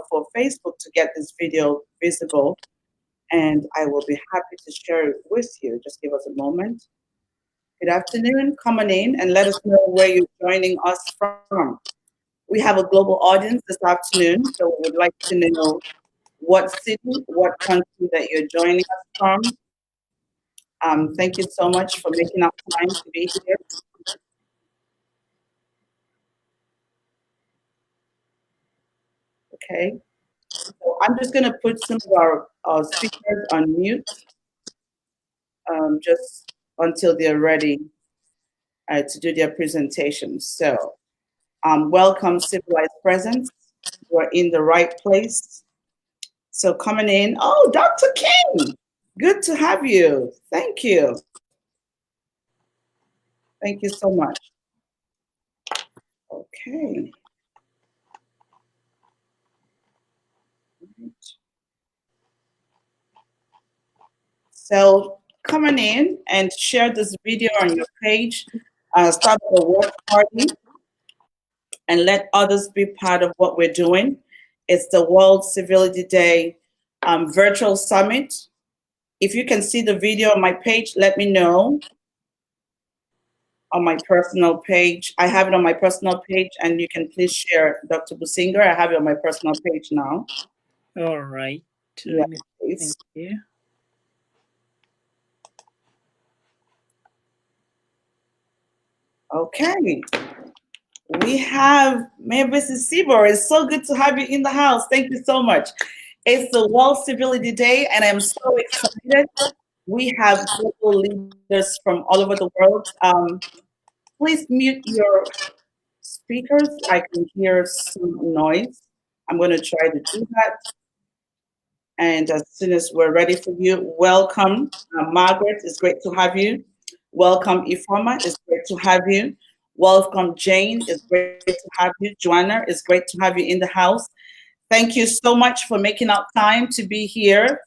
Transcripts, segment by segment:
for Facebook to get this video visible, and I will be happy to share it with you. Just give us a moment. Good afternoon. Come on in and let us know where you're joining us from. We have a global audience this afternoon, so we would like to know what city, what country that you're joining us from. Thank you so much for making up time to be here. Okay, so I'm just going to put some of our speakers on mute just until they're ready to do their presentation. So, welcome, Civilized Presence. You're in the right place. So, coming in, oh, Dr. King, good to have you. Thank you. Thank you so much. Okay. So coming in and share this video on your page, start a work party, and let others be part of what we're doing. It's the World Civility Day virtual summit. If you can see the video on my page, let me know. On my personal page, I have it on my personal page, and you can please share, Dr. Businger. I have it on my personal page now. All right. Yeah, Thank you. Okay. We have Mrs. Sibor. It's so good to have you in the house. Thank you so much. It's the World Civility Day, and I'm so excited. We have global leaders from all over the world. Please mute your speakers. I can hear some noise. I'm going to try to do that. And as soon as we're ready for you, welcome, Margaret. It's great to have you. Welcome, Ifoma. It's great to have you. Welcome, Jane. It's great to have you. Joanna, it's great to have you in the house. Thank you so much for making out time to be here.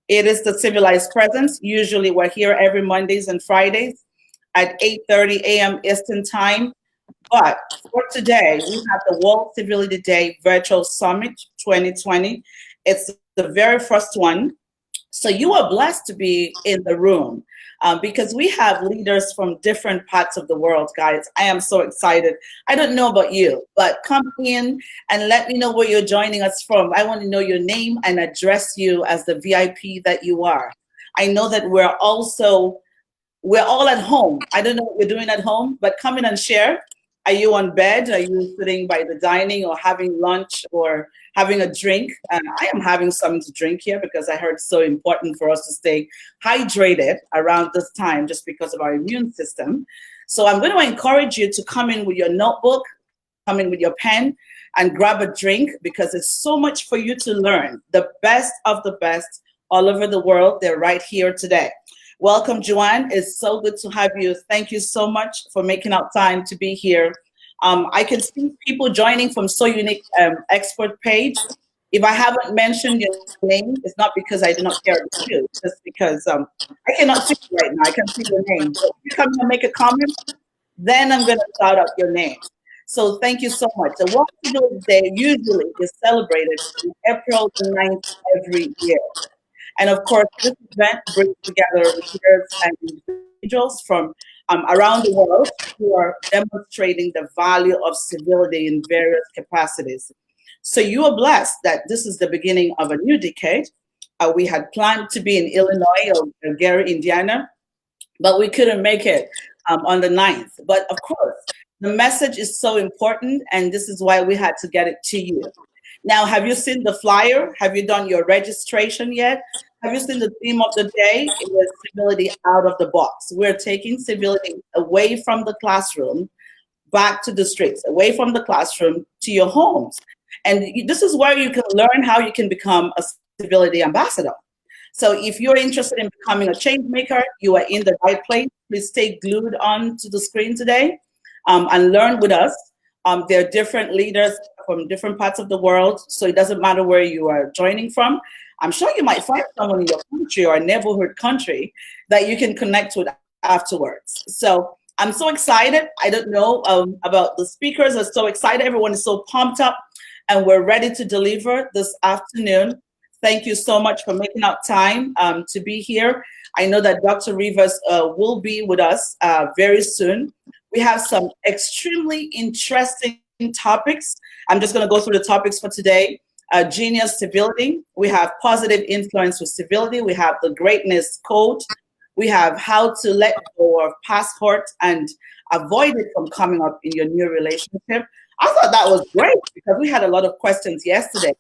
It is the Civilized Presence. Usually we're here every Mondays and Fridays at 8:30 a.m. Eastern Time. But for today, we have the World Civility Day Virtual Summit 2020. It's the very first one. So you are blessed to be in the room because we have leaders from different parts of the world, guys. I am so excited. I don't know about you, but come in and let me know where you're joining us from. I want to know your name and address you as the VIP that you are. I know that we're all at home. I don't know what you're doing at home, but come in and share. Are you on bed? Are you sitting by the dining or having lunch or having a drink? And I am having something to drink here because I heard it's so important for us to stay hydrated around this time just because of our immune system. So I'm going to encourage you to come in with your notebook, come in with your pen, and grab a drink because it's so much for you to learn. The best of the best all over the world, they're right here today. Welcome, Joanne. It's so good to have you. Thank you so much for making out time to be here. I can see people joining from So Unique expert page. If I haven't mentioned your name, it's not because I do not care about you, just because I cannot see you right now. I can see your name. But if you come and make a comment, then I'm going to shout out your name. So thank you so much. The World Civility Day usually is celebrated on April the 9th every year. And of course, this event brings together leaders and individuals from around the world who are demonstrating the value of civility in various capacities. So you are blessed that this is the beginning of a new decade. We had planned to be in Illinois or Gary, Indiana, but we couldn't make it on the 9th. But of course, the message is so important, and this is why we had to get it to you. Now, have you seen the flyer? Have you done your registration yet? Have you seen the theme of the day? It was civility out of the box. We're taking civility away from the classroom, back to the streets, away from the classroom to your homes. And this is where you can learn how you can become a civility ambassador. So if you're interested in becoming a change maker, you are in the right place. Please stay glued on to the screen today and learn with us. There are different leaders from different parts of the world, so it doesn't matter where you are joining from. I'm sure you might find someone in your country or a neighborhood country that you can connect with afterwards. So I'm so excited. I don't know about the speakers are so excited. Everyone is so pumped up. and we're ready to deliver this afternoon. Thank you so much for making out time to be here. I know that Dr. Rivers will be with us very soon. We have some extremely interesting topics. I'm just going to go through the topics for today. Genius civility. We have positive influence with civility. We have the greatness code. We have how to let go of past hurt and avoid it from coming up in your new relationship. I thought that was great because we had a lot of questions yesterday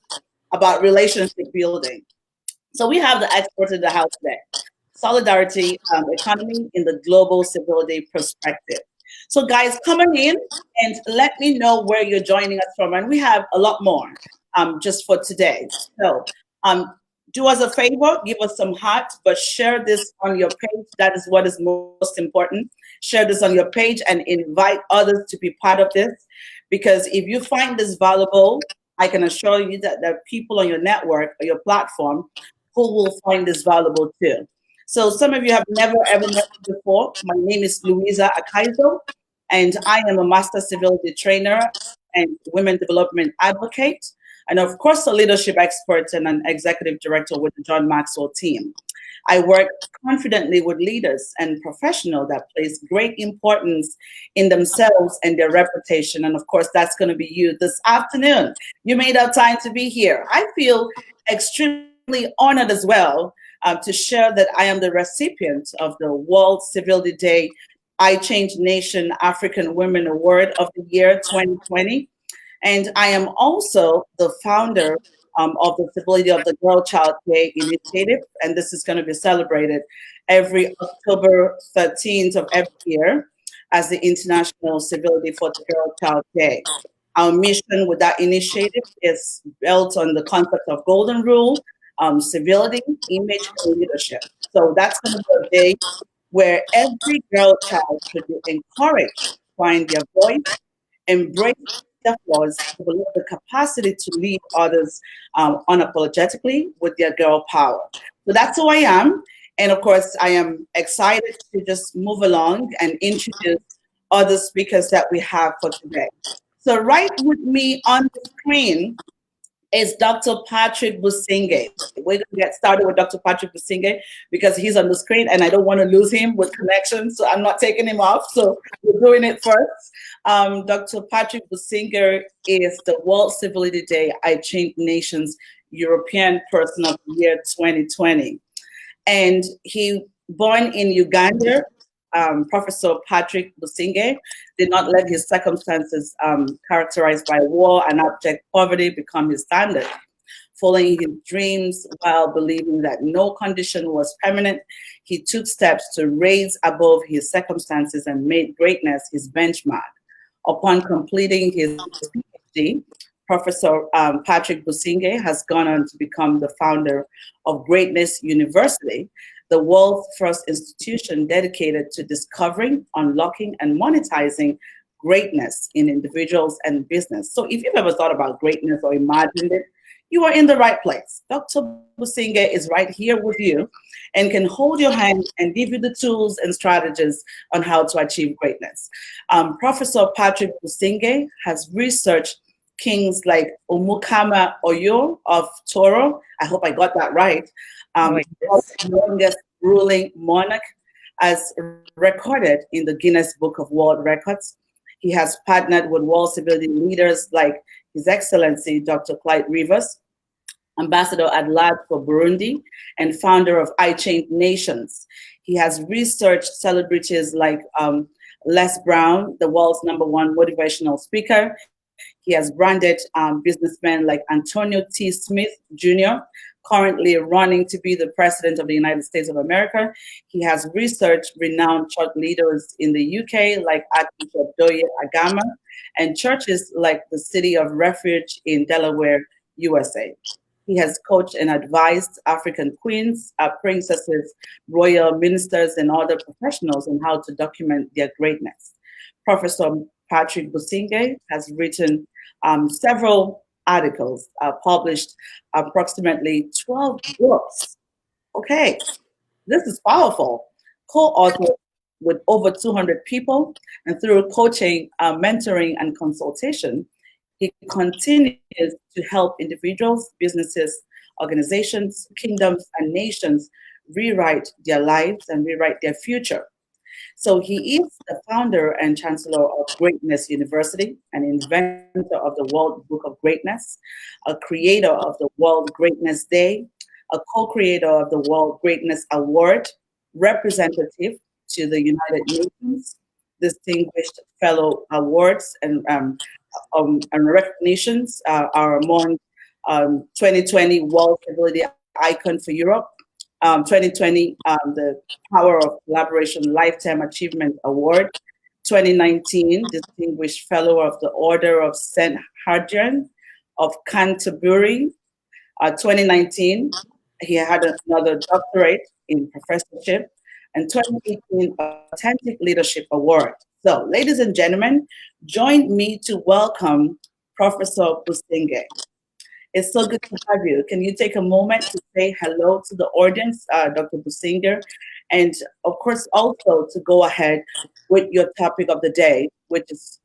about relationship building. So we have the expert in the house today. Solidarity economy in the global civility perspective. So guys, coming in and let me know where you're joining us from. And we have a lot more just for today. So um, do us a favor, give us some heart, but share this on your page. That is what is most important. Share this on your page and invite others to be part of this. Because if you find this valuable, I can assure you that there are people on your network or your platform who will find this valuable too. So some of you have never ever met me before. My name is Louisa Akaizo, and I am a master civility trainer and women development advocate, and of course a leadership expert and an executive director with the John Maxwell team. I work confidently with leaders and professionals that place great importance in themselves and their reputation. And of course, that's going to be you this afternoon. You made our time to be here. I feel extremely honored as well to share that I am the recipient of the World Civility Day Ichange Nation African Women Award of the year 2020. And I am also the founder of the Civility of the Girl Child Day Initiative. And this is going to be celebrated every October 13th of every year as the International Civility for the Girl Child Day. Our mission with that initiative is built on the concept of golden rule, civility, image, and leadership. So that's going to be a day where every girl child should be encouraged to find their voice, embrace their flaws, develop the capacity to lead others unapologetically with their girl power. So that's who I am. And of course, I am excited to just move along and introduce other speakers that we have for today. So right with me on the screen is Dr. Patrick Businge. We're going to get started with Dr. Patrick Businge because he's on the screen and I don't want to lose him with connection, so I'm not taking him off. So we're doing it first. Dr. Patrick Businge is the World Civility Day Ichange Nations European Person of the Year 2020. And he born in Uganda. Professor Patrick Businge did not let his circumstances characterized by war and abject poverty become his standard. Following his dreams while believing that no condition was permanent, he took steps to raise above his circumstances and made greatness his benchmark. Upon completing his PhD, Professor Patrick Businge has gone on to become the founder of Greatness University, the world's first institution dedicated to discovering, unlocking, and monetizing greatness in individuals and business. So if you've ever thought about greatness or imagined it, you are in the right place. Dr. Businge is right here with you and can hold your hand and give you the tools and strategies on how to achieve greatness. Professor Patrick Businge has researched kings like Omukama Oyo of Toro. I hope I got that right. Yes. The longest ruling monarch as recorded in the Guinness Book of World Records. He has partnered with world civility leaders like His Excellency Dr. Clyde Rivers, Ambassador at Large for Burundi, and founder of Ichange Nations. He has researched celebrities like Les Brown, the world's #1 motivational speaker. He has branded businessmen like Antonio T. Smith Jr., currently running to be the President of the United States of America. He has researched renowned church leaders in the UK like Archbishop Doye Agama and churches like the City of Refuge in Delaware, USA. He has coached and advised African queens, princesses, royal ministers, and other professionals on how to document their greatness. Professor Patrick Businge has written several articles, published approximately 12 books. Okay, this is powerful. Co-authored with over 200 people, and through coaching, mentoring, and consultation, He continues to help individuals, businesses, organizations, kingdoms, and nations rewrite their lives and rewrite their future. So he is the founder and chancellor of Greatness University, an inventor of the World Book of Greatness, a creator of the World Greatness Day, a co-creator of the World Greatness Award, representative to the United Nations, distinguished fellow awards and recognitions are among 2020 World Civility Icon for Europe, 2020, the Power of Collaboration Lifetime Achievement Award, 2019, Distinguished Fellow of the Order of St. Hadrian of Canterbury. 2019, he had another doctorate in professorship, and 2018, Authentic Leadership Award. So, ladies and gentlemen, join me to welcome Professor Businge. It's so good to have you. Can you take a moment to say hello to the audience, Dr. Businger? And of course, also to go ahead with your topic of the day, which is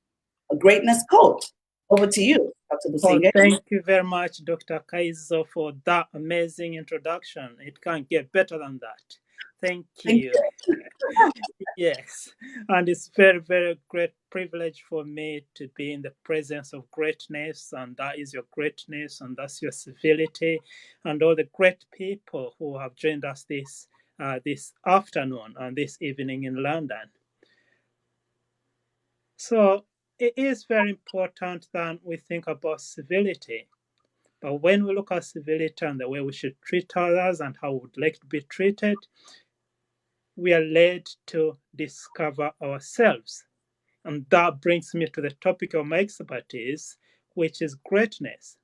a greatness code. Over to you, Dr. Oh, Businger. thank you very much, Dr. Kaiser, for that amazing introduction. It can't get better than that. Thank Thank you. you. Yes, and it's very, very great privilege for me to be in the presence of greatness, and that is your greatness, and that's your civility, and all the great people who have joined us this afternoon and this evening in London. So it is very important that we think about civility. But when we look at civility and the way we should treat others and how we would like to be treated, we are led to discover ourselves. And that brings me to the topic of my expertise, which is greatness.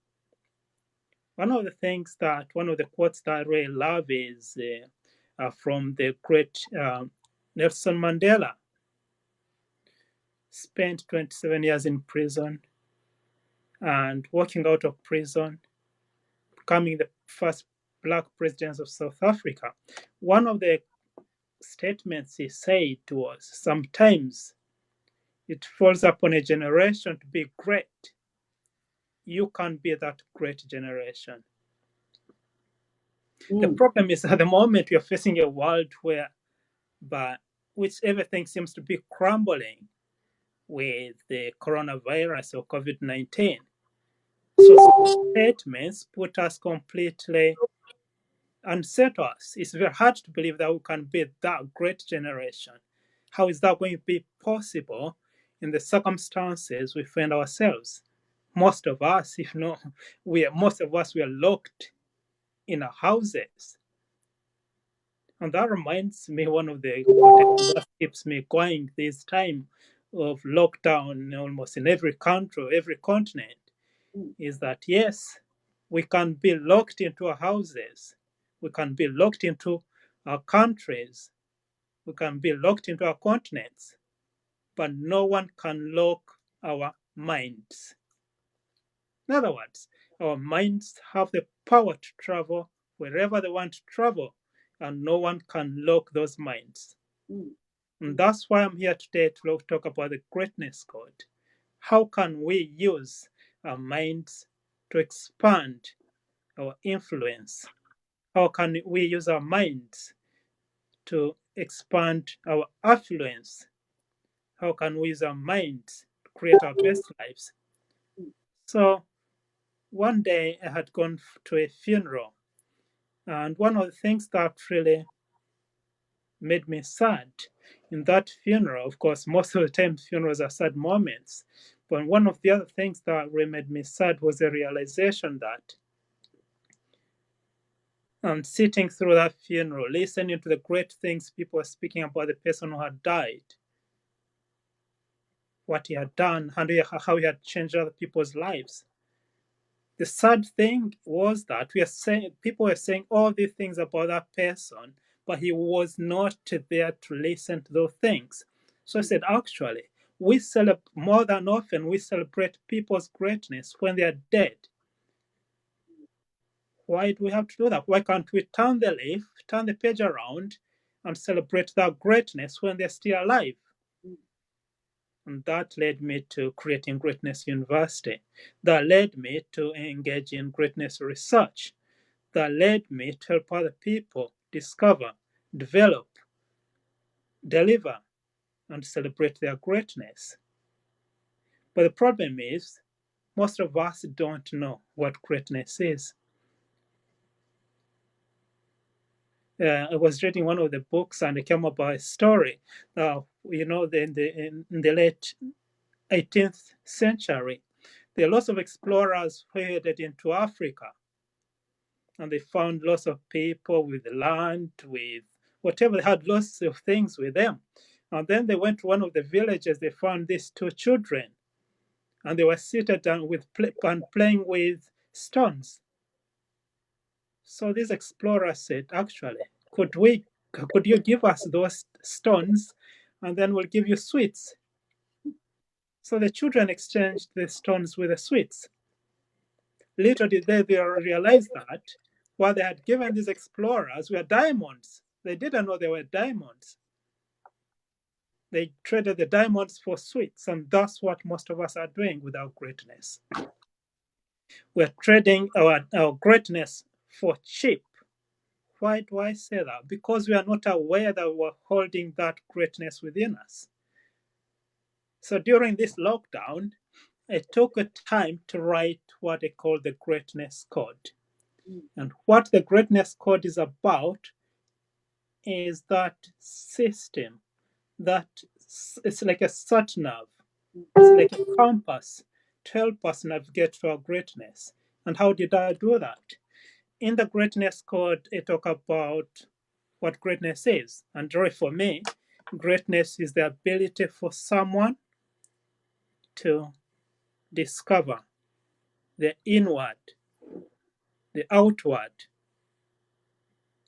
One of the quotes that I really love is from the great Nelson Mandela. Spent 27 years in prison and walking out of prison, becoming the first Black president of South Africa. One of the statements he said was, sometimes it falls upon a generation to be great. You can be that great generation. The Mm, problem is at the moment we are facing a world which everything seems to be crumbling with the coronavirus or COVID-19. So statements put us completely unset us. It's very hard to believe that we can be that great generation. How is that going to be possible in the circumstances we find ourselves? Most of us, if not, most of us, we are locked in our houses. And that reminds me one of the quotations that keeps me going this time of lockdown almost in every country, every continent, mm, is that yes, we can be locked into our houses, we can be locked into our countries, we can be locked into our continents, but no one can lock our minds. In other words, our minds have the power to travel wherever they want to travel, and no one can lock those minds. mm, And that's why I'm here today to talk about the greatness code. How can we use our minds to expand our influence? How can we use our minds to expand our affluence? How can we use our minds to create our best lives? So one day I had gone to a funeral, and one of the things that really made me sad in that funeral, of course, most of the time funerals are sad moments, but one of the other things that really made me sad was the realization that and sitting through that funeral, listening to the great things people were speaking about the person who had died, what he had done, and how he had changed other people's lives. The sad thing was that people were saying all these things about that person, but he was not there to listen to those things. So I said, actually, we celebrate more than often. We celebrate people's greatness when they are dead. Why do we have to do that? Why can't we turn the leaf, turn the page around, and celebrate their greatness when they're still alive? And that led me to creating Greatness University. That led me to engage in greatness research. That led me to help other people discover, develop, deliver, and celebrate their greatness. But the problem is, most of us don't know what greatness is. I was reading one of the books and it came about a story. In the late 18th century, there are lots of explorers who headed into Africa, and they found lots of people with land, with whatever. They had lots of things with them. And then they went to one of the villages. They found these two children, and they were seated down and playing with stones. So these explorers said, actually, could you give us those stones, and then we'll give you sweets? So the children exchanged the stones with the sweets. Little did they realize that what they had given these explorers were diamonds. They didn't know they were diamonds. They traded the diamonds for sweets, and that's what most of us are doing with our greatness. We're trading our greatness for cheap. Why do I say that? Because we are not aware that we're holding that greatness within us. So during this lockdown, I took a time to write what I call the Greatness Code. And what the Greatness Code is about is that system that it's like a sat nav, it's like a compass to help us navigate to our greatness. And how did I do that? In the Greatness Code, I talk about what greatness is. And really, for me, greatness is the ability for someone to discover the inward, the outward,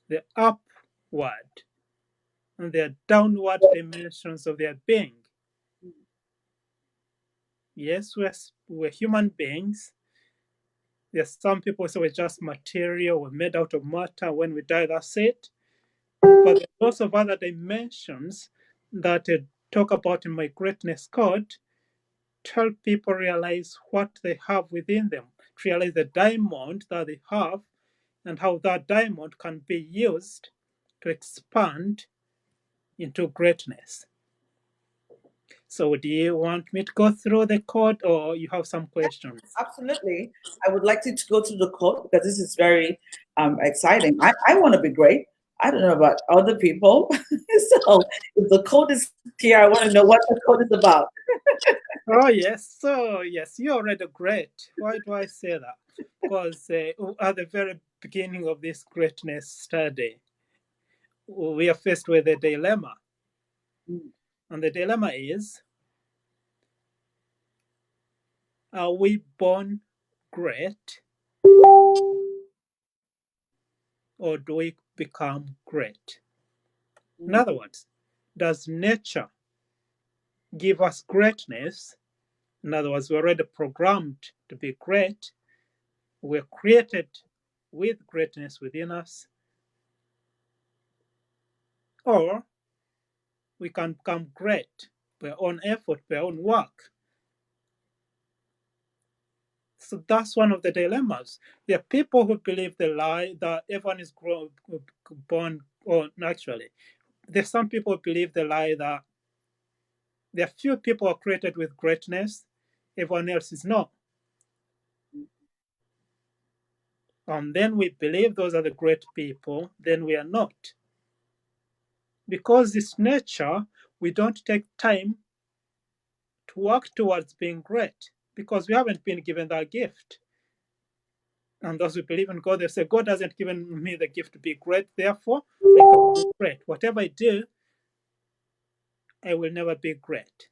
the upward, and the downward dimensions of their being. Yes, we're human beings. There's some people say we're just material, we're made out of matter. When we die, that's it. But there's lots of other dimensions that I talk about in my Greatness Code to help people realize what they have within them, to realize the diamond that they have and how that diamond can be used to expand into greatness. So, do you want me to go through the code or you have some questions? Absolutely. I would like you to go to the code because this is very exciting. I want to be great. I don't know about other people. So if the code is here, I want to know what the code is about. Oh, yes. So, yes, you're already great. Why do I say that? Because at the very beginning of this greatness study, we are faced with a dilemma. And the dilemma is, are we born great or do we become great? In other words, does nature give us greatness? In other words, we're already programmed to be great. We're created with greatness within us. Or we can become great by our own effort, by our own work. So that's one of the dilemmas. There are people who believe the lie that everyone is born, or naturally, there's some people who believe the lie that there are few people are created with greatness, everyone else is not. And then we believe those are the great people, then we are not. Because it's nature, we don't take time to work towards being great because we haven't been given that gift. And those who believe in God, they say, God hasn't given me the gift to be great, therefore I can be great. Whatever I do, I will never be great.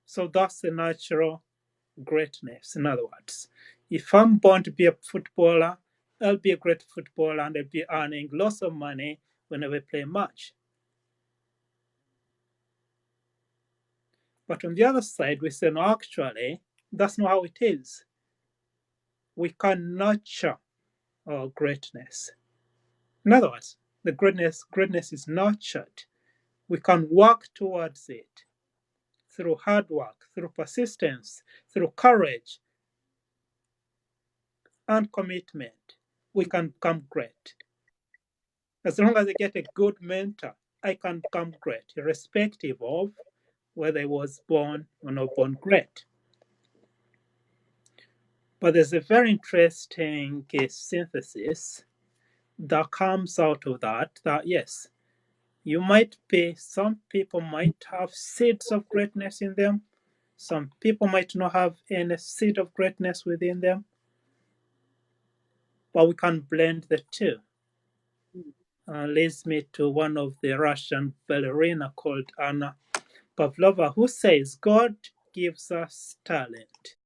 So that's the natural greatness. In other words, if I'm born to be a footballer, I'll be a great footballer and I'll be earning lots of money whenever I play match. But on the other side, we say, no, actually, that's not how it is. We can nurture our greatness. In other words, the greatness is nurtured. We can work towards it through hard work, through persistence, through courage and commitment, we can become great. As long as I get a good mentor, I can become great, irrespective of whether I was born or not born great. But there's a very interesting synthesis that comes out of that, that yes, you might be, some people might have seeds of greatness in them, some people might not have any seed of greatness within them, but we can blend the two. Leads me to one of the Russian ballerina called Anna Pavlova, who says God gives us talent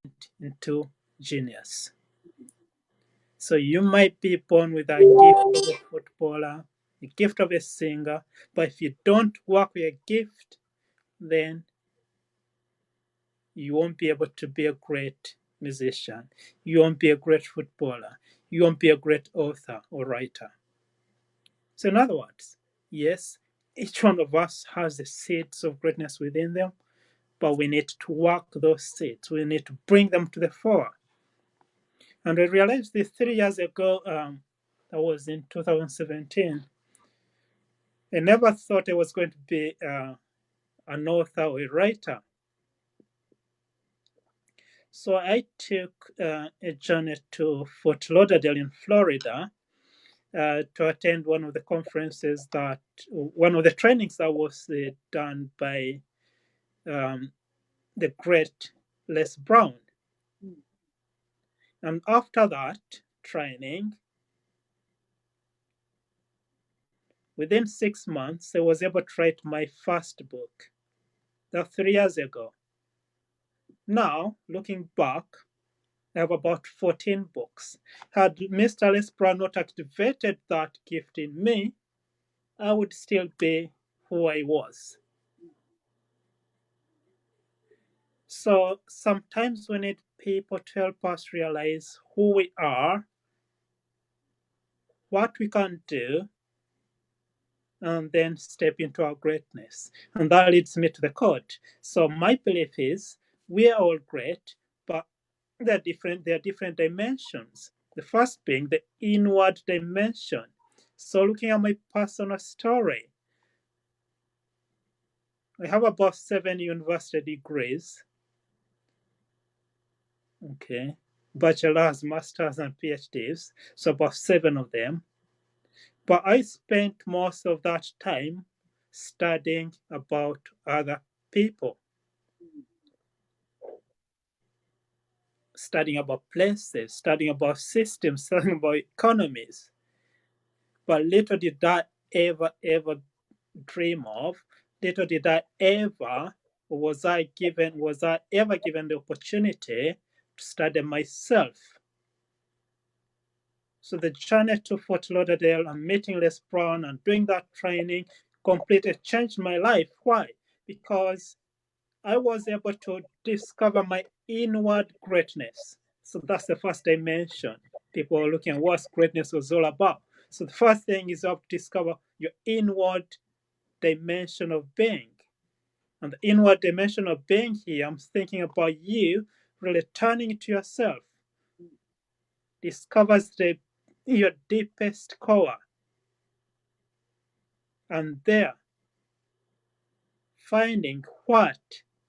into genius. So you might be born with a gift of a footballer, a gift of a singer, but if you don't work with a gift, then you won't be able to be a great musician. You won't be a great footballer. You won't be a great author or writer. So in other words, yes, each one of us has the seeds of greatness within them, but we need to work those seeds. We need to bring them to the fore. And I realized this 3 years ago, that was in 2017. I never thought I was going to be an author or a writer. So I took a journey to Fort Lauderdale in Florida to attend one of the conferences that, one of the trainings that was done by the great Les Brown. And after that training, within 6 months, I was able to write my first book. That 3 years ago. Now, looking back, I have about 14 books. Had Mr. Les Brown not activated that gift in me, I would still be who I was. So sometimes we need people to help us realize who we are, what we can do, and then step into our greatness. And that leads me to the quote. So my belief is we are all great, but they're different. There are different dimensions. The first being the inward dimension. So looking at my personal story, I have about 7 university degrees. Okay. Bachelor's, master's, and PhDs. So about 7 of them. But I spent most of that time studying about other people, studying about places, studying about systems, studying about economies. But little did I ever dream of, little did I ever, was I ever given the opportunity to study myself. So the journey to Fort Lauderdale and meeting Les Brown and doing that training completely changed my life. Why? Because I was able to discover my inward greatness. So that's the first dimension. People are looking at what greatness was all about. So the first thing is to discover your inward dimension of being. And the inward dimension of being here, I'm thinking about you really turning to yourself, discovers your deepest core. And there, finding what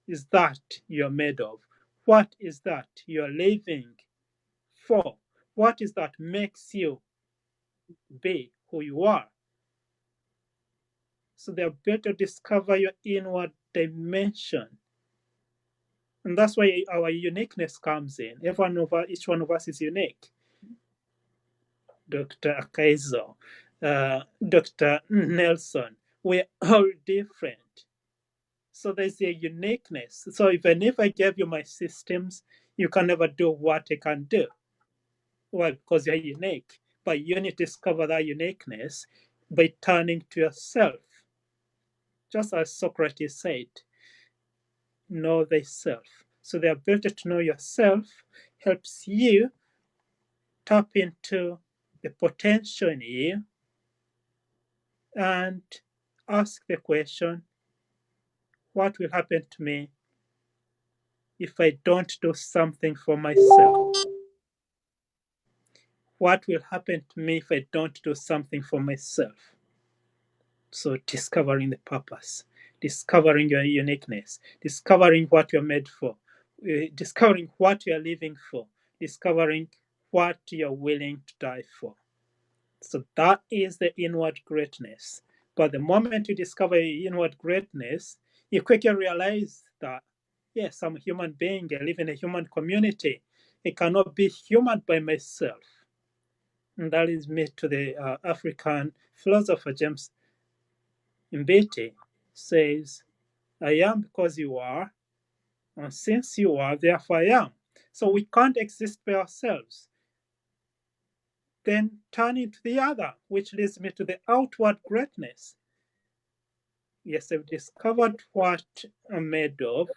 is that you're made of, what is that you're living for, what is that makes you be who you are. So they're able to discover your inward dimension. And that's why our uniqueness comes in. Each one of us is unique. Dr. Akaizo, Dr. Nelson, we're all different. So there's a uniqueness. So even if I gave you my systems, you can never do what I can do. Why? Because you're unique. But you need to discover that uniqueness by turning to yourself. Just as Socrates said, know thyself. So the ability to know yourself helps you tap into the potential in you and ask the question, what will happen to me if I don't do something for myself? What will happen to me if I don't do something for myself? So, discovering the purpose, discovering your uniqueness, discovering what you're made for, discovering what you're living for, discovering what you're willing to die for. So, that is the inward greatness. But the moment you discover your inward greatness, you quickly realize that, yes, I'm a human being, I live in a human community. I cannot be human by myself. And that leads me to the African philosopher James Mbiti says, I am because you are, and since you are, therefore I am. So we can't exist by ourselves. Then turning to the other, which leads me to the outward greatness. Yes, I've discovered what I'm made of,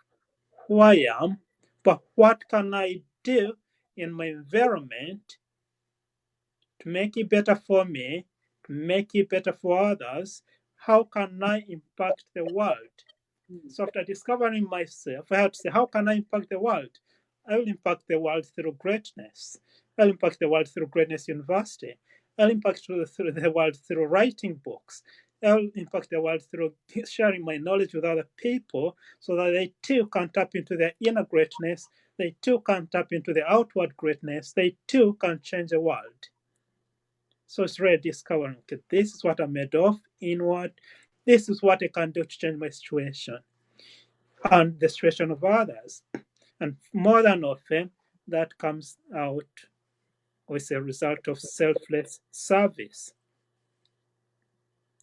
who I am, but what can I do in my environment to make it better for me, to make it better for others? How can I impact the world? So after discovering myself, I had to say, how can I impact the world? I will impact the world through greatness. I'll impact the world through Greatness University. I'll impact through the world through writing books. I'll impact the world through sharing my knowledge with other people so that they too can tap into their inner greatness. They too can tap into the outward greatness. They too can change the world. So it's really discovering, okay, this is what I'm made of, inward. This is what I can do to change my situation and the situation of others. And more than often, that comes out as a result of selfless service.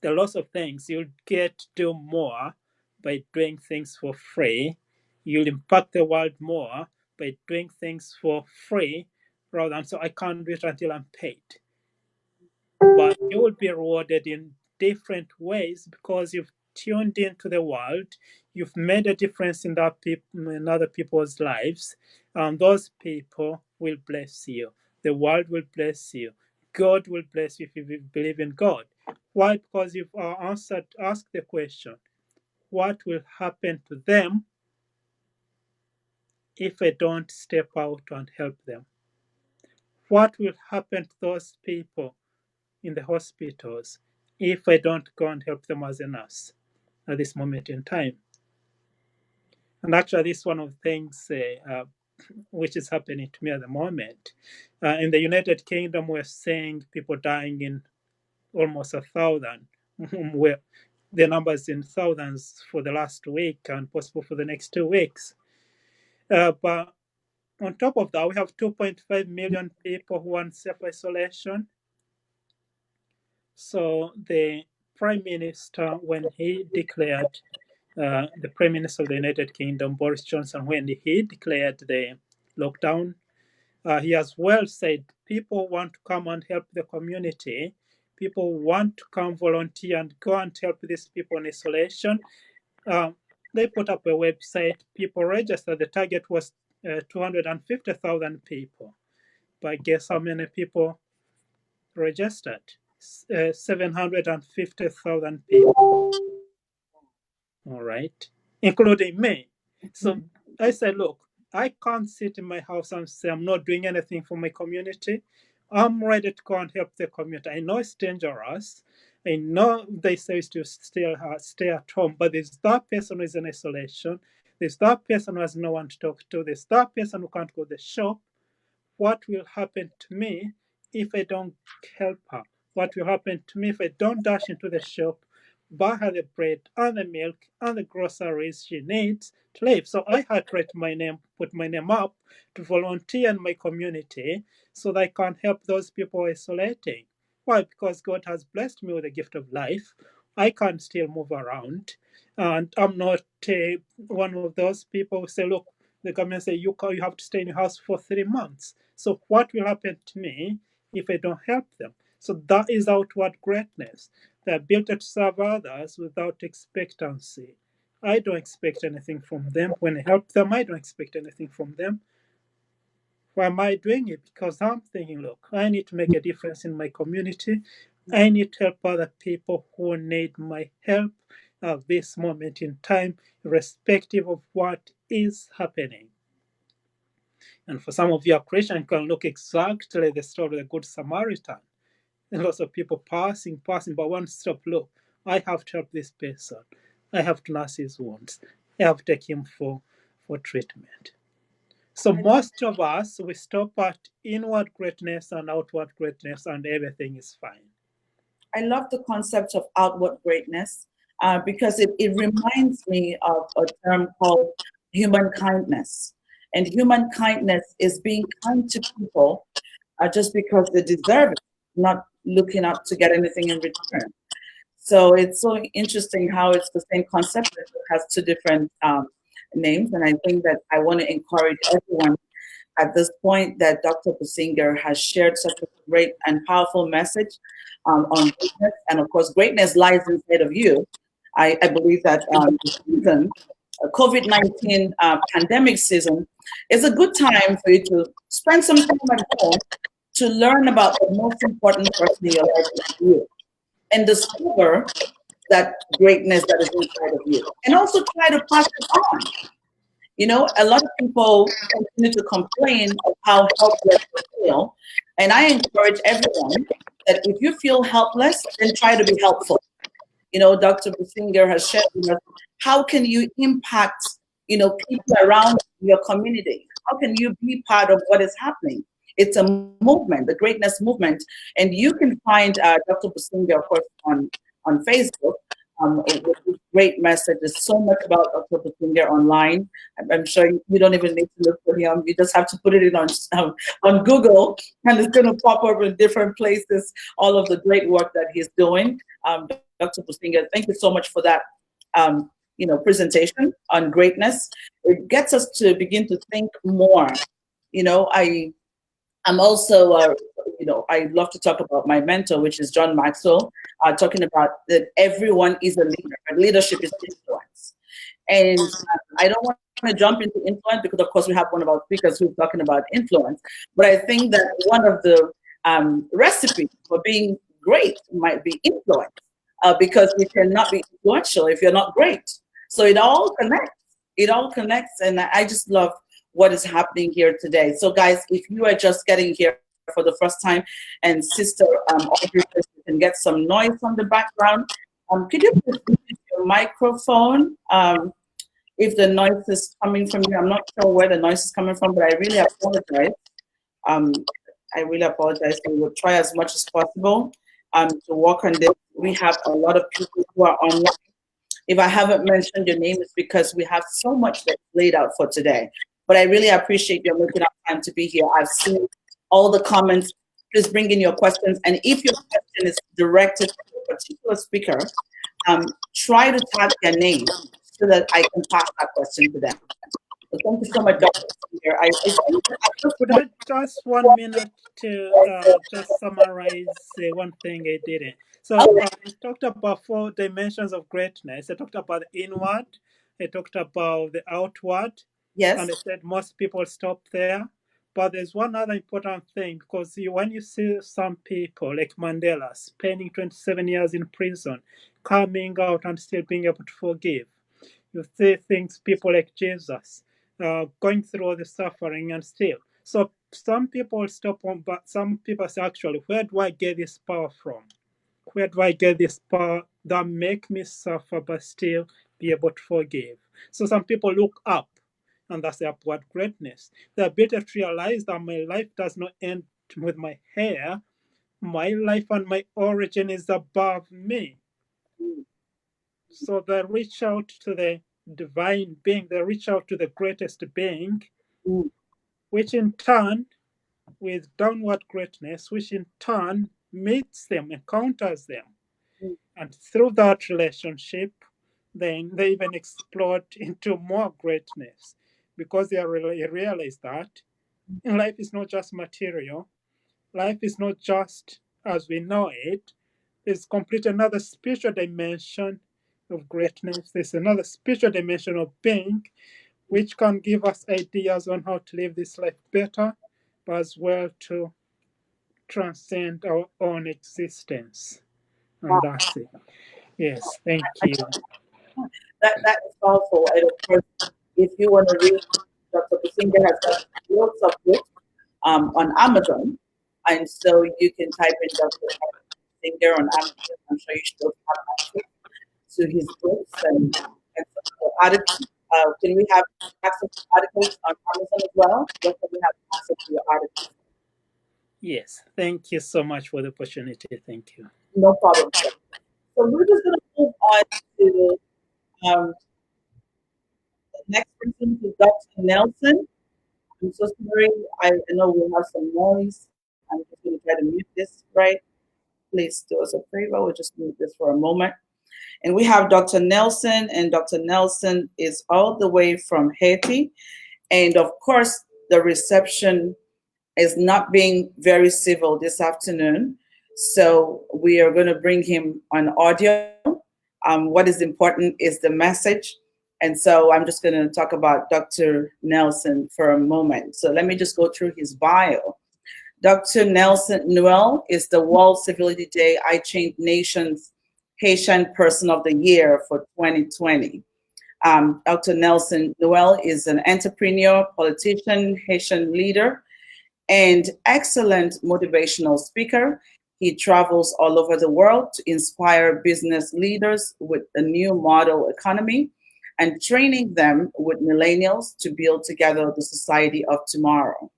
There are lots of things you'll get to do more by doing things for free. You'll impact the world more by doing things for free rather than, so I can't do it until I'm paid. But you will be rewarded in different ways because you've tuned into the world, you've made a difference in in other people's lives, and those people will bless you. The world will bless you. God will bless you if you believe in God. Why? Because you've asked the question, what will happen to them if I don't step out and help them? What will happen to those people in the hospitals if I don't go and help them as a nurse at this moment in time? And actually, this is one of the things which is happening to me at the moment. In the United Kingdom, we're seeing people dying in almost 1,000, where the numbers in thousands for the last week and possible for the next 2 weeks. But on top of that, we have 2.5 million people who are in self-isolation. So the Prime Minister, when he declared, the Prime Minister of the United Kingdom, Boris Johnson, when he declared the lockdown, he as well said people want to come and help the community. People want to come volunteer and go and help these people in isolation. They put up a website, people registered. The target was 250,000 people. But guess how many people registered? 750,000 people. All right, including me. So I said, look, I can't sit in my house and say I'm not doing anything for my community. I'm ready to go and help the community. I know it's dangerous. I know they say to stay at home, but there's that person who is in isolation. There's that person who has no one to talk to. There's that person who can't go to the shop. What will happen to me if I don't help her? What will happen to me if I don't dash into the shop, buy her the bread and the milk and the groceries she needs to live? So I had to put my name up to volunteer in my community so that I can help those people isolating. Why? Because God has blessed me with the gift of life. I can still move around. And I'm not one of those people who say, look, the government say you have to stay in your house for 3 months. So what will happen to me if I don't help them? So that is outward greatness. They are built to serve others without expectancy. I don't expect anything from them. When I help them, I don't expect anything from them. Why am I doing it? Because I'm thinking, look, I need to make a difference in my community. I need to help other people who need my help at this moment in time, irrespective of what is happening. And for some of your Christian, can look exactly the story of the Good Samaritan. And lots of people passing, but one stop, look, I have to help this person. I have to nurse his wounds. I have to take him for treatment. So most of us, we stop at inward greatness and outward greatness, and everything is fine. I love the concept of outward greatness because it reminds me of a term called human kindness. And human kindness is being kind to people just because they deserve it, not looking up to get anything in return. So it's so interesting how it's the same concept, but it has two different names. And I think that I want to encourage everyone at this point that Dr. Businger has shared such a great and powerful message on greatness. And of course, greatness lies inside of you. I believe that the season, COVID-19 pandemic season, is a good time for you to spend some time at home to learn about the most important person in your life, which is you, and discover that greatness that is inside of you. And also try to pass it on. You know, a lot of people continue to complain of how helpless they feel. And I encourage everyone that if you feel helpless, then try to be helpful. You know, Dr. Businger has shared with us, how can you impact, you know, people around your community? How can you be part of what is happening? It's a movement, the greatness movement. And you can find Dr. Businger, of course, on Facebook with this great message. There's so much about Dr. Businger online. I'm sure you don't even need to look for him. You just have to put it in on Google, and it's going to pop up in different places, all of the great work that he's doing. Dr. Businger, thank you so much for that presentation on greatness. It gets us to begin to think more. You know, I'm also, I love to talk about my mentor, which is John Maxwell, talking about that everyone is a leader, and leadership is influence. And I don't want to jump into influence because, of course, we have one of our speakers who's talking about influence. But I think that one of the recipes for being great might be influence, because you cannot be influential if you're not great. So it all connects. It all connects, and I just love what is happening here today. So, guys, if you are just getting here for the first time, and Sister Audrey, you can get some noise from the background. Could you please mute your microphone? If the noise is coming from you, I'm not sure where the noise is coming from, but I really apologize. Um, I really apologize. We will try as much as possible to work on this. We have a lot of people who are online. If I haven't mentioned your name, it's because we have so much that's laid out for today. But I really appreciate you making up time to be here. I've seen all the comments. Please bring in your questions. And if your question is directed to a particular speaker, try to type their name so that I can pass that question to them. So thank you so much, Dr. Could I just 1 minute to just summarize one thing I didn't? So I talked about 4 dimensions of greatness. I talked about the inward, I talked about the outward, Yes. and I said most people stop there. But there's one other important thing, because when you see some people like Mandela spending 27 years in prison, coming out and still being able to forgive, you see things, people like Jesus going through all the suffering and still. So some people stop on, but some people say, actually, where do I get this power from? Where do I get this power that make me suffer but still be able to forgive? So some people look up, and that's the upward greatness. The ability to realize that my life does not end with my hair. My life and my origin is above me. So they reach out to the divine being, they reach out to the greatest being, which in turn, with downward greatness, which in turn meets them, encounters them. And through that relationship, then they even explode into more greatness, because they realize that life is not just material, life is not just as we know it. There's complete another spiritual dimension of greatness. There's another spiritual dimension of being, which can give us ideas on how to live this life better, but as well to transcend our own existence. And that's it. Yes, thank you. That is powerful. And of course, if you want to read Dr. Singer has got lots of books on Amazon. And so you can type in Dr. Singer on Amazon. I'm sure you should have access to his books and some of the articles. Can we have access to articles on Amazon as well? Where can we have access to your articles? Yes, thank you so much for the opportunity. Thank you. No problem, sir. So we're just going to move on to um, the next person, to Dr. Nelson. I'm so sorry. I know we'll have some noise. I'm just going to try to mute this, right? Please do us a favor. We'll just mute this for a moment. And we have Dr. Nelson, and Dr. Nelson is all the way from Haiti. And of course, the reception is not being very civil this afternoon. So we are going to bring him on audio. What is important is the message. And so I'm just going to talk about Dr. Nelson for a moment. So let me just go through his bio. Dr. Nelson Noel is the World Civility Day Ichange Nations Haitian Person of the Year for 2020. Dr. Nelson Noel is an entrepreneur, politician, Haitian leader, and excellent motivational speaker. He travels all over the world to inspire business leaders with a new model economy and training them with millennials to build together the society of tomorrow.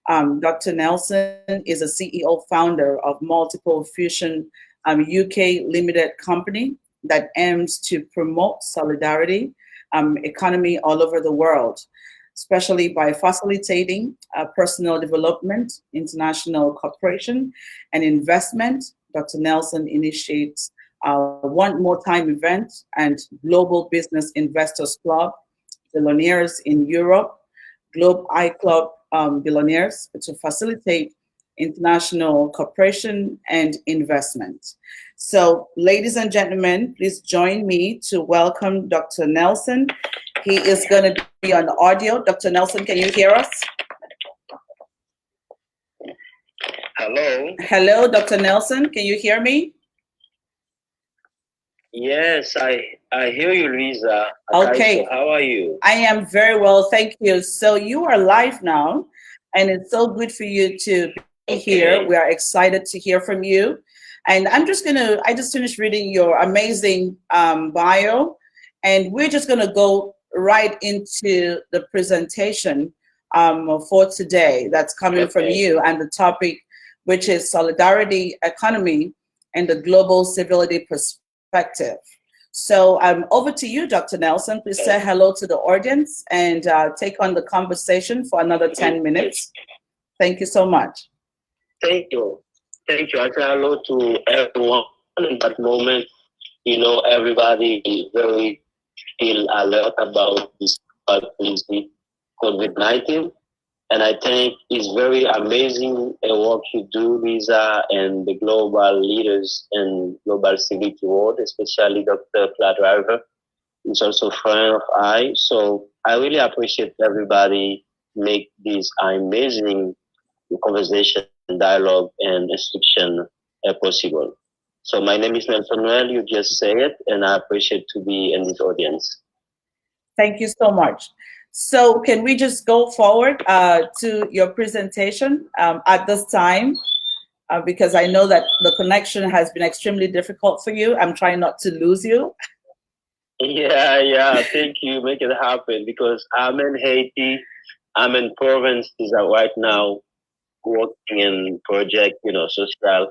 Dr. Nelson is a CEO founder of Multiple Fusion UK Limited Company that aims to promote solidarity economy all over the world, especially by facilitating personal development, international cooperation, and investment. Dr. Nelson initiates One More Time event and Global Business Investors Club, billionaires in Europe, Globe I Club billionaires to facilitate international cooperation and investment. So, ladies and gentlemen, please join me to welcome Dr. Nelson. He is going to be on audio. Dr. Nelson, can you hear us? Hello. Hello, Dr. Nelson. Can you hear me? Yes, I hear you, Lisa. Okay. So how are you? I am very well, thank you. So you are live now, and it's so good for you to be here. We are excited to hear from you. And I just finished reading your amazing bio, and we're just gonna go right into the presentation for today that's coming from you, and the topic, which is solidarity economy and the global civility perspective. So over to you, Dr. Nelson. Please say hello to the audience and take on the conversation for another 10 minutes. Thank you so much. Thank you. Thank you. I say hello to everyone in that moment. You know, everybody is very still alert about this COVID-19. And I think it's very amazing work you do, Lisa, and the global leaders in global civility world, especially Dr. Claude Driver. He's also a friend of I. So I really appreciate everybody make this amazing conversation, dialogue, and instruction possible. So my name is Nelson Noel. You just say it, and I appreciate to be in this audience. Thank you so much. So can we just go forward to your presentation at this time? Because I know that the connection has been extremely difficult for you. I'm trying not to lose you. Yeah. Thank you. Make it happen because I'm in Haiti. I'm in province right now working in project, social,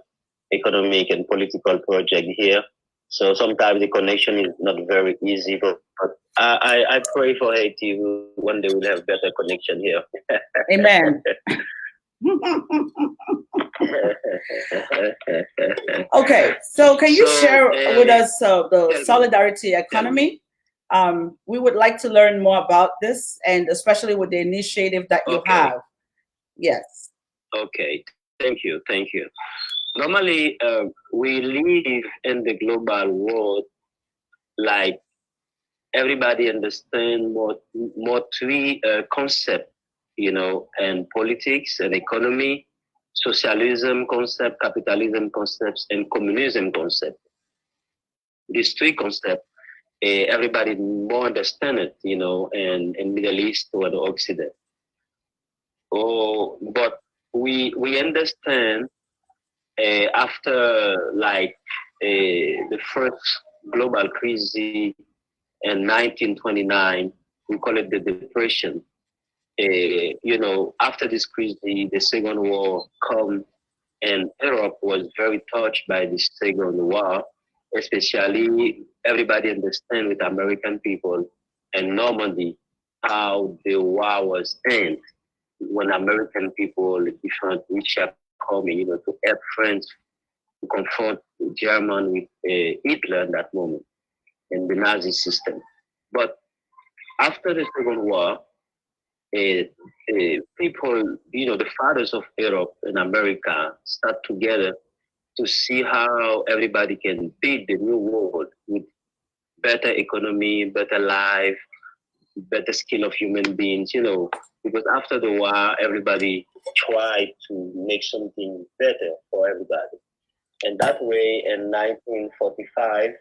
economic, and political project here. So sometimes the connection is not very easy, but I pray for Haiti. One day we'll have better connection here. Amen. Okay, so can you share with us the solidarity economy? We would like to learn more about this, and especially with the initiative that you have. Yes. Okay, thank you. Normally, we live in the global world like everybody understand more three concepts, and politics and economy, socialism concept, capitalism concepts, and communism concept. These three concepts, everybody more understand it, in Middle East or the Occident. Oh, but we understand after like the first global crisis in 1929, we call it the Depression. After this crisis, the Second War come, and Europe was very touched by the Second War, especially everybody understand with American people and Normandy how the war was end when American people, different rich coming, to help France to confront German with Hitler in that moment and the Nazi system. But after the Second War, people, the fathers of Europe and America start together to see how everybody can build the new world with better economy, better life, better skill of human beings, because after the war, everybody tried to make something better for everybody. And that way, in 1945,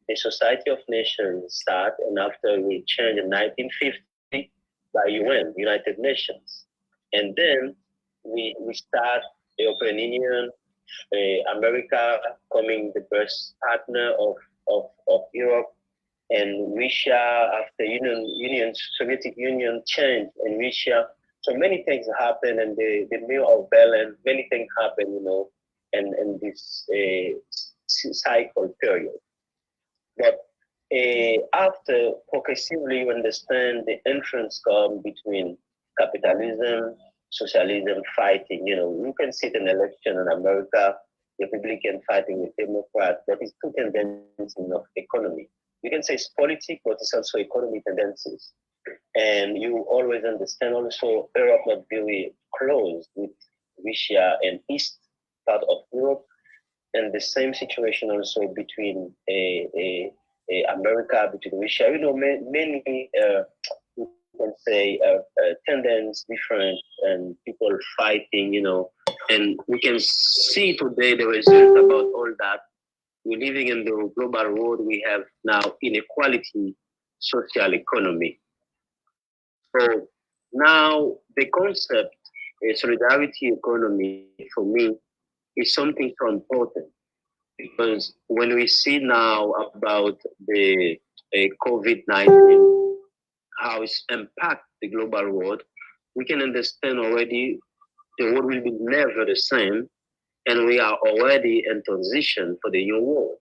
the Society of Nations start, and after we change in 1950 by UN, United Nations. And then we start the European Union, America coming the best partner of Europe, and Russia after Soviet Union changed in Russia. So many things happen, and the Mir of Berlin, many things happen, and this cycle period. But after progressively you understand the entrance come between capitalism, socialism fighting. You can see an election in America, Republican fighting with Democrat. That is two tendencies of economy. You can say it's politics, but it's also economic tendencies. And you always understand also Europe not very close with Russia and East part of Europe, and the same situation also between America, between Russia. Many you can say tendencies different and people fighting. And we can see today the result about all that. We're living in the global world. We have now inequality, social economy. So now the concept, solidarity economy, for me, is something so important because when we see now about the COVID-19, how it's impact the global world, we can understand already the world will be never the same, and we are already in transition for the new world.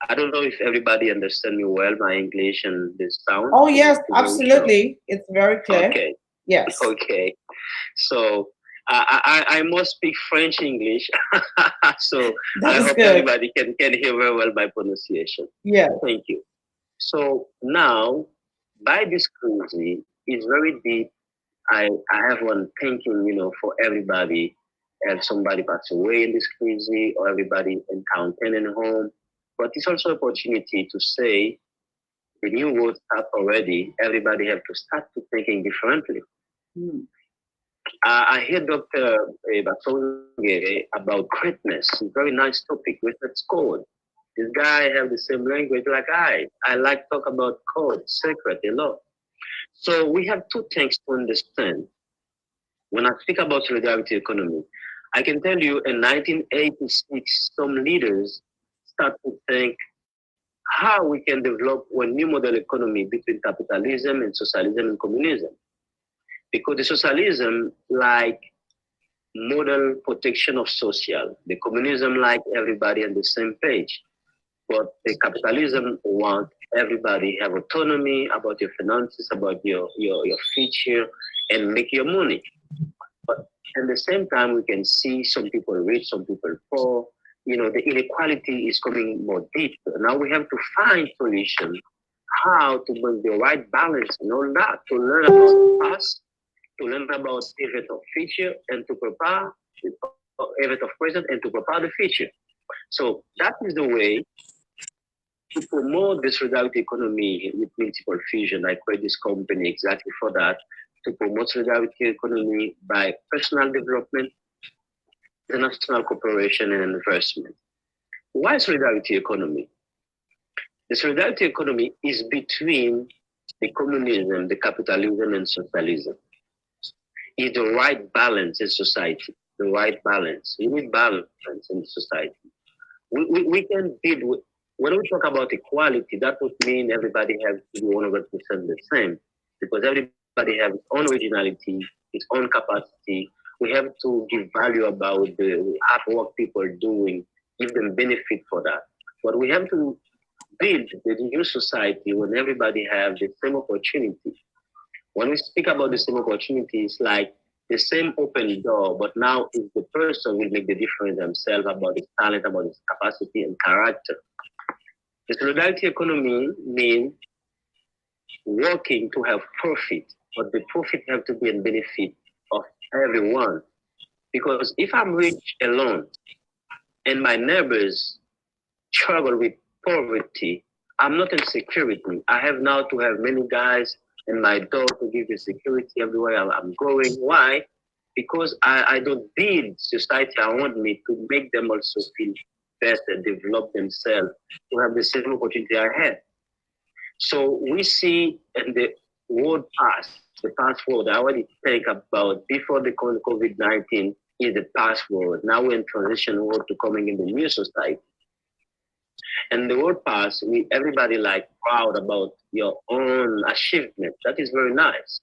I don't know if everybody understand me well, my English and the sound. Oh, yes, absolutely. It's very clear. Okay. Yes. Okay. So I must speak French English, so I hope everybody can hear very well my pronunciation. Yeah. Thank you. So now, by this crazy, it's very deep. I have one thinking, for everybody. If somebody passed away in this crazy, or everybody in quarantine home, but it's also opportunity to say the new world start already. Everybody have to start to thinking differently. I hear Dr. Batonge about greatness. Very nice topic. Greatness code. This guy have the same language like I. I like talk about code, secret a lot. So we have two things to understand. When I speak about solidarity economy, I can tell you in 1986, some leaders start to think how we can develop one new model economy between capitalism and socialism and communism. Because the socialism like model protection of social, the communism like everybody on the same page, but the capitalism want everybody have autonomy about your finances, about your future, and make your money. But at the same time, we can see some people rich, some people poor. The inequality is coming more deep. Now we have to find solutions how to bring the right balance and all that to learn about the past, to learn about event of future, and to prepare event of present and to prepare the future. So that is the way to promote the solidarity economy with multiple fusion. I create this company exactly for that, to promote solidarity economy by personal development, international cooperation, and investment. Why solidarity economy? The solidarity economy is between the communism, the capitalism, and socialism. is the right balance in society. The right balance. We need balance in society. We can build, when we talk about equality, that would mean everybody has to be 100% the same, because everybody has its own originality, its own capacity. We have to give value about the hard work people are doing, give them benefit for that. But we have to build the new society when everybody has the same opportunity. When we speak about the same opportunity, it's like the same open door, but now it's the person will make the difference themselves about his talent, about his capacity and character. The solidarity economy means working to have profit, but the profit have to be in benefit of everyone. Because if I'm rich alone and my neighbors struggle with poverty, I'm not in security. I have now to have many guys in my door to give me security everywhere I'm going. Why? Because I don't build society around me to make them also feel better, develop themselves, to have the same opportunity I had. So we see in the world past, the past world, I already think about before the COVID-19 is the past world. Now we're in transition world to coming in the new society. And the world past, everybody like proud about your own achievement. That is very nice.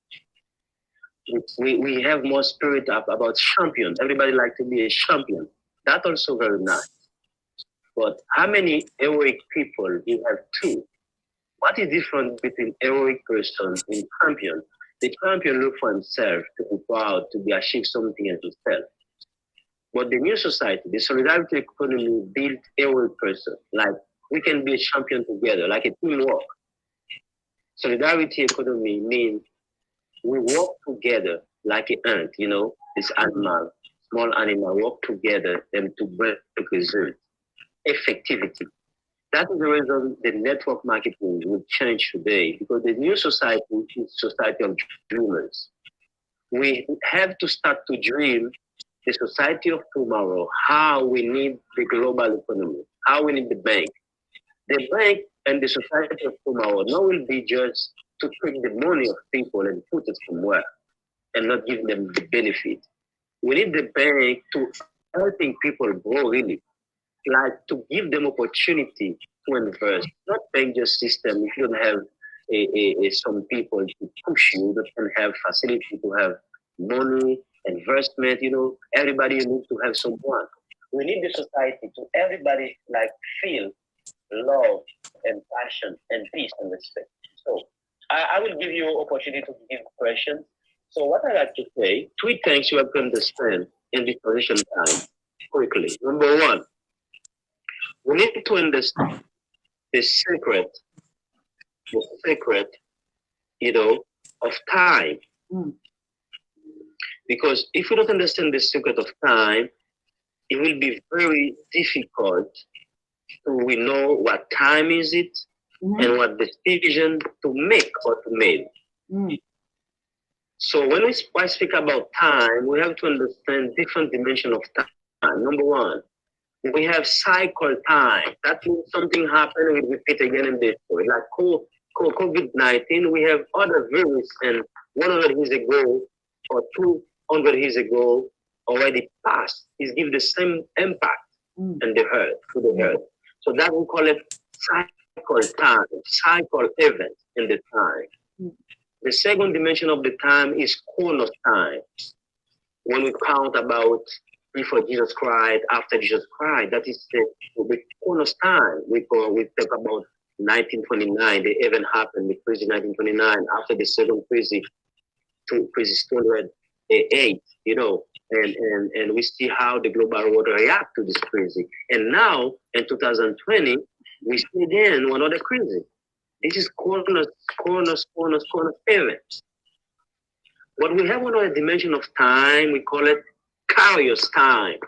We have more spirit up about champion. Everybody like to be a champion. That also very nice. But how many heroic people you have too? What is different between heroic person and champion? The champion look for himself to be proud, to be achieve something as himself. But the new society, the solidarity economy built heroic person. Like we can be a champion together, like a teamwork. Solidarity economy means we work together like an ant, this animal, small animal, work together and to bring results. Effectivity. That is the reason the network marketing will change today, because the new society is society of dreamers. We have to start to dream the society of tomorrow, how we need the global economy, how we need the bank. The bank and the society of tomorrow now will be just to take the money of people and put it somewhere and not give them the benefit. We need the bank to helping people grow really, like to give them opportunity to invest, not bank just system. If you don't have some people to push you, that can have facility to have money, investment, everybody needs to have someone. We need the society to everybody like feel love and passion and peace and respect. So I will give you opportunity to give questions. So what I like to say, three things you have to understand in this transition time quickly. Number one, we need to understand the secret, of time. Because if you don't understand the secret of time, it will be very difficult to know what time is it and what decision to make or to make. So when I speak about time, we have to understand different dimensions of time. Number one, we have cycle time. That means something happened and we repeat again in this story. Like COVID-19, we have other virus and 100 years ago or 200 years ago already passed. It gives the same impact in the earth, to the earth. So that we call it cycle time, cycle event in the time. The second dimension of the time is chronos time. When we count about before Jesus cried, after Jesus cried, that is the chronos time. We talk about 1929, the event happened, the crisis 1929, after the second crisis, crisis 208, and we see how the global world react to this crisis. And now, in 2020, we see again one other crisis. This is chronos event. But we have another dimension of time, we call it Kairos time.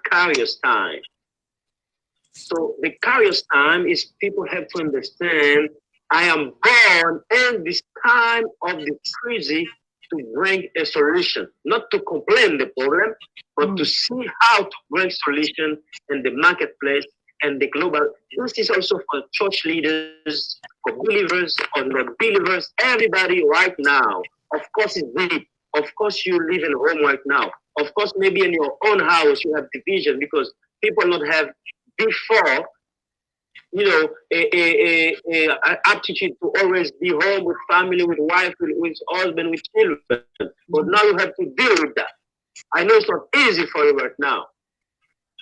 So the Kairos time is people have to understand I am born in this time of the crisis to bring a solution, not to complain the problem, but to see how to bring solution in the marketplace and the global. This is also for church leaders, for believers or non-believers, everybody right now. Of course, it's deep. Of course, you live in home right now. Of course, maybe in your own house you have division because people not have before, a aptitude to always be home with family, with wife, with husband, with children. But now you have to deal with that. I know it's not easy for you right now,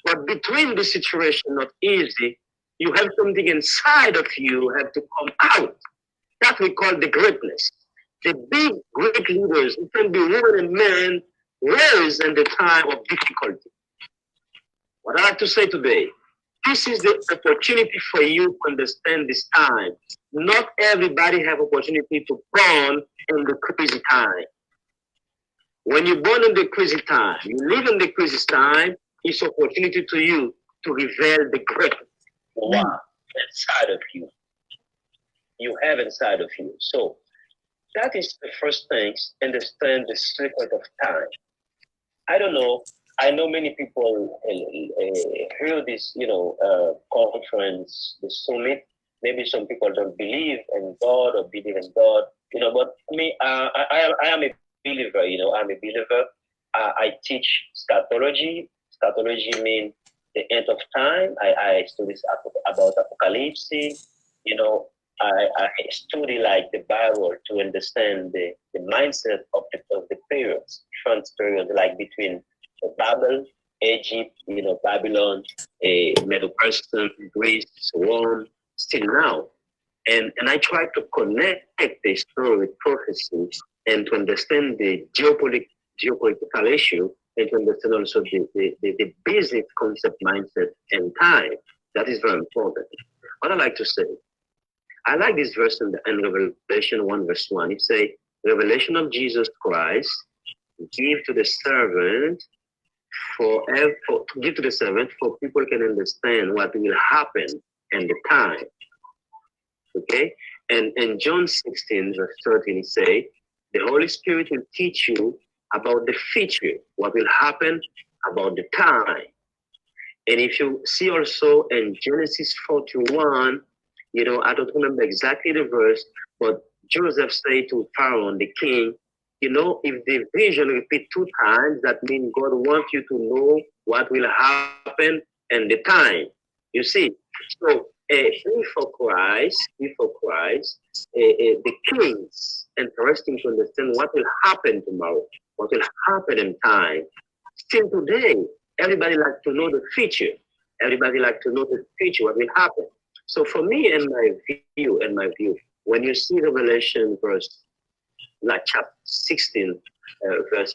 but between the situation not easy, you have something inside of you have to come out. That we call the greatness. The big great leaders, it can be women and men, raised in the time of difficulty. What I like to say today, this is the opportunity for you to understand this time. Not everybody have opportunity to born in the crazy time. When you born in the crazy time, you live in the crazy time, it's opportunity to you to reveal the greatness inside of you. You have inside of you. So that is the first thing, understand the secret of time. I don't know. I know many people hear this, conference, the summit. Maybe some people don't believe in God or believe in God, but me, I am a believer, I'm a believer. I teach scatology. Scatology means the end of time. I study about apocalypse, I study like the Bible to understand the mindset of the periods, different periods like between Babel, Egypt, Babylon, Medo-Persian, Greece, Rome, still now. And I try to connect the story with prophecy and to understand the geopolitical issue and to understand also the basic concept mindset and time. That is very important. What I like to say, I like this verse in Revelation 1 verse 1. It says, revelation of Jesus Christ, give to the servant for people can understand what will happen in the time. Okay? And in John 16 verse 13, it says, the Holy Spirit will teach you about the future, what will happen about the time. And if you see also in Genesis 41, I don't remember exactly the verse, but Joseph said to Pharaoh, the king, if the vision repeat 2 times, that means God wants you to know what will happen in the time. You see, so before Christ, the kings, interesting to understand what will happen tomorrow, what will happen in time. Still today, everybody like to know the future. Everybody like to know the future, what will happen. So for me, in my view, when you see Revelation verse, like chapter 16, verse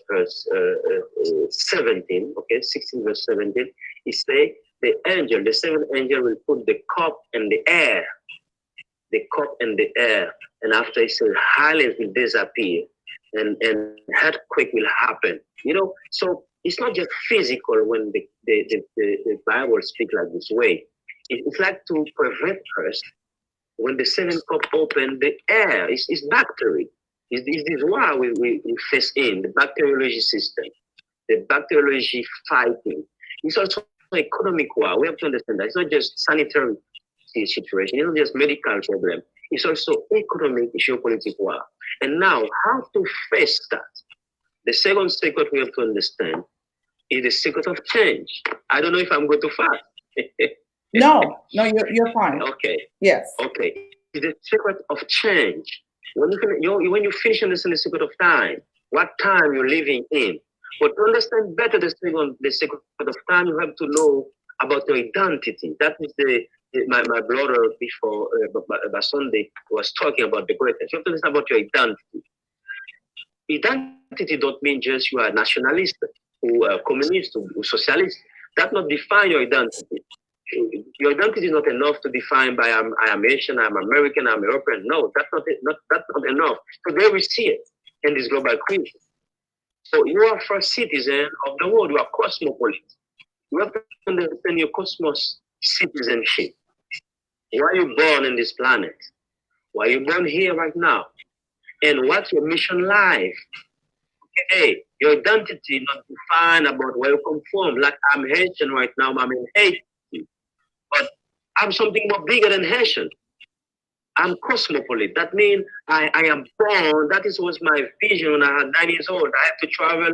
17, okay, 16 verse 17, it say the seventh angel will put the cup in the air, and after it says silence will disappear, and earthquake will happen. So it's not just physical when the Bible speaks like this way. It's like to prevent us when the seventh cup open, the air is bacteria. This is why we face in the bacteriology system, the bacteriology fighting. It's also economic war. We have to understand that it's not just sanitary situation, it's not just medical problem. It's also economic, geopolitical war. And now, how to face that? The second secret we have to understand is the secret of change. I don't know if I'm going too fast. No, you're fine. Okay. Yes. Okay. It's the secret of change. When you finish understanding the secret of time, what time you're living in. But to understand better the secret of time, you have to know about your identity. That is my brother before by Sunday was talking about the greatness. You have to understand about your identity. Identity don't mean just you are nationalist, or communist, or socialist. That not define your identity. Your identity is not enough to define by I am Asian, I'm American, I'm European. No, that's not enough. Today we see it in this global crisis. So you are first citizen of the world. You are cosmopolitan. You have to understand your cosmos citizenship. Why are you born in this planet? Why are you born here right now? And what's your mission life? Okay, your identity not defined about where you come from. Like I'm Haitian right now, I'm in Haiti. But I'm something more bigger than Haitian. I'm cosmopolitan. That means I am born. That is was my vision when I had 9 years old. I have to travel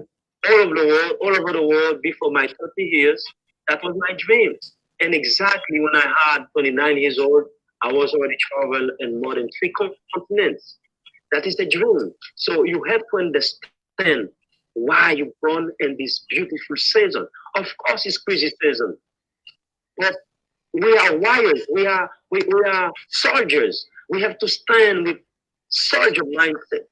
all over the world before my 30 years. That was my dream. And exactly when I had 29 years old, I was already traveled in more than 3 continents. That is the dream. So you have to understand why you're born in this beautiful season. Of course, it's crazy season, but we are warriors. We are soldiers. We have to stand with soldier mindset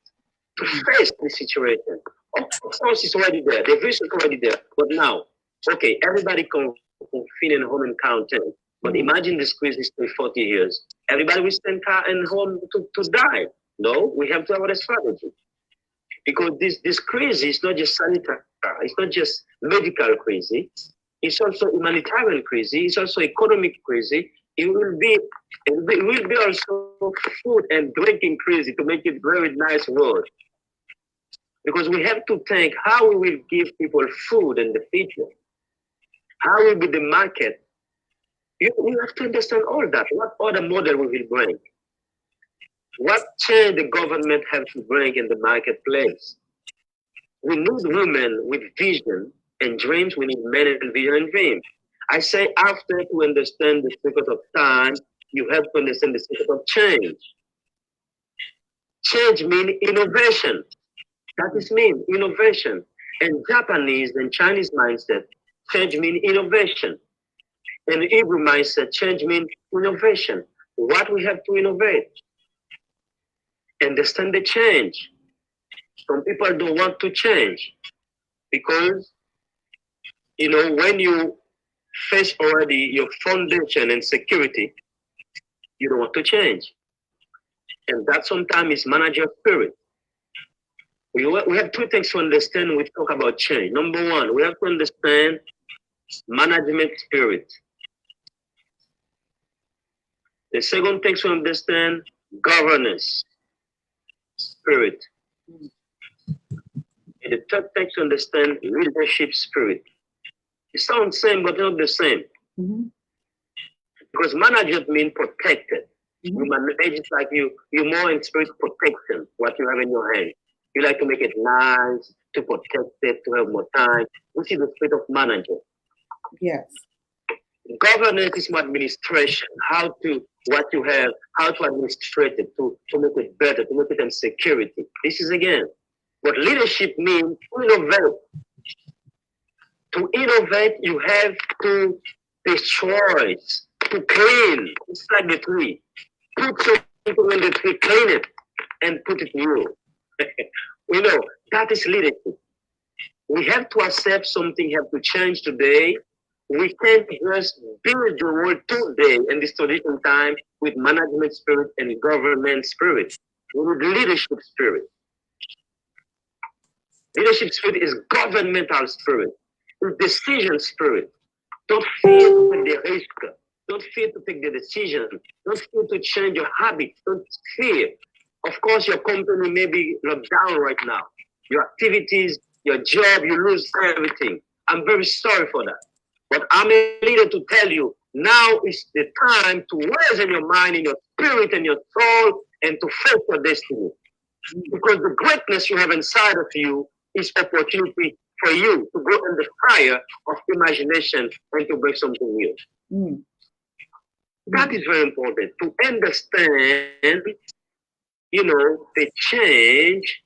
to face the situation. Of course, it's already there. The vision is already there. But now, okay, everybody can confine in home and content. But imagine this crisis in 40 years. Everybody will stand in home to die. No, we have to have a strategy. Because this crisis is not just sanitary, it's not just medical crisis, it's also humanitarian crisis, it's also economic crisis. It will be also food and drinking crisis to make it very nice world. Because we have to think how we will give people food in the future. How will be the market? You have to understand all that. What other model we will bring? What change the government have to bring in the marketplace? We need women with vision and dreams. We need men with vision and dreams. I say after to understand the secret of time, you have to understand the secret of change. Change means innovation. That is mean innovation. And Japanese and Chinese mindset, change means innovation. And Hebrew mindset, change means innovation. What we have to innovate? Understand the change. Some people don't want to change because, when you face already your foundation and security, you don't want to change. And that sometimes is manager spirit. We have two things to understand when we talk about change. Number one, we have to understand management spirit. The second thing to understand governance spirit. And the third thing to understand leadership spirit. It sounds same, but not the same. Mm-hmm. Because management means protected. Mm-hmm. You manage it like you're more in spirit protection, what you have in your hand. You like to make it nice, to protect it, to have more time. This is the spirit of manager. Yes. Governance is more administration, what you have, how to administrate it, to make it better, to make it in security. This is again, what leadership means to innovate. To innovate, you have to destroy, to clean. It's like the tree. Put something in the tree, clean it, and put it new. That is leadership. We have to accept something have to change today. We can't just build the world today in this traditional time with management spirit and government spirit. We need leadership spirit. Leadership spirit is governmental spirit. It's decision spirit. Don't fear to take the risk. Don't fear to take the decision. Don't fear to change your habits. Don't fear. Of course, your company may be locked down right now. Your activities, your job, you lose everything. I'm very sorry for that. But I'm a leader to tell you, now is the time to raise in your mind, in your spirit, and your soul, and to face your destiny. Because the greatness you have inside of you is opportunity for you to go in the fire of imagination and to bring something new. Mm. That is very important to understand, the change.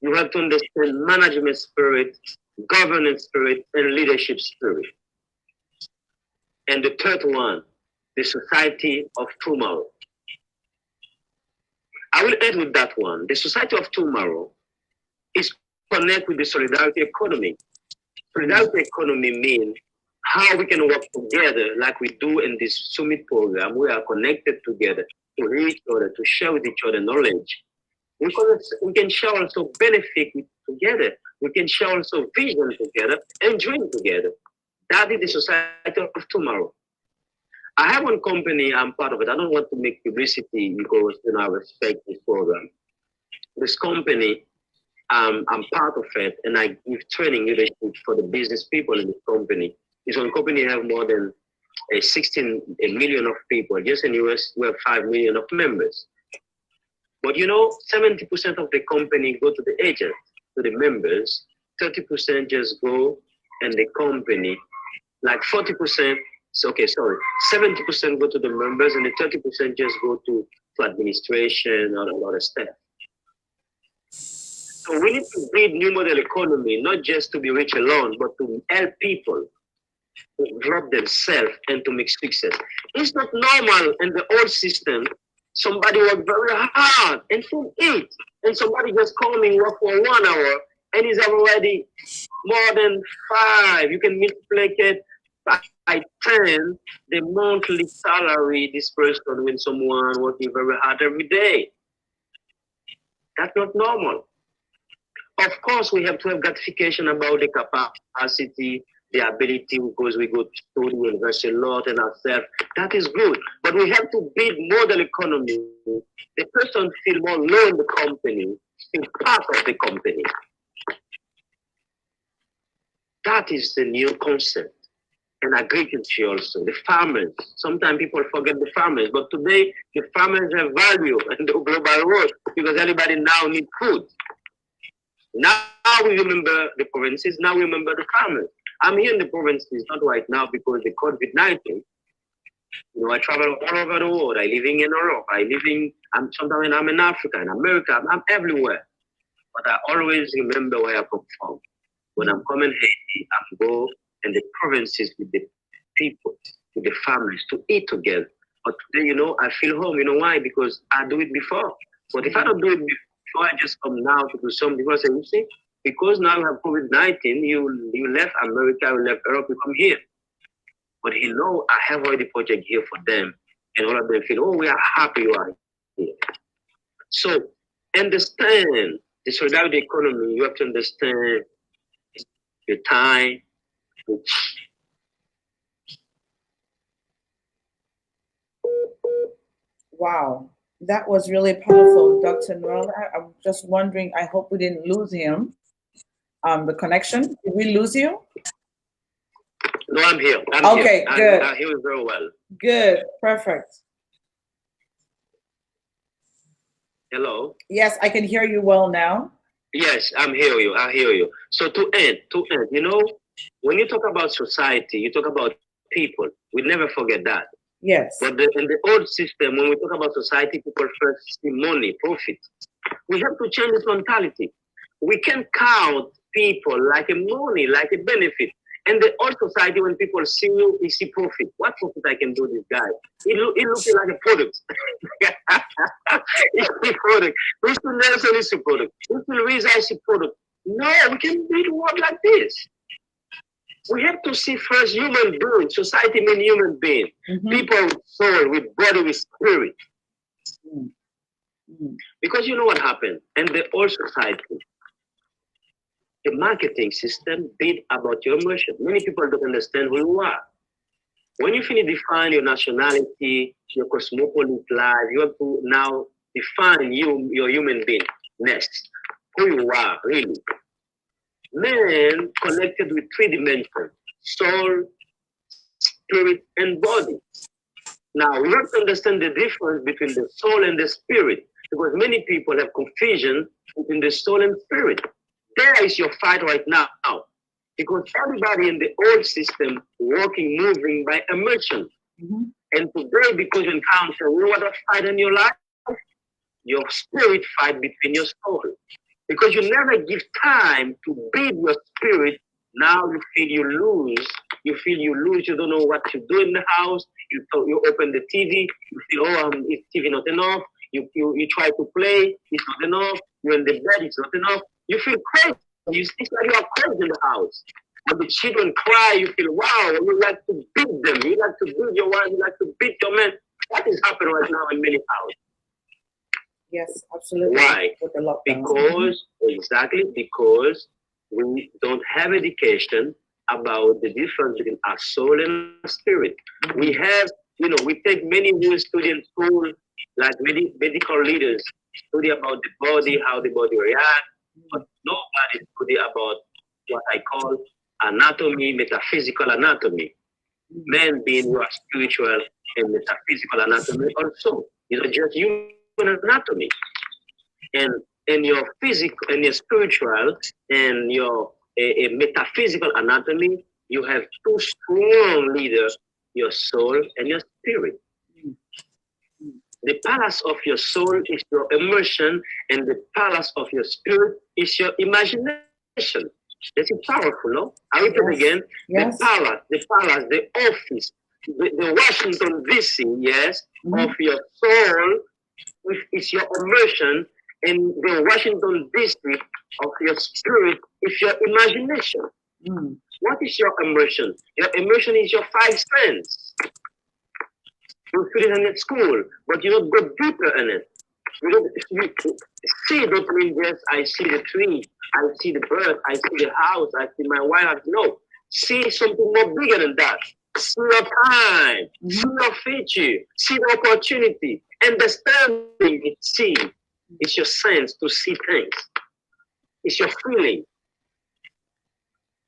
You have to understand management spirit, governance spirit, and leadership spirit. And the third one, the society of tomorrow. I will end with that one. The society of tomorrow is connect with the solidarity economy. Solidarity economy means how we can work together like we do in this summit program. We are connected together to each other, to share with each other knowledge. We can share also benefit together. We can share also vision together and dream together. That is the society of tomorrow. I have one company, I'm part of it. I don't want to make publicity because I respect this program. This company, I'm part of it, and I give training leadership for the business people in this company. This one company have more than 16 million of people. Just in US, we have 5 million of members. But you know, 70% of the company go to the agent, to the members. 30% just go and the company. Like 40%, okay, sorry, 70% go to the members and the 30% just go to administration or a lot of stuff. So we need to build new model economy, not just to be rich alone, but to help people to drop themselves and to make success. It's not normal in the old system. Somebody work very hard and still eat, and somebody just coming work for 1 hour and is already more than 5. You can multiply it by 10 the monthly salary this person when someone working very hard every day. That's not normal. Of course, we have to have gratification about the capacity, the ability, because we go to study and invest a lot in ourselves. That is good. But we have to build model economy. The person feel more low in the company, feel part of the company. That is the new concept. And agriculture also, the farmers. Sometimes people forget the farmers, but today the farmers have value in the global world because everybody now needs food. Now we remember the provinces, now we remember the farmers. I'm here in the provinces, not right now because the COVID-19. You know, I travel all over the world. I living in Europe. Sometimes I'm in Africa, in America. I'm everywhere. But I always remember where I come from. When I'm coming here, I go in the provinces with the people, with the families to eat together. But today, you know, I feel home. You know why? Because I do it before. But if I don't do it before, I just come now to do something. People say, you see, because now you have COVID-19, you left America, you left Europe, you come here. But you know, I have already project here for them. And all of them feel, oh, we are happy you are here. So understand the solidarity economy. You have to understand your time. Wow, that was really powerful, Dr. Noel. I'm just wondering, I hope we didn't lose him. The connection, did we lose you? No, I'm here. Okay, good. I hear you very well. Good, perfect. Hello? Yes, I can hear you well now. Yes, I hear you. So to end, you know, when you talk about society, you talk about people. We never forget that. Yes. But in the old system, when we talk about society, people first see money, profit. We have to change this mentality. We can count people like a money, like a benefit. And the old society, when people see you, they see profit. What profit I can do this guy? It looks like a product. It's a product. Mr. Nelson is a product. Mr. Riza is a product. No, we can build a world like this. We have to see first human being. Society means human being. Mm-hmm. People with soul, with body, with spirit. Mm-hmm. Because you know what happened? In the old society, the marketing system built about your emotion. Many people don't understand who you are. When you finish define your nationality, your cosmopolitan life, you have to now define your human beingness, who you are really. Man connected with 3 dimensions: soul, spirit, and body. Now we have to understand the difference between the soul and the spirit, because many people have confusion between the soul and spirit. There is your fight right now, because everybody in the old system working, moving by emotion. Mm-hmm. And today, because you encounter what a fight in your life, your spirit fight between your soul. Because you never give time to build your spirit. Now you feel you lose. You don't know what to do in the house. You open the TV. You feel, is TV not enough? You try to play. It's not enough. You're in the bed. It's not enough. You feel crazy. It's like you are crazy in the house. When the children cry, you feel, wow, you like to beat them. You like to beat your wife. You like to beat your man. That is happening right now in many houses. Yes, absolutely. Why? Because we don't have education about the difference between our soul and our spirit. Mm-hmm. We have, we take many new students in school, like medical leaders, study about the body, how the body reacts, but nobody study about what I call anatomy, metaphysical anatomy. Man being your spiritual and metaphysical anatomy also. It's not just human anatomy. And in your physical and your spiritual and your metaphysical anatomy, you have two strong leaders, your soul and your spirit. The palace of your soul is your emotion, and the palace of your spirit is your imagination. This is powerful, no? I repeat again. Yes. The office, the Washington DC, yes, of your soul is your emotion, and the Washington district of your spirit is your imagination. What is your emotion? Your emotion is your five senses. You feel it in school, but you don't go deeper in it. You see don't mean just I see the tree, I see the bird, I see the house, I see my wife. No, see something more bigger than that. See your time, see your future, see the opportunity. Understanding it, see, it's your sense to see things. It's your feeling.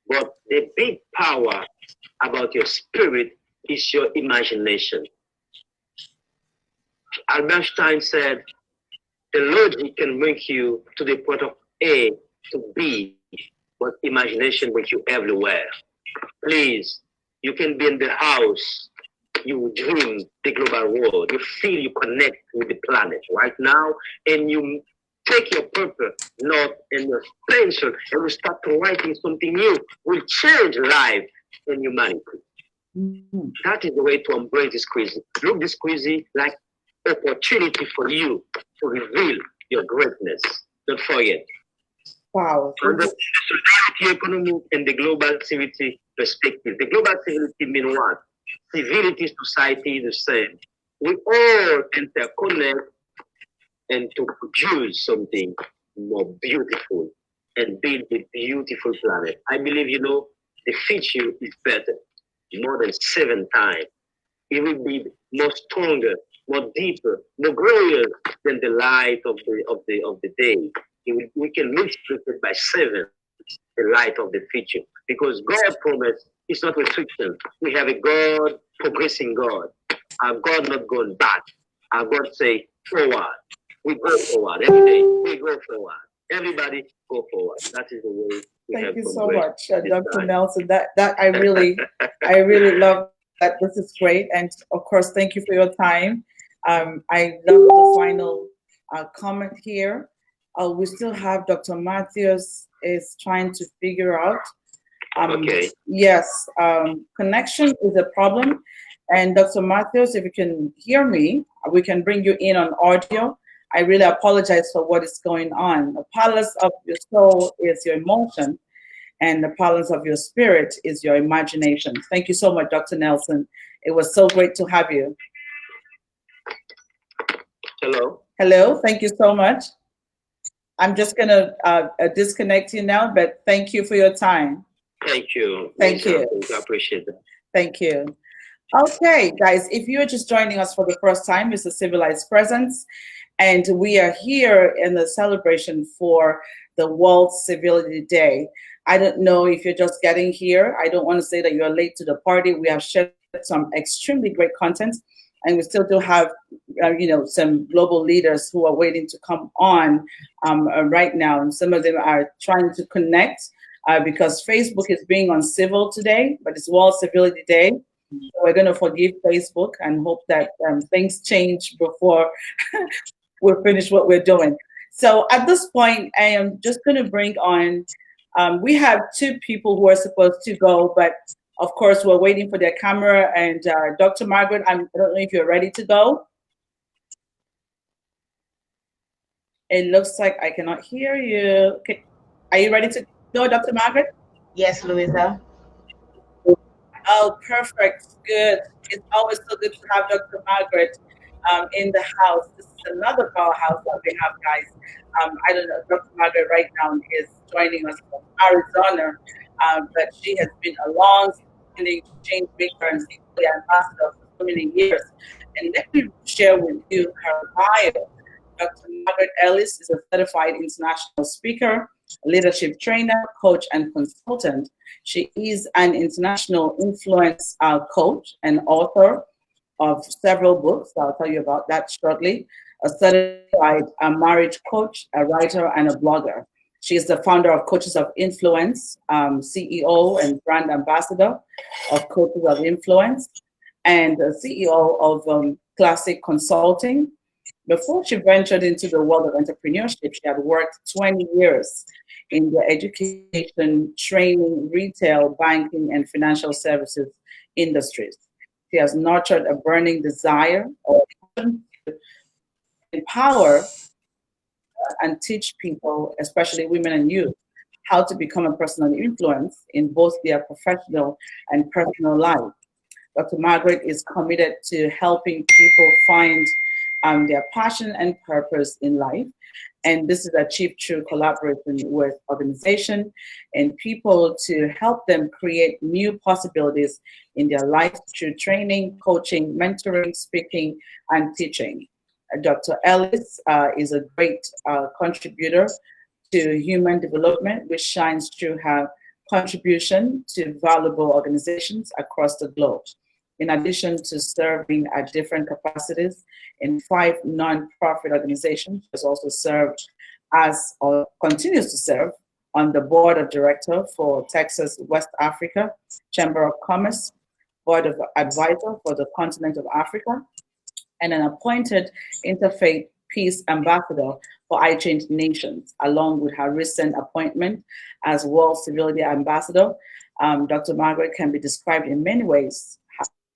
But the big power about your spirit is your imagination. Albert Einstein said, the logic can bring you to the point of A to B, but imagination brings you everywhere. Please, you can be in the house, you dream the global world, you feel you connect with the planet right now, and you take your purpose, note, and your pencil, and you start writing something new, will change life and humanity. That is the way to embrace this crazy. Look this crazy like opportunity for you to reveal your greatness. Don't forget. Wow. From the solidarity economic and the global civility perspective. The global civility means what? Civility society is the same. We all interconnect and to produce something more beautiful and build a beautiful planet. I believe, the future is better, more than 7 times. It will be more stronger, more deeper, more glorious than the light of the day. We can multiply it by 7, the light of the future, because God promised is not restriction. We have a God, progressing God. Our God not going back. Our God say forward. We go forward every day. We go forward. Everybody go forward. That is the way. Thank you so much, Dr. Nelson. That I really love that. This is great, and of course, thank you for your time. I love the final comment here. We still have Dr. Matthews is trying to figure out. Okay. Yes, connection is a problem, and Dr. Matthews, if you can hear me, we can bring you in on audio. I really apologize for what is going on. The palace of your soul is your emotion, and the palace of your spirit is your imagination. Thank you so much, Dr. Nelson. It was so great to have you. Hello. Hello. Thank you so much. I'm just going to disconnect you now, but thank you for your time. Thank you. Thank you. I appreciate that. Thank you. Okay, guys, if you're just joining us for the first time, it's a Civilized Presence. And we are here in the celebration for the World Civility Day. I don't know if you're just getting here. I don't want to say that you're late to the party. We have shared some extremely great content, and we still do have, some global leaders who are waiting to come on right now. And some of them are trying to connect because Facebook is being uncivil today, but it's World Civility Day. So we're going to forgive Facebook and hope that things change before we're finished what we're doing. So at this point, I am just going to bring on, we have 2 people who are supposed to go, but of course we're waiting for their camera. And Dr. Margaret, I don't know if you're ready to go. It looks like I cannot hear you. Okay. Are you ready to go, Dr. Margaret? Yes, Louisa. Oh, perfect. Good. It's always so good to have Dr. Margaret in the house. This is another powerhouse that we have, guys. I don't know, Dr. Margaret right now is joining us from Arizona, but she has been a long-standing change maker and secretly ambassador for so many years. And let me share with you her bio. Dr. Margaret Ellis is a certified international speaker, leadership trainer, coach, and consultant. She is an international influence coach and author of several books. I'll tell you about that shortly. A certified marriage coach, a writer, and a blogger. She is the founder of Coaches of Influence, CEO and brand ambassador of Coaches of Influence, and CEO of Classic Consulting. Before she ventured into the world of entrepreneurship, she had worked 20 years in the education, training, retail, banking, and financial services industries. She has nurtured a burning desire or passion to empower and teach people, especially women and youth, how to become a personal influence in both their professional and personal life. Dr. Margaret is committed to helping people find their passion and purpose in life. And this is achieved through collaboration with organizations and people to help them create new possibilities in their life through training, coaching, mentoring, speaking, and teaching. Dr. Ellis is a great contributor to human development, which shines through her contribution to valuable organizations across the globe. In addition to serving at different capacities in 5 non-profit organizations, she has also served as, or continues to serve, on the board of directors for Texas West Africa Chamber of Commerce, board of advisor for the continent of Africa, and an appointed interfaith peace ambassador for Ichange nations, along with her recent appointment as World Civility Ambassador. Dr. Margaret can be described in many ways.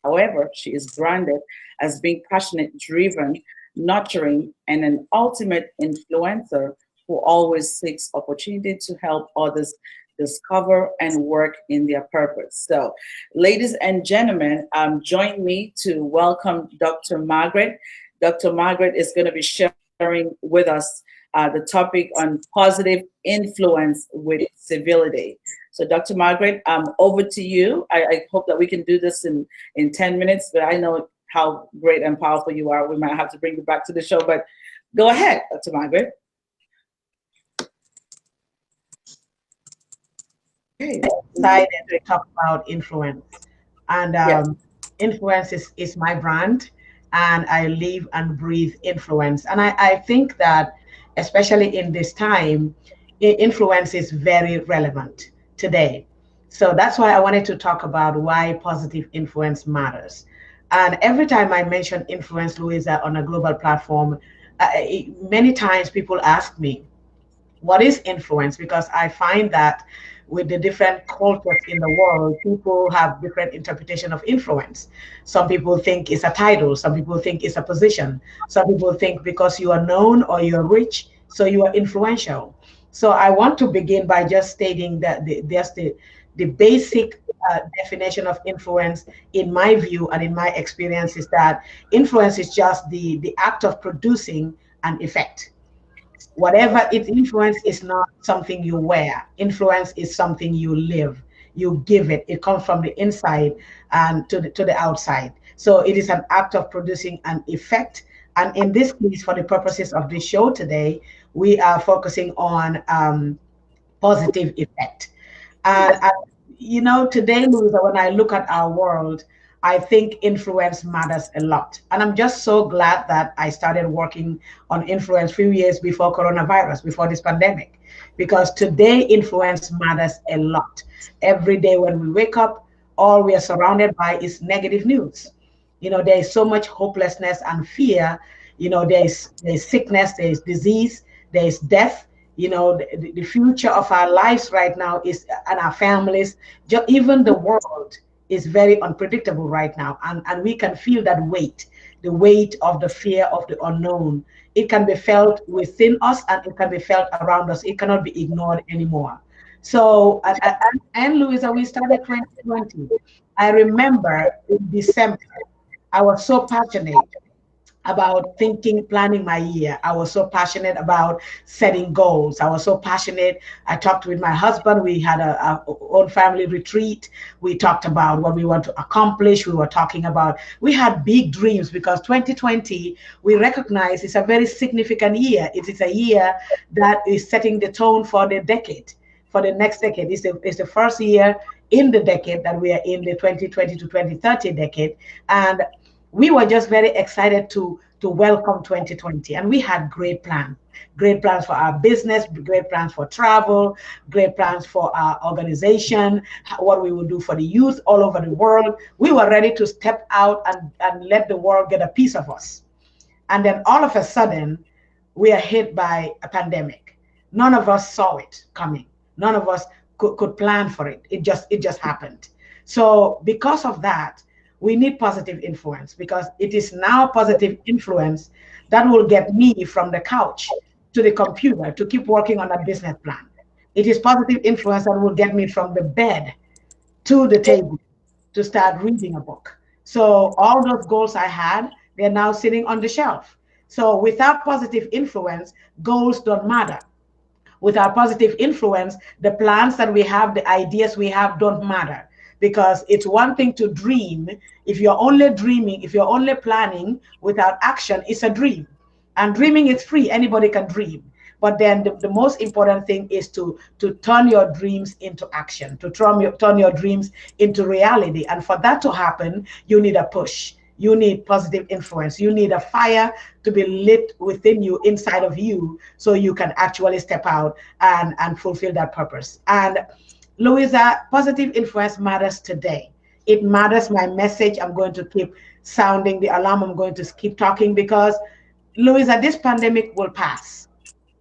However, she is branded as being passionate, driven, nurturing, and an ultimate influencer who always seeks opportunity to help others discover and work in their purpose. So, ladies and gentlemen, join me to welcome Dr. Margaret. Dr. Margaret is going to be sharing with us the topic on positive influence with civility. So, Dr. Margaret, over to you. I hope that we can do this in 10 minutes, but I know how great and powerful you are. We might have to bring you back to the show, but go ahead, Dr. Margaret. Okay. Excited to talk about influence. And Yes. influence is my brand, and I live and breathe influence. And I think that, especially in this time, influence is very relevant today. So that's why I wanted to talk about why positive influence matters. And every time I mention influence, Louisa, on a global platform, many times people ask me, what is influence? Because I find that with the different cultures in the world, people have different interpretation of influence. Some people think it's a title, some people think it's a position, some people think because you are known or you're rich, so you are influential. So I want to begin by just stating that the basic definition of influence, in my view and in my experience, is that influence is just the act of producing an effect. Whatever its influence is not something you wear. Influence is something you live. You give it. It comes from the inside and to the outside. So it is an act of producing an effect. And in this case, for the purposes of this show today, we are focusing on positive effect. And today, Louisa, when I look at our world, I think influence matters a lot. And I'm just so glad that I started working on influence a few years before coronavirus, before this pandemic, because today influence matters a lot. Every day when we wake up, all we are surrounded by is negative news. There is so much hopelessness and fear. There's sickness, there's disease, there's death. The future of our lives right now is, and our families, even the world is very unpredictable right now. And we can feel that weight, the weight of the fear of the unknown. It can be felt within us and it can be felt around us. It cannot be ignored anymore. So, and Louisa, we started 2020. I remember in December, I was so passionate about thinking, planning my year. I was so passionate about setting goals. I was so passionate. I talked with my husband. We had a own family retreat. We talked about what we want to accomplish. We were talking about, we had big dreams because 2020, we recognize it's a very significant year. It is a year that is setting the tone for the decade, for the next decade. It's the first year in the decade that we are in, the 2020 to 2030 decade. And we were just very excited to welcome 2020, and we had great plans for our business, great plans for travel, great plans for our organization, what we would do for the youth all over the world. We were ready to step out and let the world get a piece of us. And then all of a sudden, we are hit by a pandemic. None of us saw it coming. None of us could plan for it. It just happened. So because of that, we need positive influence, because it is now positive influence that will get me from the couch to the computer to keep working on a business plan. It is positive influence that will get me from the bed to the table to start reading a book. So all those goals I had, they're now sitting on the shelf. So without positive influence, goals don't matter. With our positive influence, the plans that we have, the ideas we have don't matter, because it's one thing to dream. If you're only dreaming, if you're only planning without action, it's a dream. And dreaming is free, anybody can dream. But then the most important thing is to turn your dreams into action, to turn your dreams into reality. And for that to happen, you need a push. You need positive influence. You need a fire to be lit within you, inside of you, so you can actually step out and fulfill that purpose. And Louisa, positive influence matters today. It matters. My message, I'm going to keep sounding the alarm. I'm going to keep talking because, Louisa, this pandemic will pass.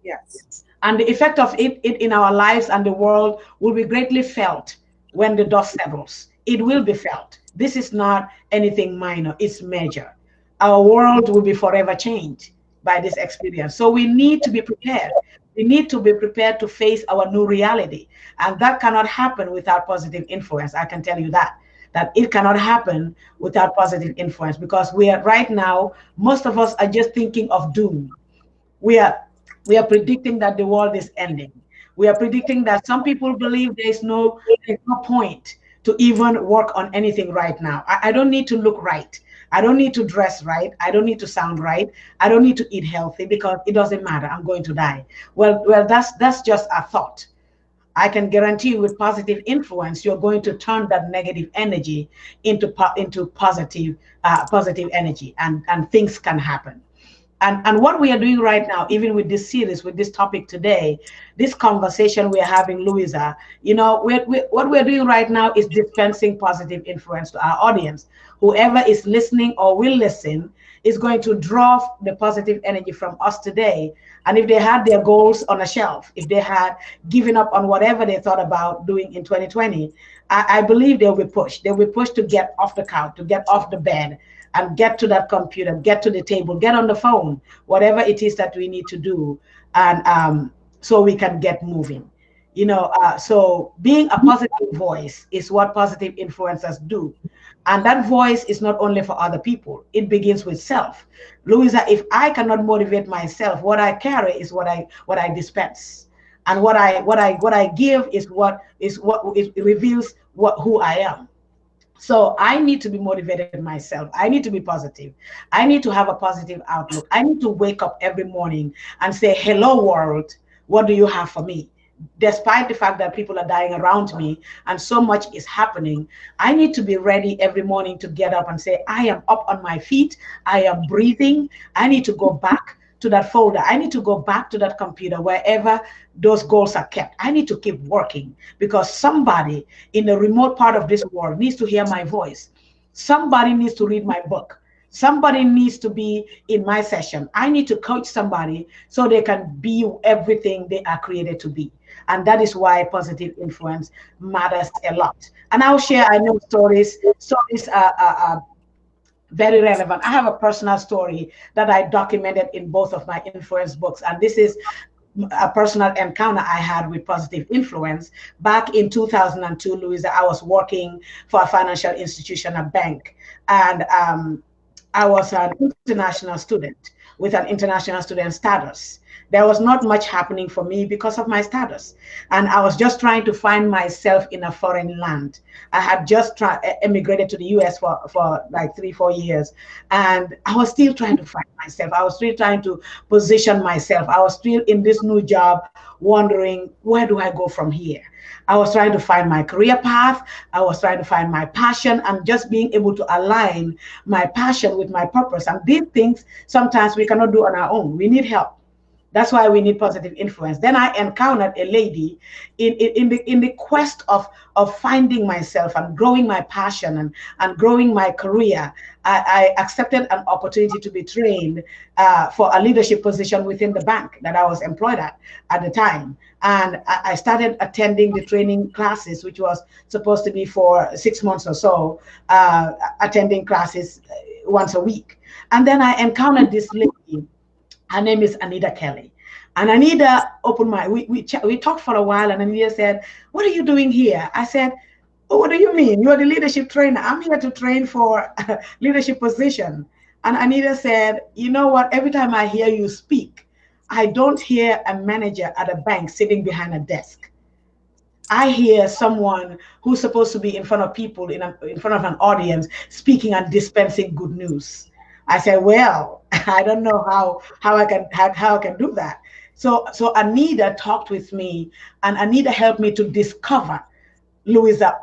Yes. And the effect of it in our lives and the world will be greatly felt when the dust settles. It will be felt. This is not anything minor, it's major. Our world will be forever changed by this experience. So we need to be prepared. We need to be prepared to face our new reality. And that cannot happen without positive influence. I can tell you that it cannot happen without positive influence, because we are right now, most of us are just thinking of doom. We are we are predicting that the world is ending. We are predicting that some people believe there's no point to even work on anything right now. I don't need to look right. I don't need to dress right. I don't need to sound right. I don't need to eat healthy because it doesn't matter. I'm going to die. Well, that's just a thought. I can guarantee you, with positive influence, you're going to turn that negative energy into positive energy, and things can happen. And what we are doing right now, even with this series, with this topic today, this conversation we are having, Louisa, what we're doing right now is dispensing positive influence to our audience. Whoever is listening or will listen is going to draw the positive energy from us today. And if they had their goals on a shelf, if they had given up on whatever they thought about doing in 2020, I believe they'll be pushed. They'll be pushed to get off the couch, to get off the bed, and get to that computer, get to the table, get on the phone, whatever it is that we need to do, and so we can get moving. So being a positive voice is what positive influencers do. And that voice is not only for other people, it begins with self. Louisa, if I cannot motivate myself, what I carry is what I dispense. And what I give is what it reveals who I am. So I need to be motivated myself. I need to be positive. I need to have a positive outlook. I need to wake up every morning and say, hello, world, what do you have for me? Despite the fact that people are dying around me and so much is happening, I need to be ready every morning to get up and say, I am up on my feet. I am breathing. I need to go back to that folder. I need to go back to that computer, wherever those goals are kept. I need to keep working, because somebody in the remote part of this world needs to hear my voice. Somebody needs to read my book. Somebody needs to be in my session. I need to coach somebody so they can be everything they are created to be. And that is why positive influence matters a lot. And I'll share, I know stories are very relevant. I have a personal story that I documented in both of my influence books. And this is a personal encounter I had with positive influence. Back in 2002, Louisa, I was working for a financial institution, a bank. And I was an international student with an international student status. There was not much happening for me because of my status. And I was just trying to find myself in a foreign land. I had just emigrated to the US for like 3, 4 years. And I was still trying to find myself. I was still trying to position myself. I was still in this new job, wondering, where do I go from here? I was trying to find my career path. I was trying to find my passion and just being able to align my passion with my purpose. And these things sometimes we cannot do on our own. We need help. That's why we need positive influence. Then I encountered a lady in the quest of finding myself and growing my passion and growing my career. I accepted an opportunity to be trained for a leadership position within the bank that I was employed at the time. And I started attending the training classes, which was supposed to be for 6 months or so, attending classes once a week. And then I encountered this lady. Her name is Anita Kelly. And Anita opened we talked for a while, and Anita said, "What are you doing here?" I said, "Oh, what do you mean? You're the leadership trainer. I'm here to train for a leadership position." And Anita said, "You know what? Every time I hear you speak, I don't hear a manager at a bank sitting behind a desk. I hear someone who's supposed to be in front of people, in front of an audience, speaking and dispensing good news." I said, "Well, I don't know how I can do that." So Anita talked with me, and Anita helped me to discover, Louisa,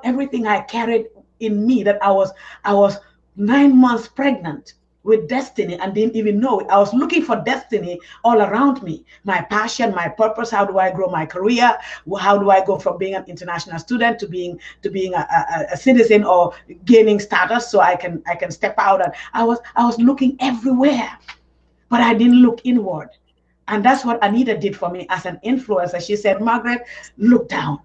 everything I carried in me, that I was 9 months pregnant with destiny and didn't even know it. I was looking for destiny all around me. My passion, my purpose. How do I grow my career? How do I go from being an international student to being a citizen, or gaining status so I can step out? And I was looking everywhere, but I didn't look inward. And that's what Anita did for me as an influencer. She said, "Margaret, look down,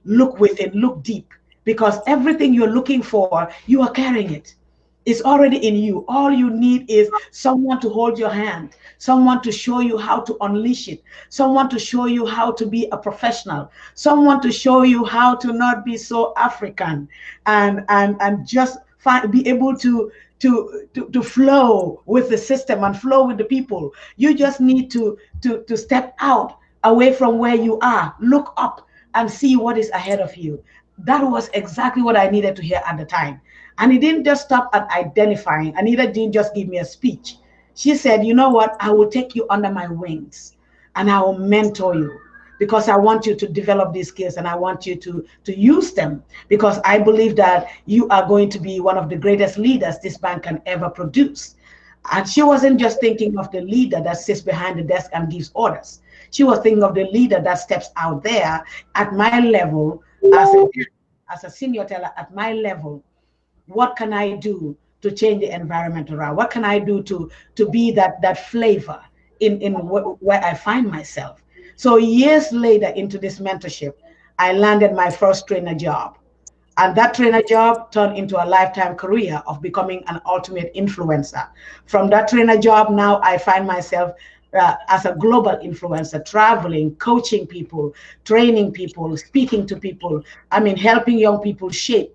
look within, look deep, because everything you're looking for, you are carrying it. It's already in you. All you need is someone to hold your hand, someone to show you how to unleash it, someone to show you how to be a professional, someone to show you how to not be so African, and just be able to flow with the system and flow with the people. You just need to step out, away from where you are, look up and see what is ahead of you." That was exactly what I needed to hear at the time. And it didn't just stop at identifying. Anita didn't just give me a speech. She said, "You know what? I will take you under my wings and I will mentor you, because I want you to develop these skills and I want you to use them, because I believe that you are going to be one of the greatest leaders this bank can ever produce." And she wasn't just thinking of the leader that sits behind the desk and gives orders. She was thinking of the leader that steps out there at my level, as a senior teller at my level. What can I do to change the environment around? What can I do to be that flavor where I find myself? So years later into this mentorship, I landed my first trainer job. And that trainer job turned into a lifetime career of becoming an ultimate influencer. From that trainer job, now I find myself as a global influencer, traveling, coaching people, training people, speaking to people. I mean, helping young people shape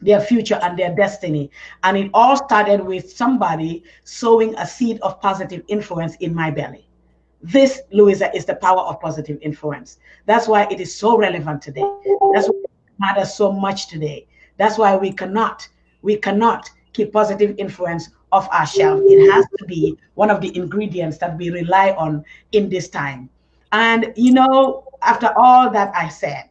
their future and their destiny. And it all started with somebody sowing a seed of positive influence in my belly. This, Louisa, is the power of positive influence. That's why it is so relevant today. That's why it matters so much today. That's why we cannot keep positive influence off our shelf. It has to be one of the ingredients that we rely on in this time. And after all that I said,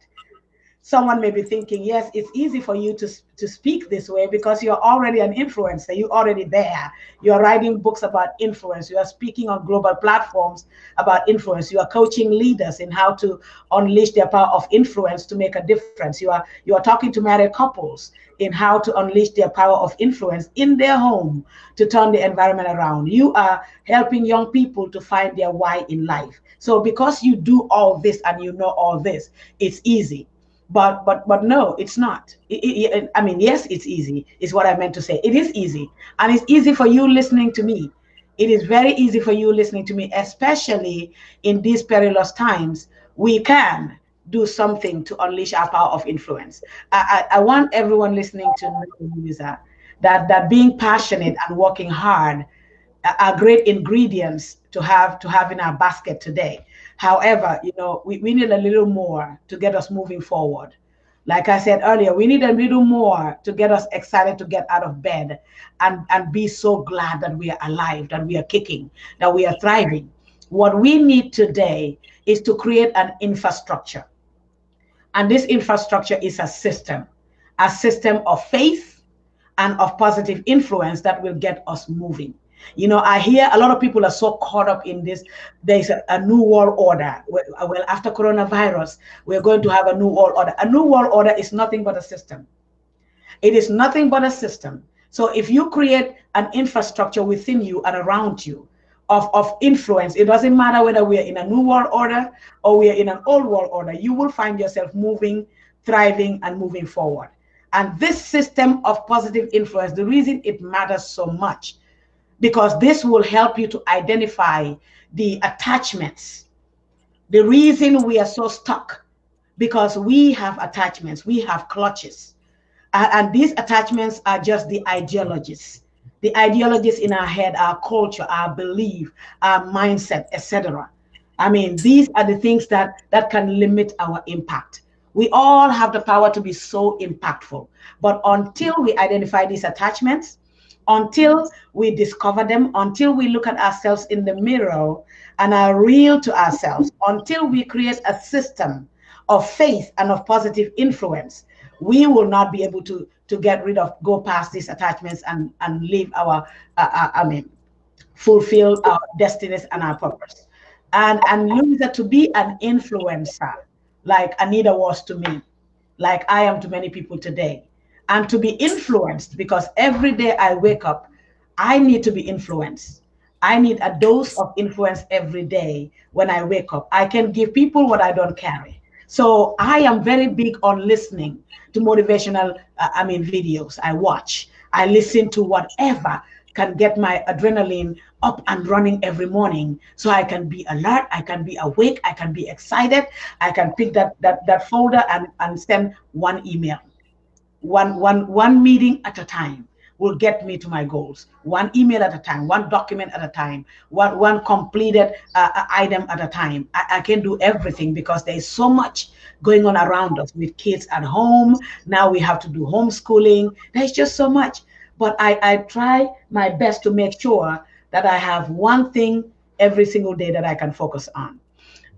someone may be thinking, yes, it's easy for you to speak this way because you're already an influencer. You're already there. You're writing books about influence. You are speaking on global platforms about influence. You are coaching leaders in how to unleash their power of influence to make a difference. You are talking to married couples in how to unleash their power of influence in their home to turn the environment around. You are helping young people to find their why in life. So because you do all this and you know all this, it's easy. But no, it's not. I mean, yes, it's easy, is what I meant to say. It is easy. And it's easy for you listening to me. It is very easy for you listening to me, especially in these perilous times. We can do something to unleash our power of influence. I want everyone listening to know, Louisa, that being passionate and working hard are great ingredients to have in our basket today. However, we need a little more to get us moving forward. Like I said earlier, we need a little more to get us excited to get out of bed and be so glad that we are alive, that we are kicking, that we are thriving. What we need today is to create an infrastructure. And this infrastructure is a system of faith and of positive influence that will get us moving. I hear a lot of people are so caught up in this. There's a new world order. Well, after coronavirus, we're going to have a new world order. A new world order is nothing but a system. It is nothing but a system. So if you create an infrastructure within you and around you of influence, it doesn't matter whether we are in a new world order or we are in an old world order, you will find yourself moving, thriving, and moving forward. And this system of positive influence, the reason it matters so much, because this will help you to identify the attachments. The reason we are so stuck, because we have attachments, we have clutches. And these attachments are just the ideologies. The ideologies in our head, our culture, our belief, our mindset, etc. I mean, these are the things that can limit our impact. We all have the power to be so impactful. But until we identify these attachments, until we discover them, until we look at ourselves in the mirror and are real to ourselves, until we create a system of faith and of positive influence, we will not be able to go past these attachments and live fulfill our destinies and our purpose. And Louisa, to be an influencer, like Anita was to me, like I am to many people today, and to be influenced, because every day I wake up, I need to be influenced. I need a dose of influence every day when I wake up. I can give people what I don't carry. So I am very big on listening to motivational, videos. I watch, I listen to whatever can get my adrenaline up and running every morning, so I can be alert, I can be awake, I can be excited, I can pick that folder and send one email. One meeting at a time will get me to my goals. One email at a time, one document at a time, one completed item at a time. I can do everything because there is so much going on around us with kids at home. Now we have to do homeschooling. There's just so much. But I try my best to make sure that I have one thing every single day that I can focus on.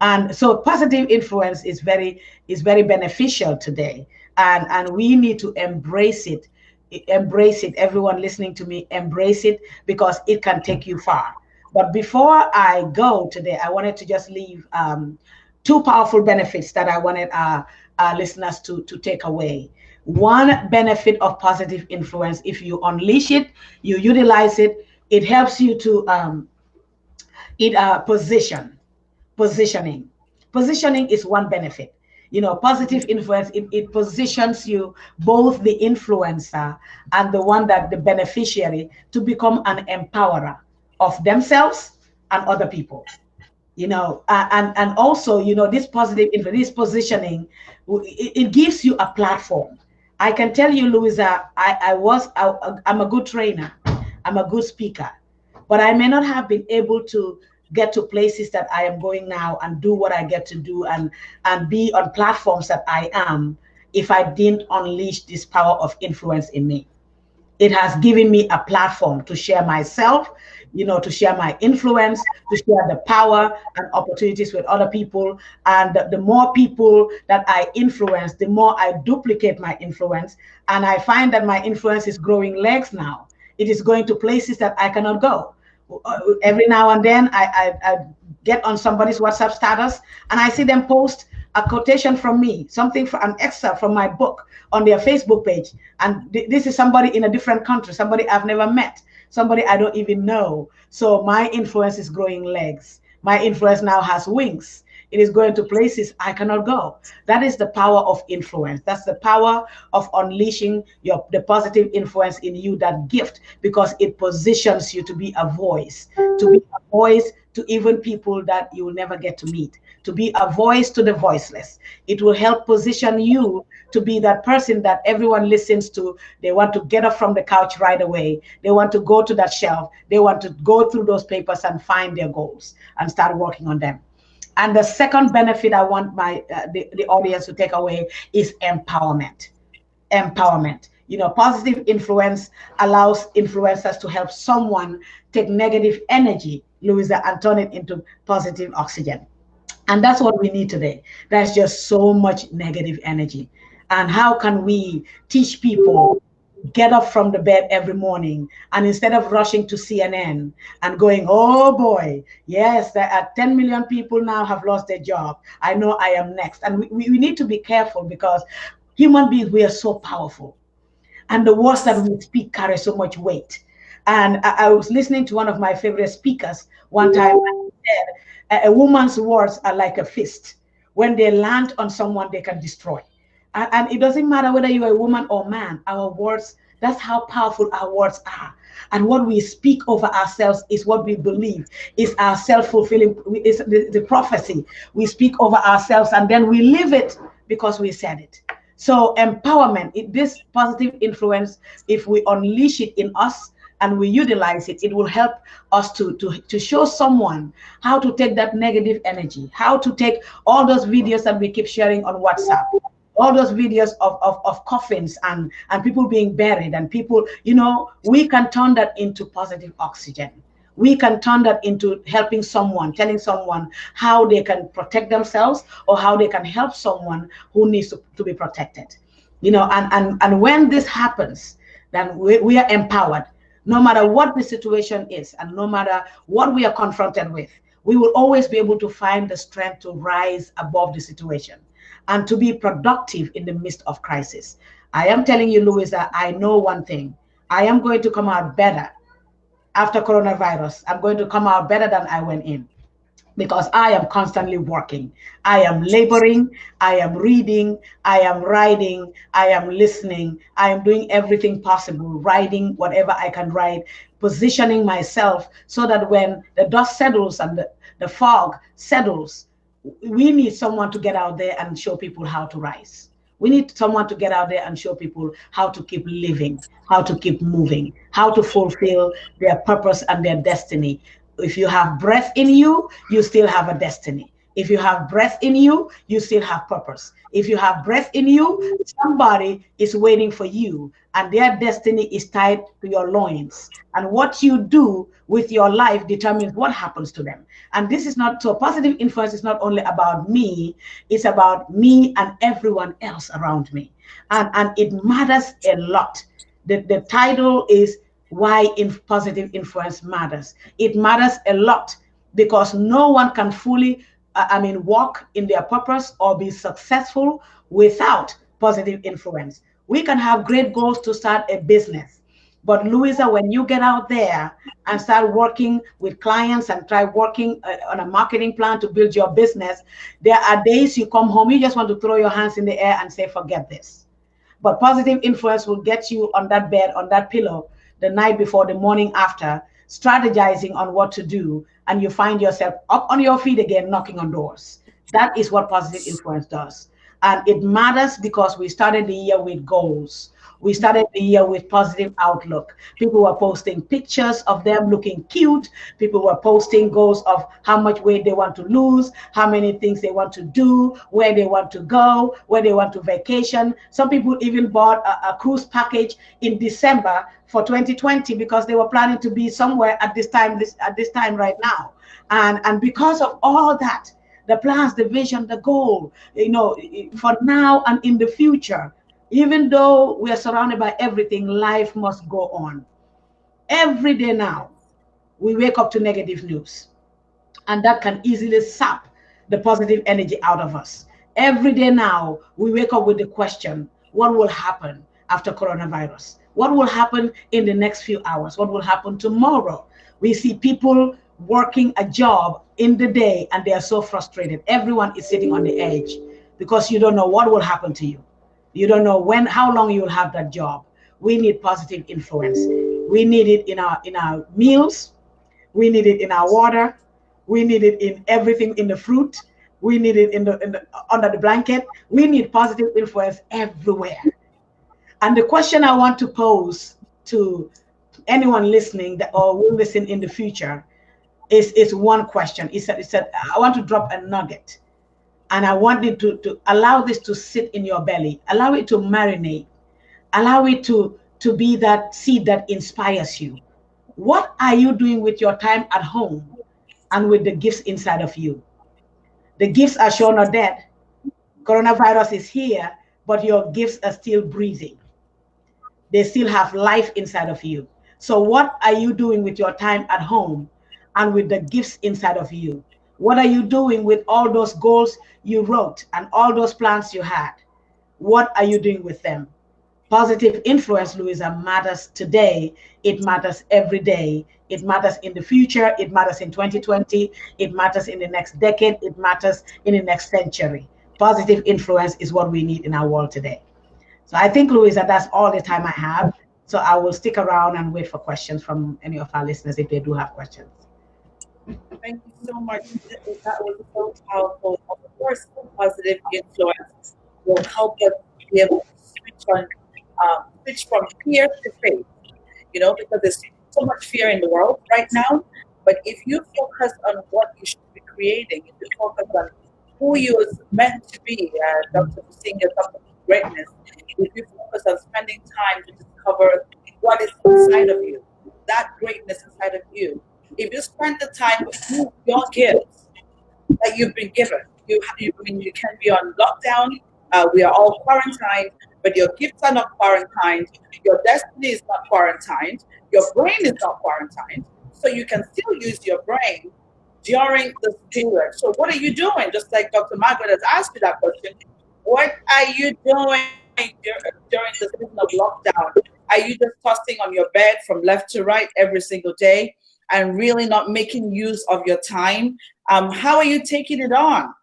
And so positive influence is very beneficial today. And we need to embrace it. Embrace it. Everyone listening to me, embrace it, because it can take you far. But before I go today, I wanted to just leave two powerful benefits that I wanted our listeners to take away. One benefit of positive influence: if you unleash it, you utilize it, it helps you to positioning. Positioning is one benefit. Positive influence, it positions you, both the influencer and the one that the beneficiary, to become an empowerer of themselves and other people. And also, this positive influence, this positioning, it gives you a platform. I can tell you, Louisa, I'm a good trainer, I'm a good speaker, but I may not have been able to get to places that I am going now and do what I get to do and be on platforms that I am, if I didn't unleash this power of influence in me. It has given me a platform to share myself, to share my influence, to share the power and opportunities with other people. And the more people that I influence, the more I duplicate my influence. And I find that my influence is growing legs now. It is going to places that I cannot go. Every now and then I get on somebody's WhatsApp status and I see them post a quotation from me, something, an excerpt from my book on their Facebook page. And this is somebody in a different country, somebody I've never met, somebody I don't even know. So my influence is growing legs. My influence now has wings. It is going to places I cannot go. That is the power of influence. That's the power of unleashing the positive influence in you, that gift, because it positions you to be a voice, to even people that you will never get to meet, to be a voice to the voiceless. It will help position you to be that person that everyone listens to. They want to get up from the couch right away. They want to go to that shelf. They want to go through those papers and find their goals and start working on them. And the second benefit I want the audience to take away is empowerment. Empowerment. Positive influence allows influencers to help someone take negative energy, Louisa, and turn it into positive oxygen. And that's what we need today. There's just so much negative energy. And how can we teach people get up from the bed every morning, and instead of rushing to CNN and going, oh boy, yes, there are 10 million people now have lost their job, I know I am next. And we need to be careful, because human beings, we are so powerful, and the words that we speak carry so much weight. And I was listening to one of my favorite speakers one time, and he said, a woman's words are like a fist. When they land on someone, they can destroy. And it doesn't matter whether you're a woman or man, our words, that's how powerful our words are. And what we speak over ourselves is what we believe, is our self-fulfilling, is the prophecy. We speak over ourselves, and then we live it because we said it. So empowerment, this positive influence, if we unleash it in us and we utilize it, it will help us to show someone how to take that negative energy, how to take all those videos that we keep sharing on WhatsApp, all those videos of coffins and people being buried, and people, we can turn that into positive oxygen. We can turn that into helping someone, telling someone how they can protect themselves, or how they can help someone who needs to be protected. And when this happens, then we are empowered. No matter what the situation is, and no matter what we are confronted with, we will always be able to find the strength to rise above the situation and to be productive in the midst of crisis. I am telling you, Louisa, I know one thing. I am going to come out better after coronavirus. I'm going to come out better than I went in, because I am constantly working. I am laboring, I am reading, I am writing, I am listening, I am doing everything possible, writing whatever I can write, positioning myself so that when the dust settles and the fog settles, we need someone to get out there and show people how to rise. We need someone to get out there and show people how to keep living, how to keep moving, how to fulfill their purpose and their destiny. If you have breath in you, you still have a destiny. If you have breath in you, you still have purpose. If you have breath in you, somebody is waiting for you, and their destiny is tied to your loins. And what you do with your life determines what happens to them. And this is not, so positive influence is not only about me, it's about me and everyone else around me. And it matters a lot. The title is why positive influence matters. It matters a lot because no one can fully, walk in their purpose or be successful without positive influence. We can have great goals to start a business, but Louisa, when you get out there and start working with clients and try working on a marketing plan to build your business, there are days you come home, you just want to throw your hands in the air and say, forget this. But positive influence will get you on that bed, on that pillow, the night before, the morning after, strategizing on what to do, and you find yourself up on your feet again, knocking on doors. That is what positive influence does. And it matters because we started the year with goals. We started the year with positive outlook. People were posting pictures of them looking cute. People were posting goals of how much weight they want to lose, how many things they want to do, where they want to go, where they want to vacation. Some people even bought a cruise package in December for 2020 because they were planning to be somewhere at this time right now. And because of all that, the plans, the vision, the goal, for now and in the future, even though we are surrounded by everything, life must go on. Every day now, we wake up to negative news, and that can easily sap the positive energy out of us. Every day now, we wake up with the question, what will happen after coronavirus? What will happen in the next few hours? What will happen tomorrow? We see people working a job in the day and they are so frustrated. Everyone is sitting on the edge because you don't know what will happen to you. You don't know how long you'll have that job. We need positive influence. We need it in our meals. We need it in our water. We need it in everything, in the fruit. We need it in the under the blanket. We need positive influence everywhere. And the question I want to pose to anyone listening that or will listen in the future is one question. It said, I want to drop a nugget, and I want you to allow this to sit in your belly, allow it to marinate, allow it to be that seed that inspires you. What are you doing with your time at home and with the gifts inside of you? The gifts are sure not dead. Coronavirus is here, but your gifts are still breathing. They still have life inside of you. So, what are you doing with your time at home and with the gifts inside of you? What are you doing with all those goals you wrote and all those plans you had? What are you doing with them? Positive influence, Louisa, matters today. It matters every day. It matters in the future. It matters in 2020. It matters in the next decade. It matters in the next century. Positive influence is what we need in our world today. So I think, Louisa, that's all the time I have. So I will stick around and wait for questions from any of our listeners if they do have questions. Thank you so much. That was so powerful. Of course, positive influence will help us be able to switch from fear to faith. Because there's so much fear in the world right now. But if you focus on what you should be creating, if you focus on who you are meant to be, Dr. Musinga, Dr. Greatness, if you focus on spending time to discover what is inside of you, that greatness inside of you, if you spend the time to use your gifts that you've been given, I mean, you can be on lockdown. We are all quarantined, but your gifts are not quarantined. Your destiny is not quarantined. Your brain is not quarantined. So you can still use your brain during this period. So what are you doing? Just like Dr. Margaret has asked you that question. What are you doing during the season of lockdown? Are you just tossing on your bed from left to right every single day and really not making use of your time? How are you taking it on?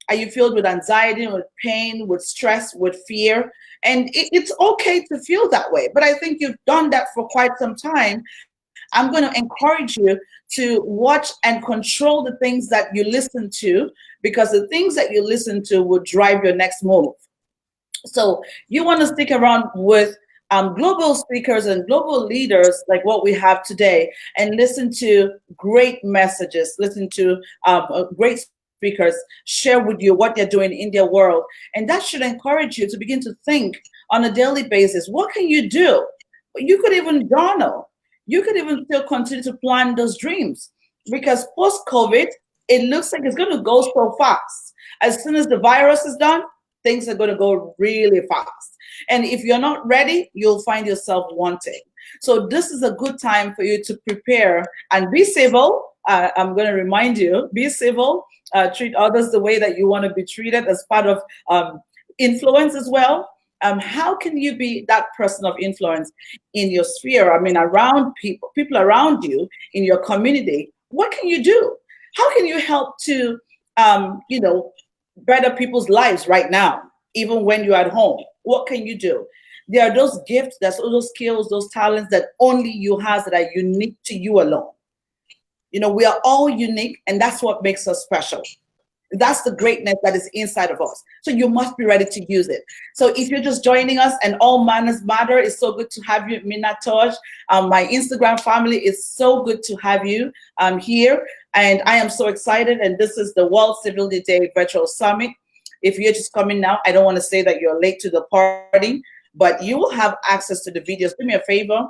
Are you filled with anxiety, with pain, with stress, with fear? And it's okay to feel that way. But I think you've done that for quite some time. I'm going to encourage you to watch and control the things that you listen to, because the things that you listen to will drive your next move. So you want to stick around with global speakers and global leaders like what we have today, and listen to great messages, listen to great speakers share with you what they're doing in their world. And that should encourage you to begin to think on a daily basis, what can you do? You could even journal. You could even still continue to plan those dreams, because post-COVID, it looks like it's going to go so fast. As soon as the virus is done, things are going to go really fast. And if you're not ready, you'll find yourself wanting. So this is a good time for you to prepare and be civil. I'm going to remind you, be civil, treat others the way that you want to be treated as part of influence as well. How can you be that person of influence in your sphere? I mean, around people around you, in your community. What can you do? How can you help to, better people's lives right now, even when you're at home? What can you do? There are those gifts, there's all those skills, those talents that only you have, that are unique to you alone. We are all unique, and that's what makes us special. That's the greatness that is inside of us. So you must be ready to use it. So if you're just joining us, and all manners matter, it's so good to have you, Mina Toj. My Instagram family, is so good to have you here. And I am so excited. And this is the World Civility Day Virtual Summit. If you're just coming now, I don't want to say that you're late to the party, but you will have access to the videos. Do me a favor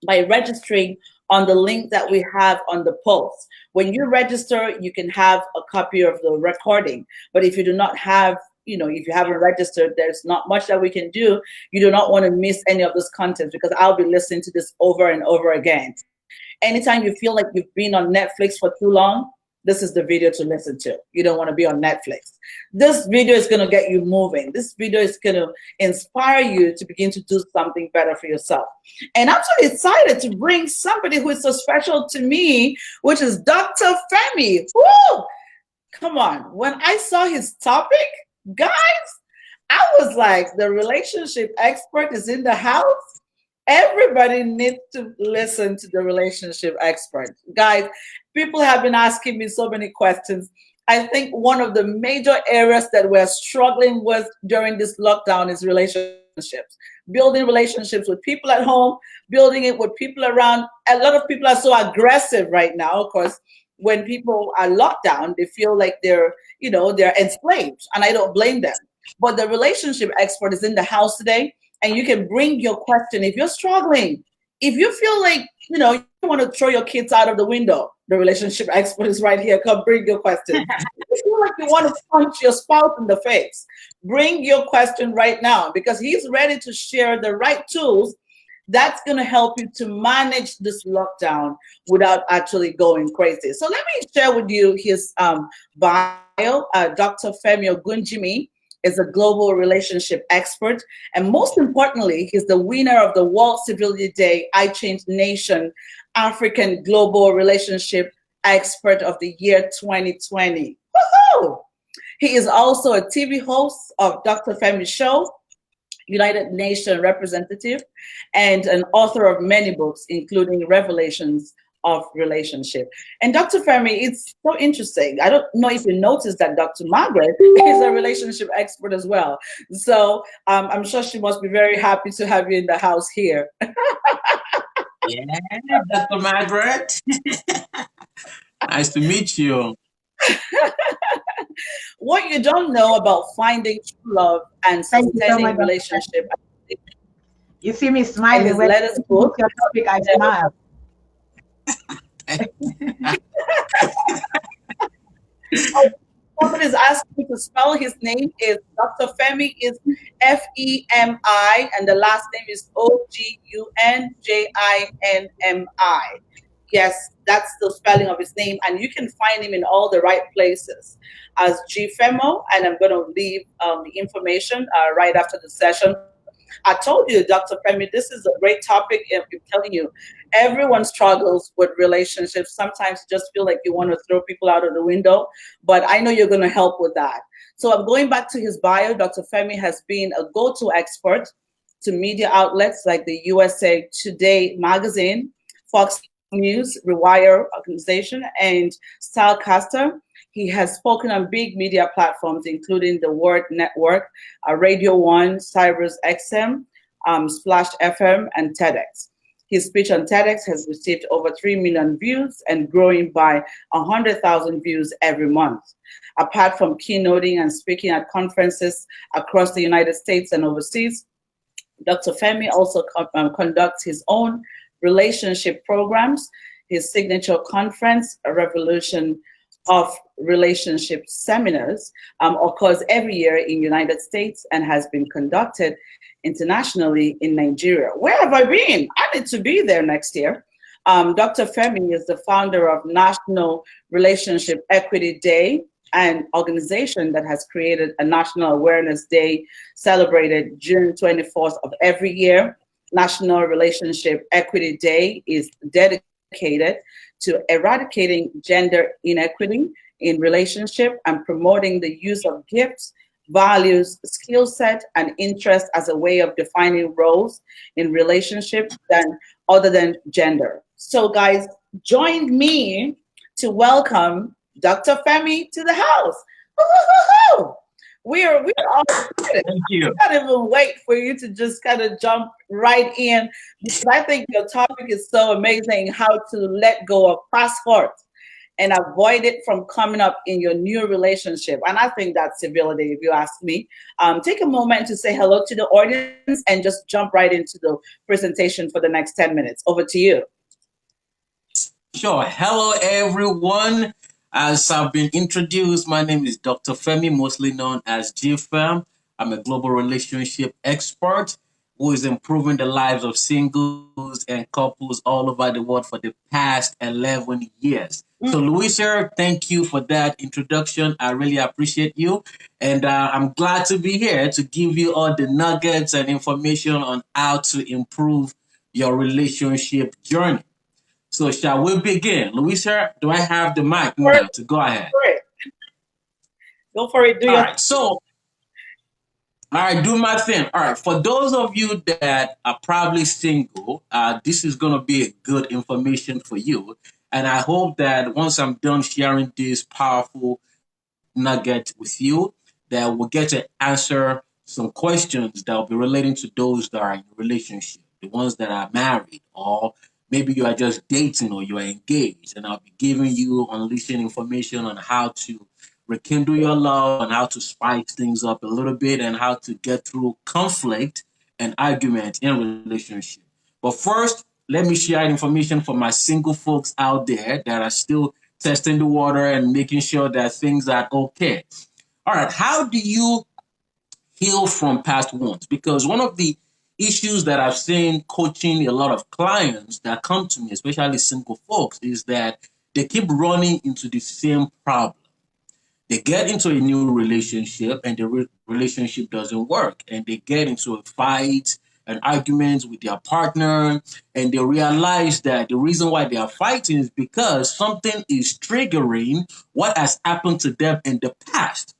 by registering on the link that we have on the post. When you register, you can have a copy of the recording. But if you do not have, if you haven't registered, there's not much that we can do. You do not want to miss any of this content, because I'll be listening to this over and over again. Anytime you feel like you've been on Netflix for too long, this is the video to listen to. You don't want to be on Netflix. This video is going to get you moving. This video is going to inspire you to begin to do something better for yourself. And I'm so excited to bring somebody who is so special to me, which is Dr. Femi. Woo! Come on. When I saw his topic, guys, I was like, the relationship expert is in the house. Everybody needs to listen to the relationship expert. Guys, people have been asking me so many questions. I think one of the major areas that we're struggling with during this lockdown is relationships. Building relationships with people at home, building it with people around. A lot of people are so aggressive right now, of course. When people are locked down, they feel like they're enslaved, and I don't blame them. But the relationship expert is in the house today, and you can bring your question. If you're struggling, if you feel like, you want to throw your kids out of the window, the relationship expert is right here. Come bring your question. If you feel like you want to punch your spouse in the face, bring your question right now, because he's ready to share the right tools that's going to help you to manage this lockdown without actually going crazy. So let me share with you his bio. Dr. Femi Ogunjimi is a global relationship expert. And most importantly, he's the winner of the World Civility Day Ichange Nation African Global Relationship Expert of the Year 2020. Woohoo! He is also a TV host of Dr. Femi's show, United Nations representative, and an author of many books, including Revelations of Relationship. And Dr. Femi, it's so interesting. I don't know if you noticed that Dr. Margaret is a relationship expert as well. So I'm sure she must be very happy to have you in the house here. Yeah, Dr. Margaret. Nice to meet you. What you don't know about finding true love and sustaining relationship. You see me smiling his when latest book, your topic, I smile. Somebody's asking me to spell his name. Is Dr. Femi is Femi, and the last name is Ogunjinmi. Yes, that's the spelling of his name, and you can find him in all the right places as G Femo. And I'm going to leave the information right after the session. I told you, Dr. Femi, this is a great topic. I'm telling you, everyone struggles with relationships. Sometimes you just feel like you want to throw people out of the window, but I know you're going to help with that. So I'm going back to his bio. Dr. Femi has been a go-to expert to media outlets like the USA Today magazine, Fox News, Rewire organization, and Stylecaster. He has spoken on big media platforms, including the Word Network, Radio 1, Cyrus XM, Splash FM, and TEDx. His speech on TEDx has received over 3 million views and growing by 100,000 views every month. Apart from keynoting and speaking at conferences across the United States and overseas, Dr. Femi also conducts his own relationship programs. His signature conference, A Revolution of Relationship Seminars, occurs every year in the United States and has been conducted internationally in Nigeria. Where have I been? I need to be there next year. Dr. Femi is the founder of National Relationship Equity Day, an organization that has created a National Awareness Day celebrated June 24th of every year. National Relationship Equity Day is dedicated to eradicating gender inequity in relationship and promoting the use of gifts, values, skill set, and interest as a way of defining roles in relationship other than gender. So guys, join me to welcome Dr. Femi to the house. Woo-hoo-hoo-hoo! We're all excited. Thank you. I can't even wait for you to just kind of jump right in, because I think your topic is so amazing, how to let go of past hurts and avoid it from coming up in your new relationship. And I think that's civility, if you ask me. Take a moment to say hello to the audience and just jump right into the presentation for the next 10 minutes. Over to you. Sure. Hello, everyone. As I've been introduced, my name is Dr. Femi, mostly known as GFM. I'm a global relationship expert. who is improving the lives of singles and couples all over the world for the past 11 years. So, Louisa, thank you for that introduction. I really appreciate you. And I'm glad to be here to give you all the nuggets and information on how to improve your relationship journey. So, shall we begin? Louisa, do I have the mic For it, now to go ahead? for it. Go for it. Do All your right. So, all right, do my thing. All right, for those of you that are probably single, this is going to be a good information for you. And I hope that once I'm done sharing this powerful nugget with you, that we'll get to answer some questions that will be relating to those that are in a relationship, the ones that are married, or maybe you are just dating or you are engaged. And I'll be giving you unleashing information on how to rekindle your love and how to spice things up a little bit and how to get through conflict and argument in relationship. But first, let me share information for my single folks out there that are still testing the water and making sure that things are okay. All right, how do you heal from past wounds? Because one of the issues that I've seen coaching a lot of clients that come to me, especially single folks, is that they keep running into the same problem. They get into a new relationship and the relationship doesn't work, and they get into a fight and arguments with their partner, and they realize that the reason why they are fighting is because something is triggering what has happened to them in the past.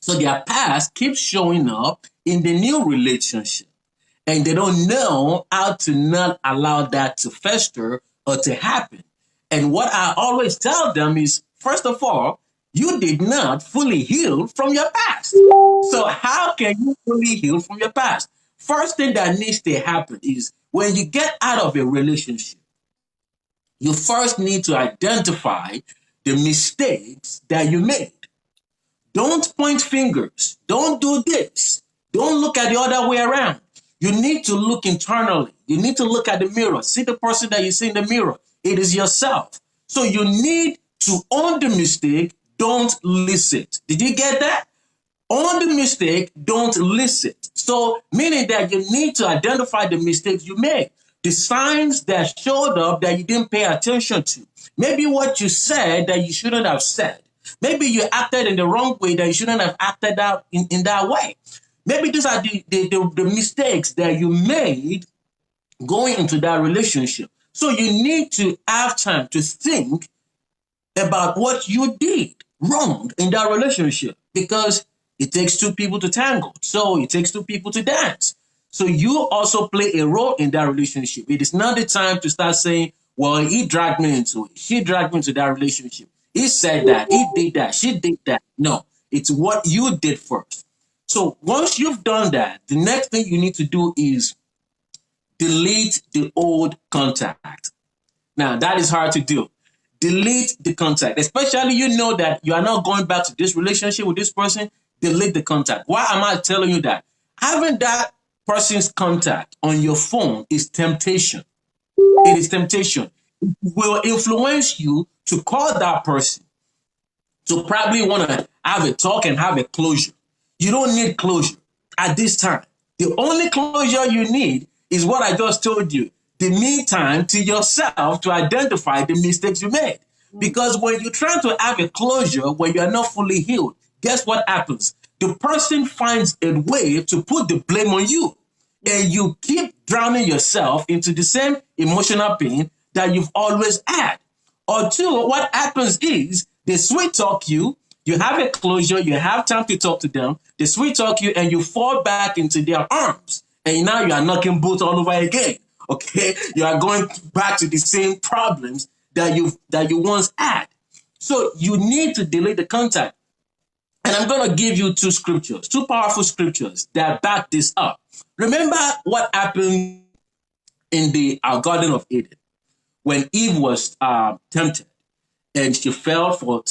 So their past keeps showing up in the new relationship, and they don't know how to not allow that to fester or to happen. And what I always tell them is, first of all, you did not fully heal from your past. So how can you fully heal from your past? First thing that needs to happen is when you get out of a relationship, you first need to identify the mistakes that you made. Don't point fingers. Don't do this. Don't look at the other way around. You need to look internally. You need to look at the mirror. See the person that you see in the mirror. It is yourself. So you need to own the mistake. Don't listen. Did you get that? On the mistake, don't listen. So, meaning that you need to identify the mistakes you made, the signs that showed up that you didn't pay attention to. Maybe what you said that you shouldn't have said. Maybe you acted in the wrong way that you shouldn't have acted out in that way. Maybe these are the mistakes that you made going into that relationship. So you need to have time to think about what you did wrong in that relationship, because it takes two people to tango. So it takes two people to dance. So you also play a role in that relationship. It is not the time to start saying, well, he dragged me into it. She dragged me into that relationship. He said that. He did that. She did that. No, it's what you did first. So once you've done that, the next thing you need to do is delete the old contact. Now, that is hard to do. Delete the contact, especially you know that you are not going back to this relationship with this person. Delete the contact. Why am I telling you that? Having that person's contact on your phone is temptation. It is temptation. It will influence you to call that person, to probably want to have a talk and have a closure. You don't need closure at this time. The only closure you need is what I just told you. The me time to yourself to identify the mistakes you made. Because when you're trying to have a closure when you are not fully healed, guess what happens? The person finds a way to put the blame on you. And you keep drowning yourself into the same emotional pain that you've always had. Or two, what happens is they sweet talk you, you have a closure, you have time to talk to them, they sweet talk you, and you fall back into their arms. And now you are knocking boots all over again. Okay? You are going back to the same problems that you once had. So you need to delete the contact. And I'm going to give you two scriptures, two powerful scriptures that back this up. Remember what happened in the Garden of Eden when Eve was tempted, and she fell for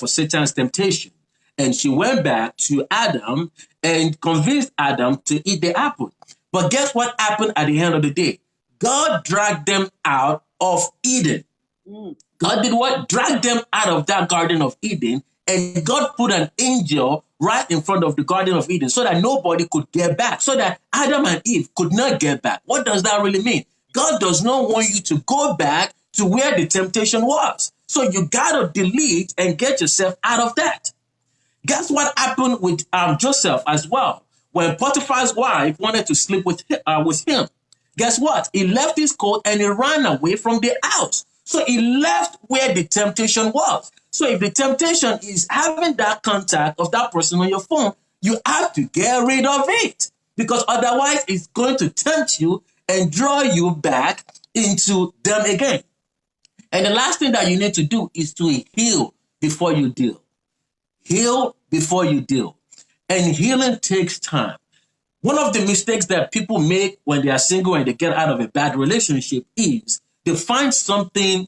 Satan's temptation. And she went back to Adam and convinced Adam to eat the apple. But guess what happened at the end of the day? God dragged them out of Eden. God did what? Dragged them out of that Garden of Eden, and God put an angel right in front of the Garden of Eden so that nobody could get back, so that Adam and Eve could not get back. What does that really mean? God does not want you to go back to where the temptation was. So you got to delete and get yourself out of that. Guess what happened with Joseph as well? When Potiphar's wife wanted to sleep with him, guess what? He left his coat and he ran away from the house. So he left where the temptation was. So if the temptation is having that contact of that person on your phone, you have to get rid of it, because otherwise it's going to tempt you and draw you back into them again. And the last thing that you need to do is to heal before you deal. Heal before you deal. And healing takes time. One of the mistakes that people make when they are single and they get out of a bad relationship is they find something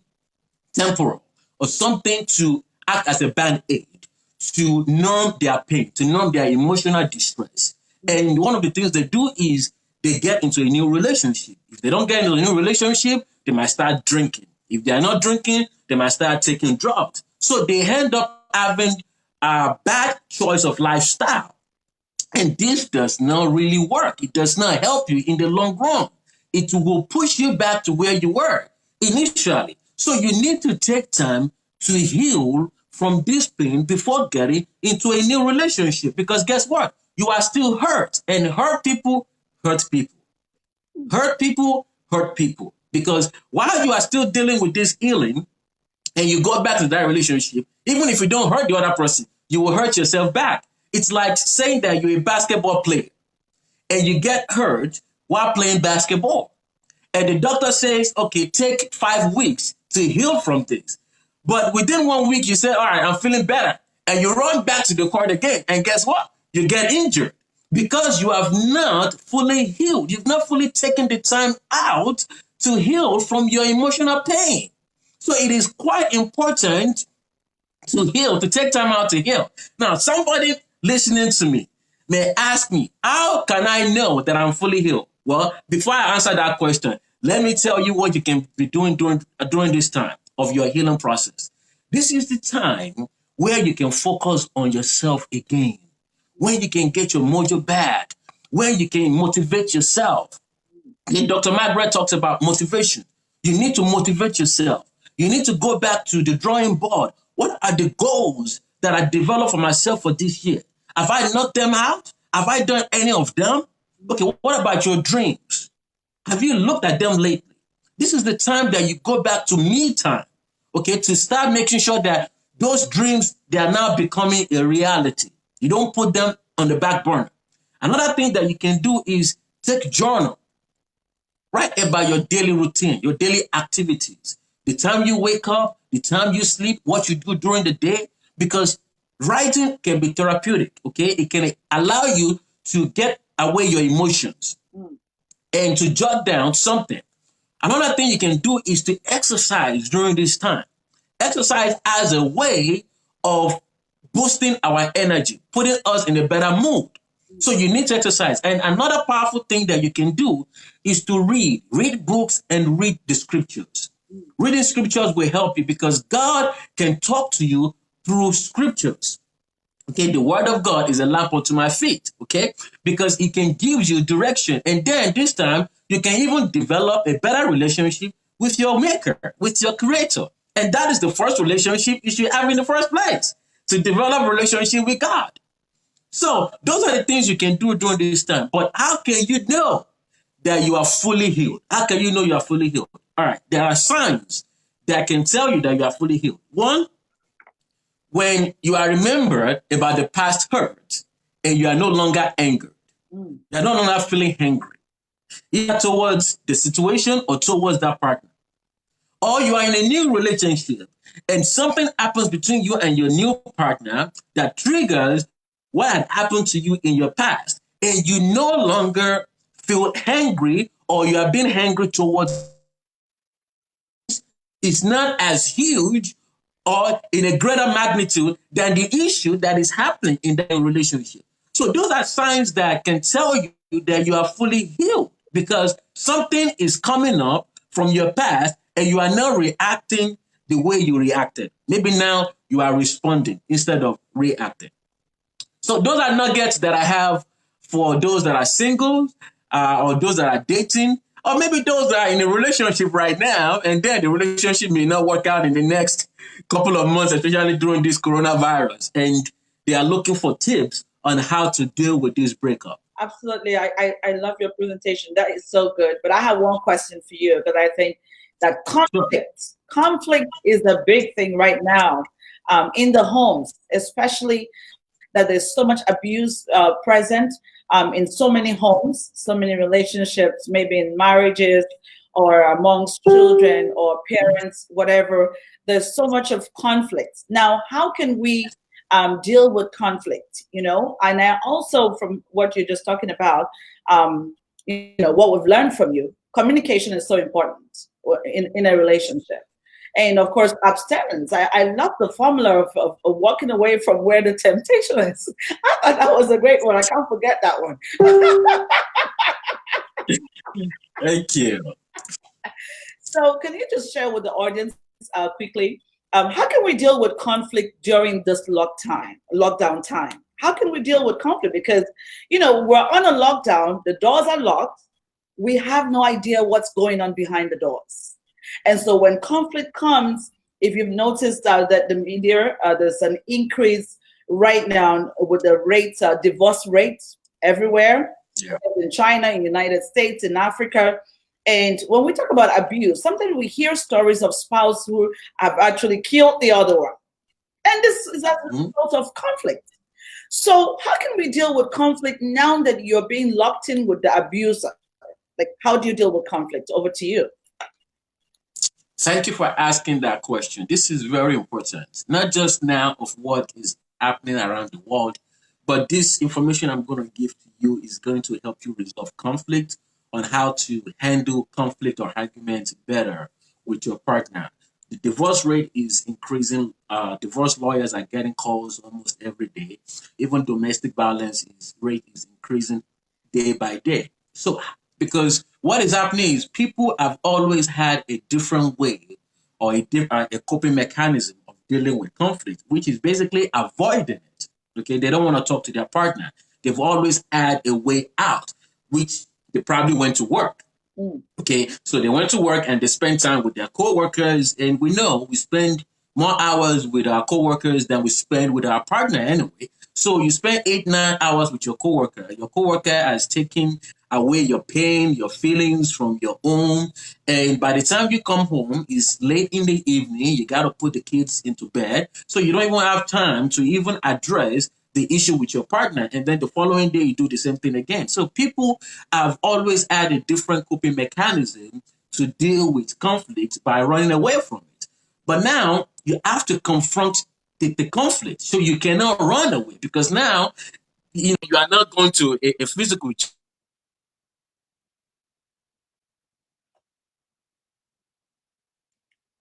temporal or something to act as a band-aid to numb their pain, to numb their emotional distress. And one of the things they do is they get into a new relationship. If they don't get into a new relationship, they might start drinking. If they are not drinking, they might start taking drugs. So they end up having a bad choice of lifestyle. And this does not really work. It does not help you in the long run. It will push you back to where you were initially. So you need to take time to heal from this pain before getting into a new relationship. Because guess what? You are still hurt. And hurt people hurt people. Hurt people hurt people. Because while you are still dealing with this healing and you go back to that relationship, even if you don't hurt the other person, you will hurt yourself back. It's like saying that you're a basketball player and you get hurt while playing basketball. And the doctor says, okay, take 5 weeks to heal from this. But within 1 week, you say, all right, I'm feeling better. And you run back to the court again. And guess what? You get injured because you have not fully healed. You've not fully taken the time out to heal from your emotional pain. So it is quite important to heal, to take time out to heal. Now, somebody listening to me may ask me, how can I know that I'm fully healed? Well, before I answer that question, let me tell you what you can be doing during this time of your healing process. This is the time where you can focus on yourself again, when you can get your mojo back, when you can motivate yourself. And Dr. Margaret talks about motivation. You need to motivate yourself. You need to go back to the drawing board. What are the goals that I developed for myself for this year? Have I knocked them out? Have I done any of them? Okay, what about your dreams? Have you looked at them lately? This is the time that you go back to me time, okay, to start making sure that those dreams, they are now becoming a reality. You don't put them on the back burner. Another thing that you can do is take journal. Write about your daily routine, your daily activities, the time you wake up, the time you sleep, what you do during the day, because writing can be therapeutic, okay? It can allow you to get away your emotions and to jot down something. Another thing you can do is to exercise during this time. Exercise as a way of boosting our energy, putting us in a better mood. So you need to exercise. And another powerful thing that you can do is to read books and read the scriptures. Reading scriptures will help you because God can talk to you through scriptures. Okay, the word of God is a lamp unto my feet, okay? Because it can give you direction. And then this time, you can even develop a better relationship with your maker, with your creator. And that is the first relationship you should have in the first place, to develop a relationship with God. So those are the things you can do during this time. But how can you know that you are fully healed? How can you know you are fully healed? All right, there are signs that can tell you that you are fully healed. One, when you are remembered about the past hurt and you are no longer angered. You are no longer feeling angry, either towards the situation or towards that partner. Or you are in a new relationship and something happens between you and your new partner that triggers what had happened to you in your past. And you no longer feel angry or you are being angry towards it's not as huge or in a greater magnitude than the issue that is happening in that relationship. So those are signs that can tell you that you are fully healed because something is coming up from your past and you are now reacting the way you reacted. Maybe now you are responding instead of reacting. So those are nuggets that I have for those that are single, or those that are dating, or maybe those that are in a relationship right now, and then the relationship may not work out in the next couple of months, especially during this coronavirus, and they are looking for tips on how to deal with this breakup. Absolutely. I love your presentation. That is so good. But I have one question for you, because I think that Sure. conflict is a big thing right now, in the homes, especially that there's so much abuse present in so many homes, so many relationships, maybe in marriages or amongst children or parents, whatever. There's so much of conflict. Now, how can we deal with conflict? And I also, from what you're just talking about, what we've learned from you, communication is so important in a relationship. And of course, abstinence. I love the formula of walking away from where the temptation is. I thought that was a great one. I can't forget that one. Thank you. So, can you just share with the audience quickly, how can we deal with conflict during this lockdown time? How can we deal with conflict? Because, we're on a lockdown, the doors are locked, we have no idea what's going on behind the doors. And so when conflict comes, if you've noticed that the media, there's an increase right now with the rates, divorce rates everywhere, Yeah. in China, in the United States, in Africa. And when we talk about abuse, sometimes we hear stories of spouses who have actually killed the other one. And this is as a result of conflict. So how can we deal with conflict now that you're being locked in with the abuser? Like, how do you deal with conflict? Over to you. Thank you for asking that question. This is very important, not just now of what is happening around the world, but this information I'm going to give to you is going to help you resolve conflict, on how to handle conflict or arguments better with your partner. The divorce rate is increasing. Divorce lawyers are getting calls almost every day. Even domestic violence rate is increasing day by day. So, because what is happening is people have always had a different way, or a coping mechanism of dealing with conflict, which is basically avoiding it. Okay, they don't want to talk to their partner. They've always had a way out, which they probably went to work. Okay, so they went to work and they spent time with their coworkers, and we know we spend more hours with our coworkers than we spend with our partner anyway. So you spend 8, 9 hours with your coworker. Your coworker has taken away your pain, your feelings from your own, and by the time you come home, it's late in the evening. You got to put the kids into bed, so you don't even have time to even address the issue with your partner, and then the following day you do the same thing again. So people have always had a different coping mechanism to deal with conflict by running away from it. But now you have to confront the conflict, so you cannot run away, because now you are not going to a physical.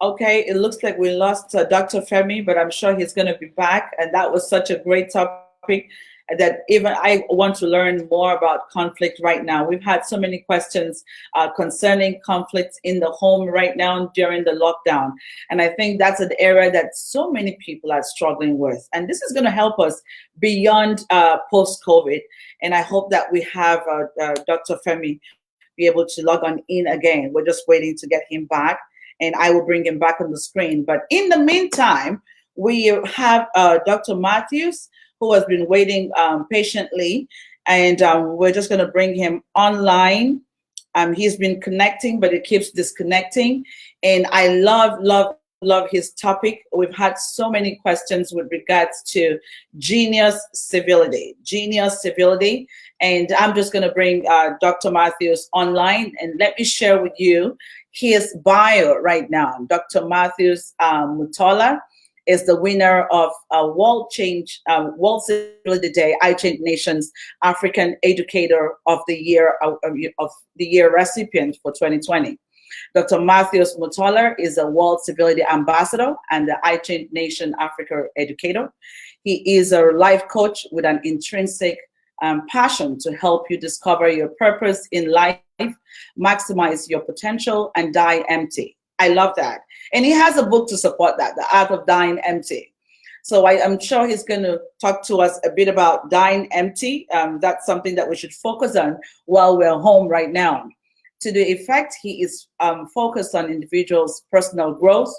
Okay, it looks like we lost Dr. Femi, but I'm sure he's going to be back. And that was such a great topic that even I want to learn more about conflict right now. We've had so many questions concerning conflicts in the home right now during the lockdown. And I think that's an area that so many people are struggling with. And this is going to help us beyond post-COVID. And I hope that we have Dr. Femi be able to log on in again. We're just waiting to get him back, and I will bring him back on the screen. But in the meantime, we have Dr. Matthews, who has been waiting patiently, and we're just going to bring him online. He's been connecting, but it keeps disconnecting. And I love his topic. We've had so many questions with regards to genius civility. And I'm just going to bring Dr. Matthews online, and let me share with you his bio right now. Dr. Matthews Mutola is the winner of World Civility Day, Ichange Nation's African Educator of the Year recipient for 2020. Dr. Matthews Mutola is a World Civility Ambassador and the Ichange Nation Africa Educator. He is a life coach with an intrinsic passion to help you discover your purpose in life, maximize your potential, and die empty. I love that. And he has a book to support that, The Art of Dying Empty. So I'm sure he's going to talk to us a bit about dying empty. That's something that we should focus on while we're home right now. To the effect, he is focused on individuals' personal growth,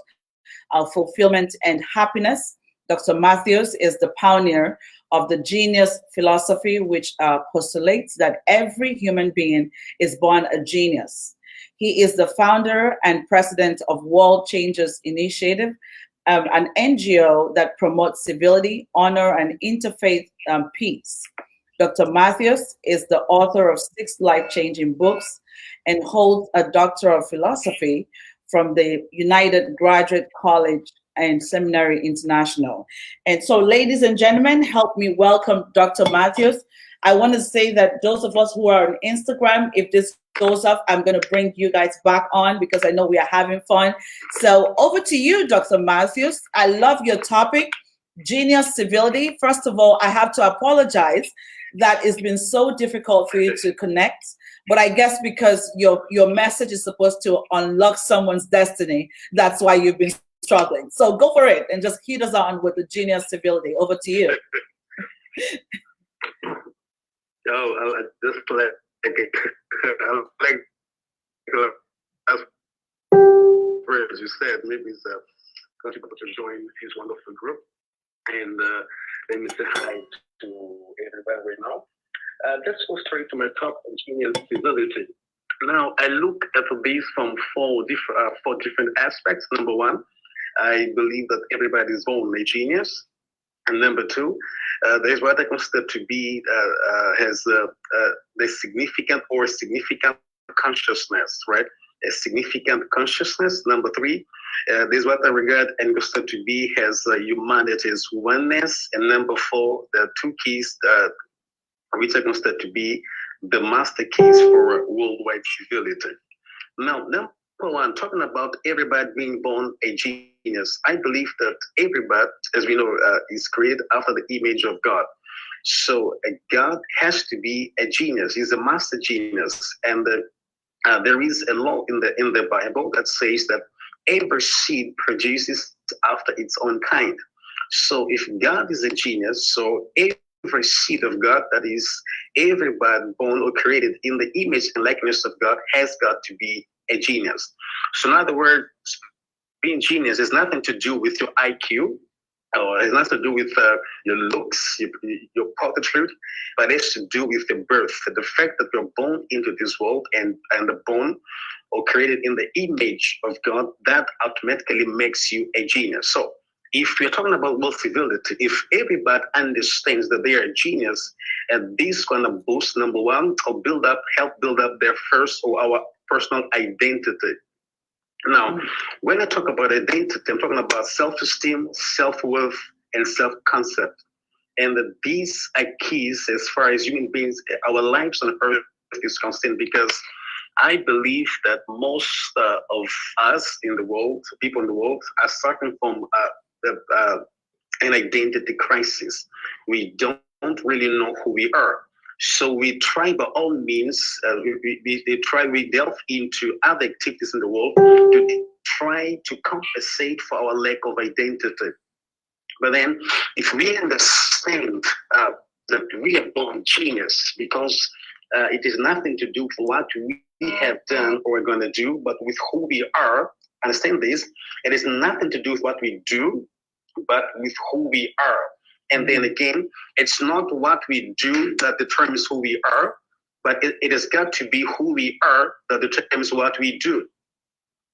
fulfillment, and happiness. Dr. Matthews is the pioneer of the genius philosophy, which postulates that every human being is born a genius. He is the founder and president of World Changes Initiative, an NGO that promotes civility, honor, and interfaith peace. Dr. Matthews is the author of 6 life-changing books and holds a Doctor of Philosophy from the United Graduate College and Seminary International. And so, ladies and gentlemen, help me welcome Dr. Matthews. I want to say that those of us who are on Instagram, if this goes up, I'm going to bring you guys back on because I know we are having fun. So, over to you, Dr. Matthews. I love your topic, genius civility. First of all, I have to apologize that it's been so difficult for you to connect. But I guess because your message is supposed to unlock someone's destiny, that's why you've been struggling. So go for it and just hit us on with the genius civility. Over to you. I just like as you said, maybe it's people to join his wonderful group. And let me say hi to everybody right now. Let's go straight to my top, genius civility. Now, I look at this from four different aspects. Number one, I believe that everybody is born a genius. And number two, there's what I consider to be has the significant consciousness, right? A significant consciousness. Number three, there's what I regard and consider to be has humanity's oneness. And number four, the two keys which I consider to be the master keys for worldwide civility. Now, number one, talking about everybody being born a genius, I believe that everybody, as we know, is created after the image of God. So God has to be a genius. He's a master genius, and there is a law in the Bible that says that every seed produces after its own kind. So if God is a genius, so every seed of God, that is, everybody born or created in the image and likeness of God, has got to be a genius. So in other words, being genius has nothing to do with your IQ, or it has nothing to do with your looks, your poetry, but it's to do with your birth, the fact that you're born into this world and born or created in the image of God, that automatically makes you a genius. So if we're talking about world civility, if everybody understands that they are a genius, and this going to boost, number one, or help build up their first or our personal identity. Now, when I talk about identity, I'm talking about self-esteem, self-worth, and self-concept. And these are keys as far as human beings, our lives on earth is concerned, because I believe that most of us in the world, people in the world, are suffering from an identity crisis. We don't really know who we are. So we try by all means, we delve into other activities in the world to try to compensate for our lack of identity. But then if we understand that we are born genius, because it is nothing to do with what we have done or are going to do, but with who we are. Understand this, it is nothing to do with what we do, but with who we are. And then again, it's not what we do that determines who we are, but it has got to be who we are that determines what we do.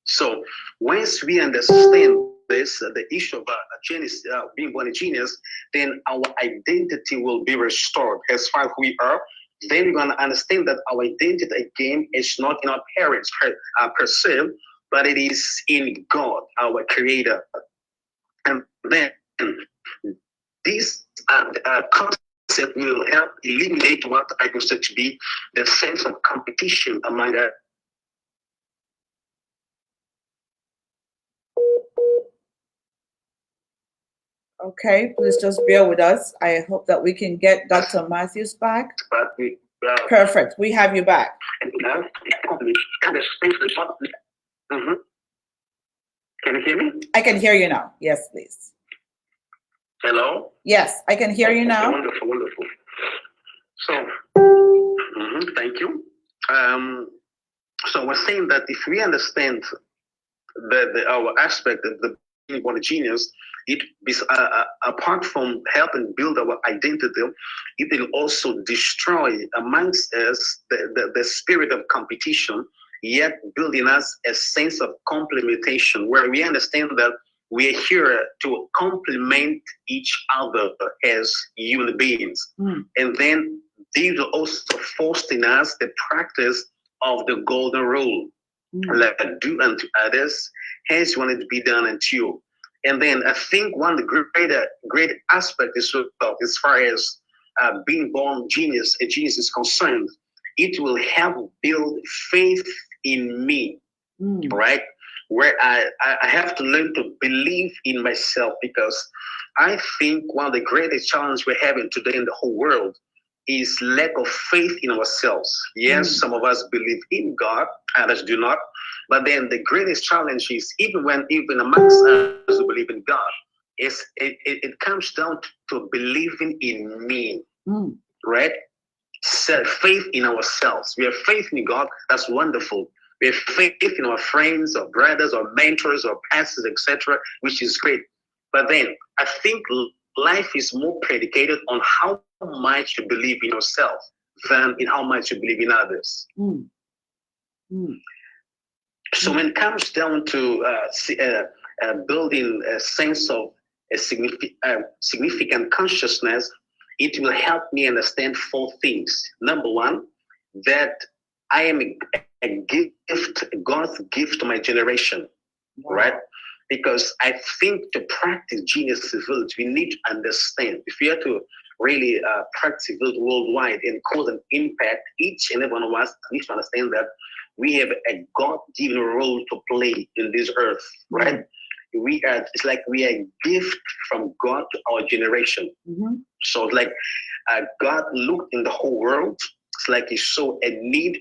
So once we understand this, the issue of genius, being born a genius, then our identity will be restored as far as who we are. Then we're going to understand that our identity again is not in our parents per se, but it is in God, our creator. And then this concept will help eliminate what I consider to be the sense of competition among us. Okay, please just bear with us. I hope that we can get Dr. Matthews back. Perfect. We have you back. Mm-hmm. Can you hear me? I can hear you now. Yes, please. Hello? Yes, I can hear you now. Wonderful, wonderful. So, thank you. So we're saying that if we understand our aspect of the being born a genius, it is apart from helping build our identity, it will also destroy amongst us the spirit of competition, yet building us a sense of complementation, where we understand that we are here to complement each other as human beings. And then these will also foster in us the practice of the golden rule. Like do unto others as you want it to be done unto you. And then I think one of the great aspect is as far as being born a genius is concerned, it will help build faith in me, right? Where I have to learn to believe in myself, because I think one of the greatest challenges we're having today in the whole world is lack of faith in ourselves. Yes, some of us believe in God, others do not. But then the greatest challenge is even amongst us who believe in God, it comes down to believing in me, right? Faith in ourselves. We have faith in God. That's wonderful. We have faith in our friends or brothers or mentors or pastors, etc., which is great. But then I think life is more predicated on how much you believe in yourself than in how much you believe in others. So when it comes down to building a sense of a significant consciousness, it will help me understand 4 things. Number one, that I am a gift, God's gift to my generation, right? Because I think to practice genius civility, we need to understand, if we are to really practice civility worldwide and cause an impact, each and every one of us needs to understand that we have a God-given role to play in this earth, right? It's like we are a gift from God to our generation. So it's like God looked in the whole world. It's like he saw a need,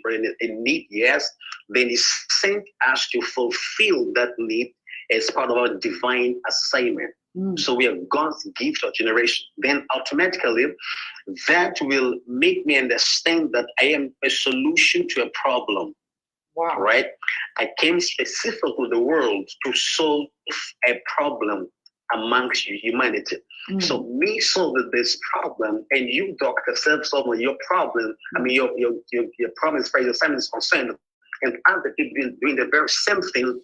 yes. Then he sent us to fulfill that need as part of our divine assignment. So we are God's gift to our generation. Then automatically, that will make me understand that I am a solution to a problem. Right? I came specifically to the world to solve a problem amongst humanity. So me solving this problem and you, doctor, solving your problem, I mean your problem as far as your assignment is concerned, and other people doing the very same thing,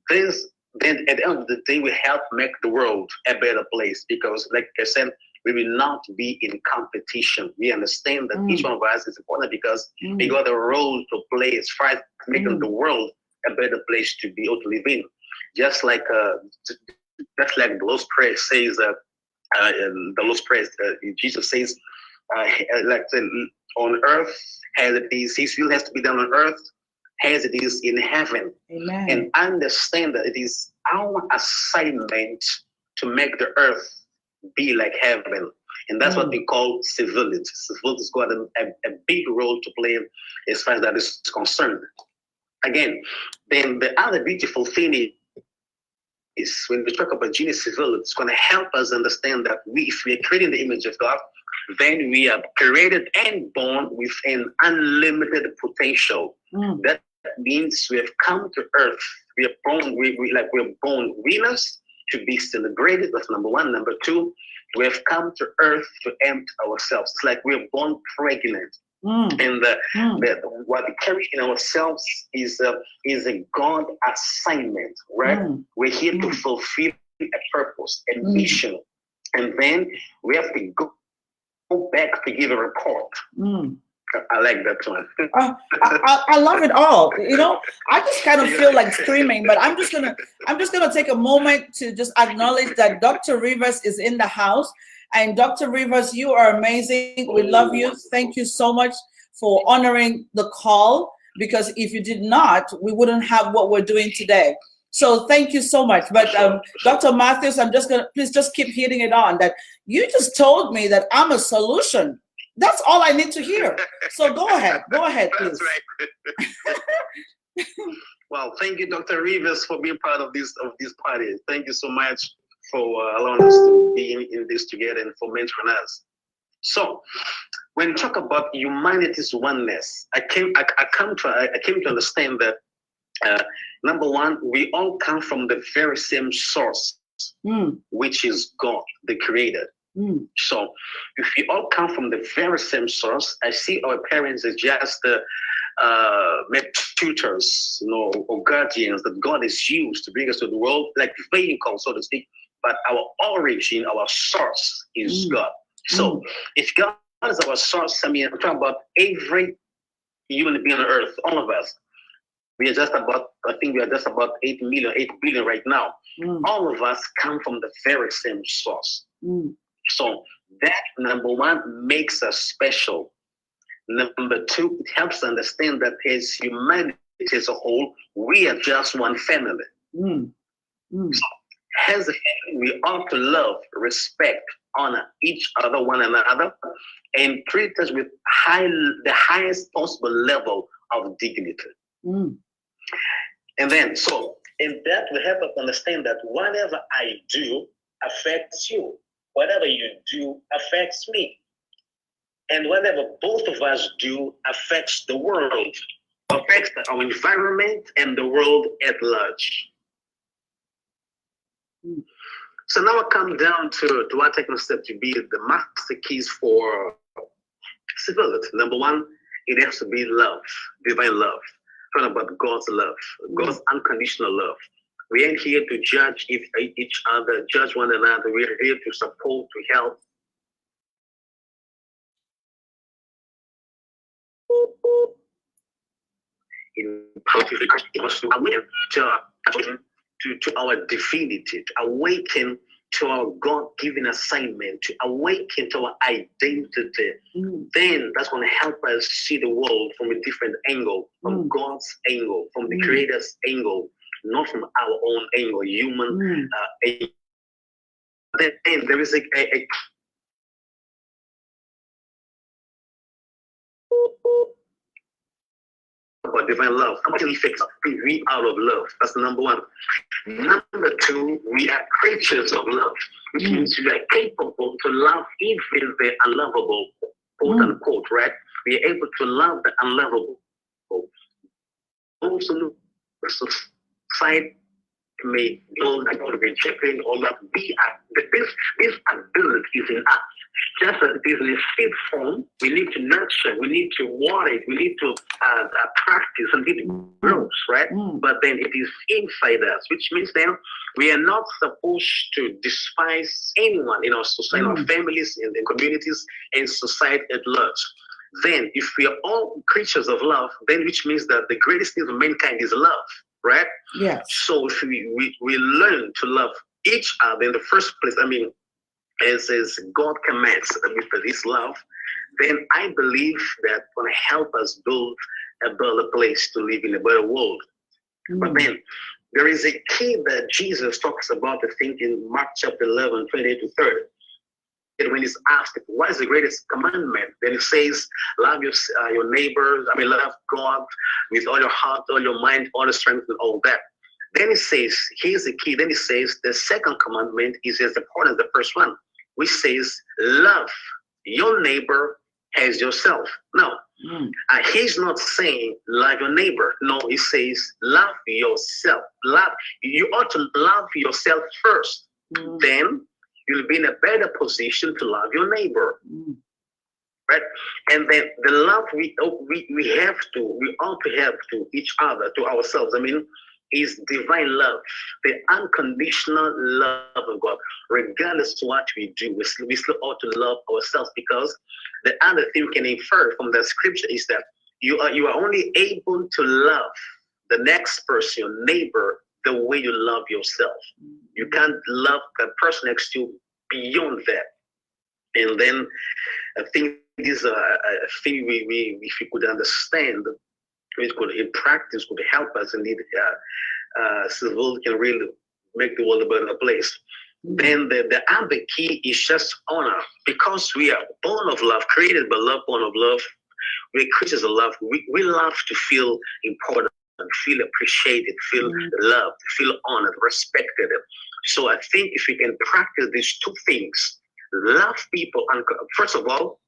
then at the end of the day we help make the world a better place, because like I said, we will not be in competition. We understand that each one of us is important because we got a role to play as far as making the world a better place to be or to live in. Just like the Lord's Prayer says, the Lord's Prayer, Jesus says, on earth as it is, His will has to be done on earth as it is in heaven. Amen. And understand that it is our assignment to make the earth be like heaven. And that's what we call civility. Civility has got a big role to play as far as that is concerned. Again, then the other beautiful thing is when we talk about genius civility, it's going to help us understand that if we are creating the image of God, then we are created and born with an unlimited potential. That means we have come to earth. We are born, we're born winners to be celebrated. That's number one. Number two, we have come to earth to empty ourselves. It's like we're born pregnant. And what we carry in ourselves is a God assignment, right? We're here to fulfill a purpose, a mission. And then we have to go back to give a report. I like that one. I love it all. You know, I just kind of feel like screaming, but I'm just gonna take a moment to just acknowledge that Dr. Rivers is in the house. And Dr. Rivers, you are amazing. We love you. Thank you so much for honoring the call, because if you did not, we wouldn't have what we're doing today. So thank you so much. But Dr. Matthews, I'm just gonna please just keep hitting it on that you just told me that I'm a solution. That's all I need to hear. So go ahead, please. That's right. Well, thank you, Dr. Rivers, for being part of this party. Thank you so much for allowing us to be in this together and for mentoring us. So, when you talk about humanity's oneness, I came to understand that number one, we all come from the very same source, which is God, the Creator. So, if we all come from the very same source, I see our parents as just tutors, or guardians that God has used to bring us to the world, like vehicle, so to speak. But our origin, our source is God. So, if God is our source, I mean, I'm talking about every human being on earth, all of us. We are just about, I think we are just about 8 billion right now. All of us come from the very same source. So that, number one, makes us special. Number two, it helps us understand that as humanity as a whole, we are just one family. So as a family, we ought to love, respect, honor each other, one another, and treat us with the highest possible level of dignity. And then, so in that, we help us understand that whatever I do affects you. Whatever you do affects me. And whatever both of us do affects the world, affects our environment and the world at large. So now I come down to what I consider to be the master keys for civility. Number one, it has to be love, divine love. Talking about God's love, God's unconditional love. We ain't here to judge each other, judge one another. We're here to support, to help. In positive to awaken to our divinity, to awaken to our God-given assignment, to awaken to our identity. Then that's going to help us see the world from a different angle, from God's angle, from the Creator's angle, not from our own angle, human angle. Then there is a about divine love. How much effects we out of love? That's number one. Number two, we are creatures of love, which means we are capable to love even the unlovable, quote unquote, right? We are able to love the unlovable. Also, society may know that God rejecting all that. This ability is in us. Just as it is in a seed form, we need to nurture, we need to water it, we need to practice and it grows, right? But then it is inside us, which means then we are not supposed to despise anyone in our society, our families, in the communities, and society at large. Then, if we are all creatures of love, then which means that the greatest thing of mankind is love, right? Yes. So if we learn to love each other in the first place, I mean, as God commands with this love, then I believe that will help us build a better place to live in, a better world. But then there is a key that Jesus talks about, I think, in Mark chapter 11, 28 to 30. And when he's asked, what is the greatest commandment? Then he says, love your neighbors, love God with all your heart, all your mind, all the strength, and all that. Then he says, here's the key. Then he says, the second commandment is as important as the first one, which says, love your neighbor as yourself. Now, he's not saying love your neighbor. No, he says, love yourself. You ought to love yourself first. Then you'll be in a better position to love your neighbor. Right? And then the love we ought to have to each other, to ourselves, is divine love, the unconditional love of God. Regardless to what we do, we still ought to love ourselves, because the other thing we can infer from the scripture is that you are only able to love the next person, your neighbor, the way you love yourself. You can't love the person next to you beyond that. And then I think this is a thing we if we could understand, it could in practice could help us indeed. Civility can really make the world a better place. Then the other key is just honor, because we are born of love, created by love, born of love. We're creatures of love. We love to feel important, feel appreciated, feel loved, feel honored, respected. So I think if we can practice these two things, love people, and first of all,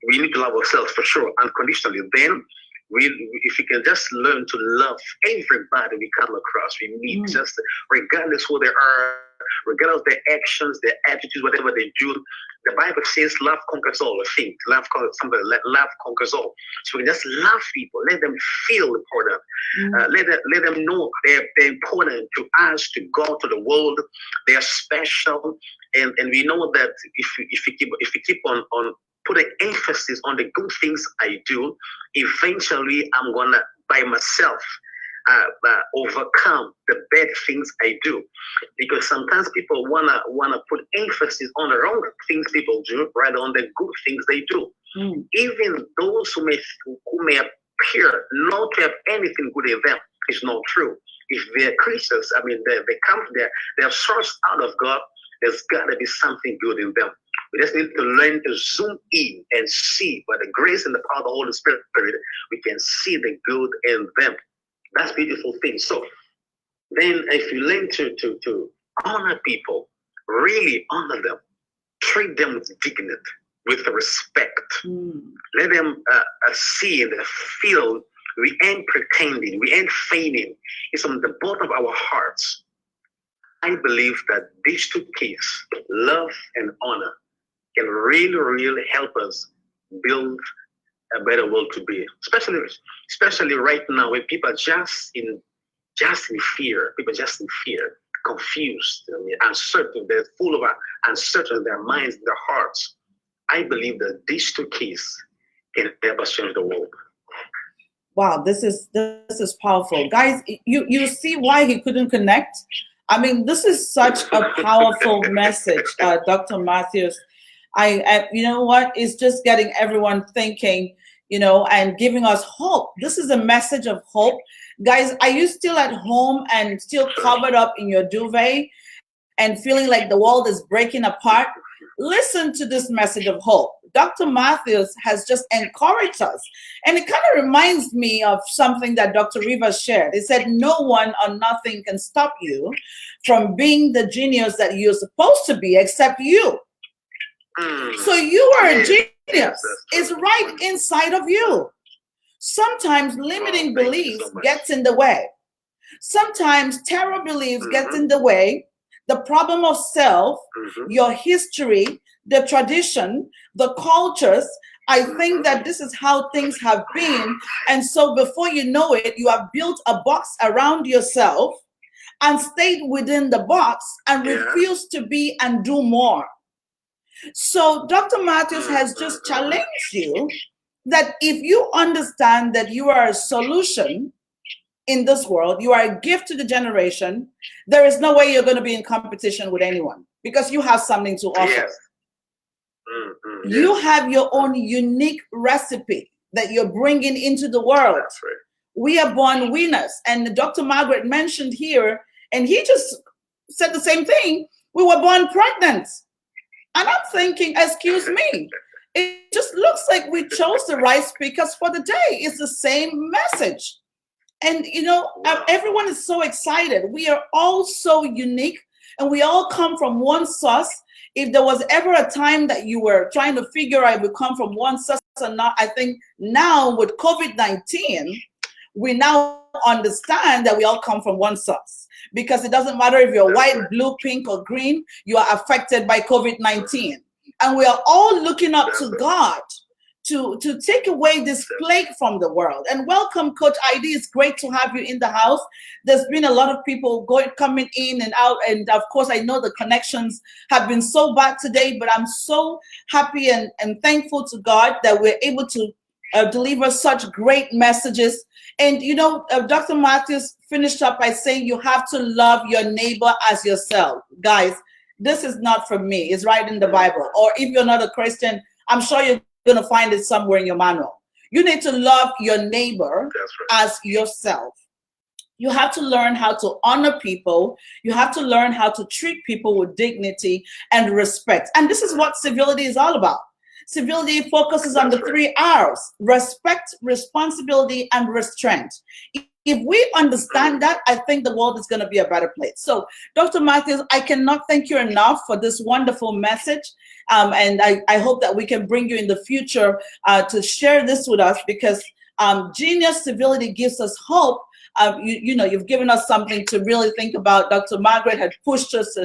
we need to love ourselves for sure, unconditionally. Then, if we can just learn to love everybody we come across, we meet, just regardless who they are, regardless of their actions, their attitudes, whatever they do. The Bible says love conquers all. I think love conquers all. So we can just love people, let them feel important, let them know they're important to us, to God, to the world. They are special, and we know that if we keep on putting emphasis on the good things I do, eventually I'm gonna by myself overcome the bad things I do, because sometimes people wanna put emphasis on the wrong things people do rather on the good things they do. Even those who may appear not to have anything good in them, is not true. If they're Christians, I mean, they're sourced out of God. There's got to be something good in them. We just need to learn to zoom in and see, by the grace and the power of the Holy Spirit, we can see the good in them. That's a beautiful thing. So then if you learn to honor people, really honor them, treat them with dignity, with respect, let them see and feel we ain't pretending, we ain't feigning. It's from the bottom of our hearts. I believe that these two keys, love and honor, can really, really help us build a better world to be. Especially right now, when people are just in fear. People are just in fear, confused, uncertain. They're full of uncertainty in their minds, their hearts. I believe that these two keys can help us change the world. Wow, this is powerful, guys. You see why he couldn't connect? I mean, this is such a powerful message, Dr. Matthews. You know what? It's just getting everyone thinking, and giving us hope. This is a message of hope. Guys, are you still at home and still covered up in your duvet and feeling like the world is breaking apart? Listen to this message of hope. Dr. Matthews has just encouraged us. And it kind of reminds me of something that Dr. Rivers shared. He said, no one or nothing can stop you from being the genius that you're supposed to be except you. So you are a genius. It's right inside of you. Sometimes limiting beliefs gets in the way. Sometimes terror beliefs gets in the way. The problem of self, your history, the tradition, the cultures. I think that this is how things have been. And so before you know it, you have built a box around yourself and stayed within the box and refused to be and do more. So Dr. Matthews has just challenged you that if you understand that you are a solution in this world, you are a gift to the generation, there is no way you're going to be in competition with anyone because you have something to offer. Yes. You have your own unique recipe that you're bringing into the world. That's right. We are born winners. And Dr. Margaret mentioned here, and he just said the same thing. We were born pregnant. And I'm thinking, excuse me, it just looks like we chose the right speakers for the day. It's the same message. And, everyone is so excited. We are all so unique and we all come from one source. If there was ever a time that you were trying to figure out if we come from one source or not, I think now with COVID-19, we now understand that we all come from one source. Because it doesn't matter if you're white, blue, pink, or green, you are affected by COVID-19. And we are all looking up to God to take away this plague from the world. And welcome, Coach ID. It's great to have you in the house. There's been a lot of people coming in and out. And of course, I know the connections have been so bad today, but I'm so happy and thankful to God that we're able to deliver such great messages. And, Dr. Matthews finished up by saying you have to love your neighbor as yourself. Guys, this is not from me. It's right in the Bible. Or if you're not a Christian, I'm sure you're going to find it somewhere in your manual. You need to love your neighbor as yourself. You have to learn how to honor people. You have to learn how to treat people with dignity and respect. And this is what civility is all about. Civility focuses on the 3 R's: respect, responsibility, and restraint. If If we understand that, I think the world is going to be a better place. So, Dr. Matthews, I cannot thank you enough for this wonderful message. And I hope that we can bring you in the future to share this with us, because Genius Civility gives us hope. You know, you've given us something to really think about. Dr. Margaret had pushed us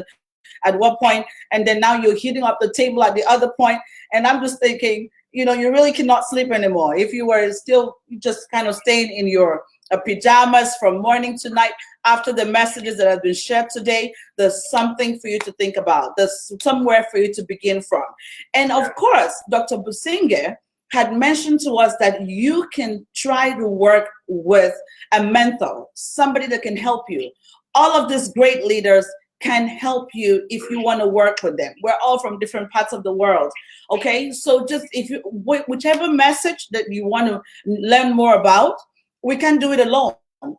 at one point, and then now you're hitting up the table at the other point. And I'm just thinking, you know, you really cannot sleep anymore. If you were still just kind of staying in your pajamas from morning to night after the messages that have been shared today, there's something for you to think about. There's somewhere for you to begin from. And of course, Dr. Businge had mentioned to us that you can try to work with a mentor, somebody that can help you. All of these great leaders can help you if you want to work with them. We're all from different parts of the world. Okay, so just if you, whichever message that you want to learn more about, we can't do it alone.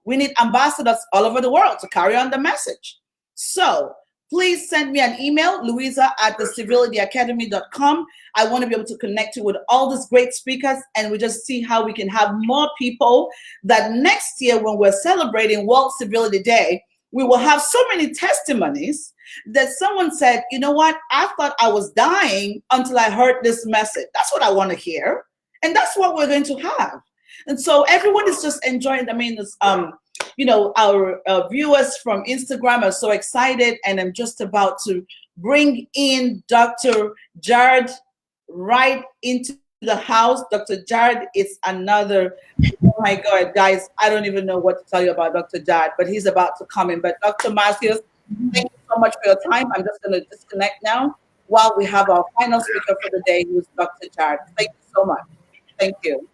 We need ambassadors all over the world to carry on the message. So please send me an email, louisa@thecivilityacademy.com. I want to be able to connect you with all these great speakers, and we just see how we can have more people that next year, when we're celebrating World Civility Day, we will have so many testimonies that someone said, you know what, I thought I was dying until I heard this message. That's what I want to hear. And that's what we're going to have. And so everyone is just enjoying. I mean, this, you know, our viewers from Instagram are so excited, and I'm just about to bring in Dr. Jared right into the house. Dr. Jared is another, oh my God, guys, I don't even know what to tell you about Dr. Jared, but he's about to come in. But Dr. Matthews, thank you so much for your time. I'm just going to disconnect now while we have our final speaker for the day, who's Dr. Jared. Thank you so much. Thank you.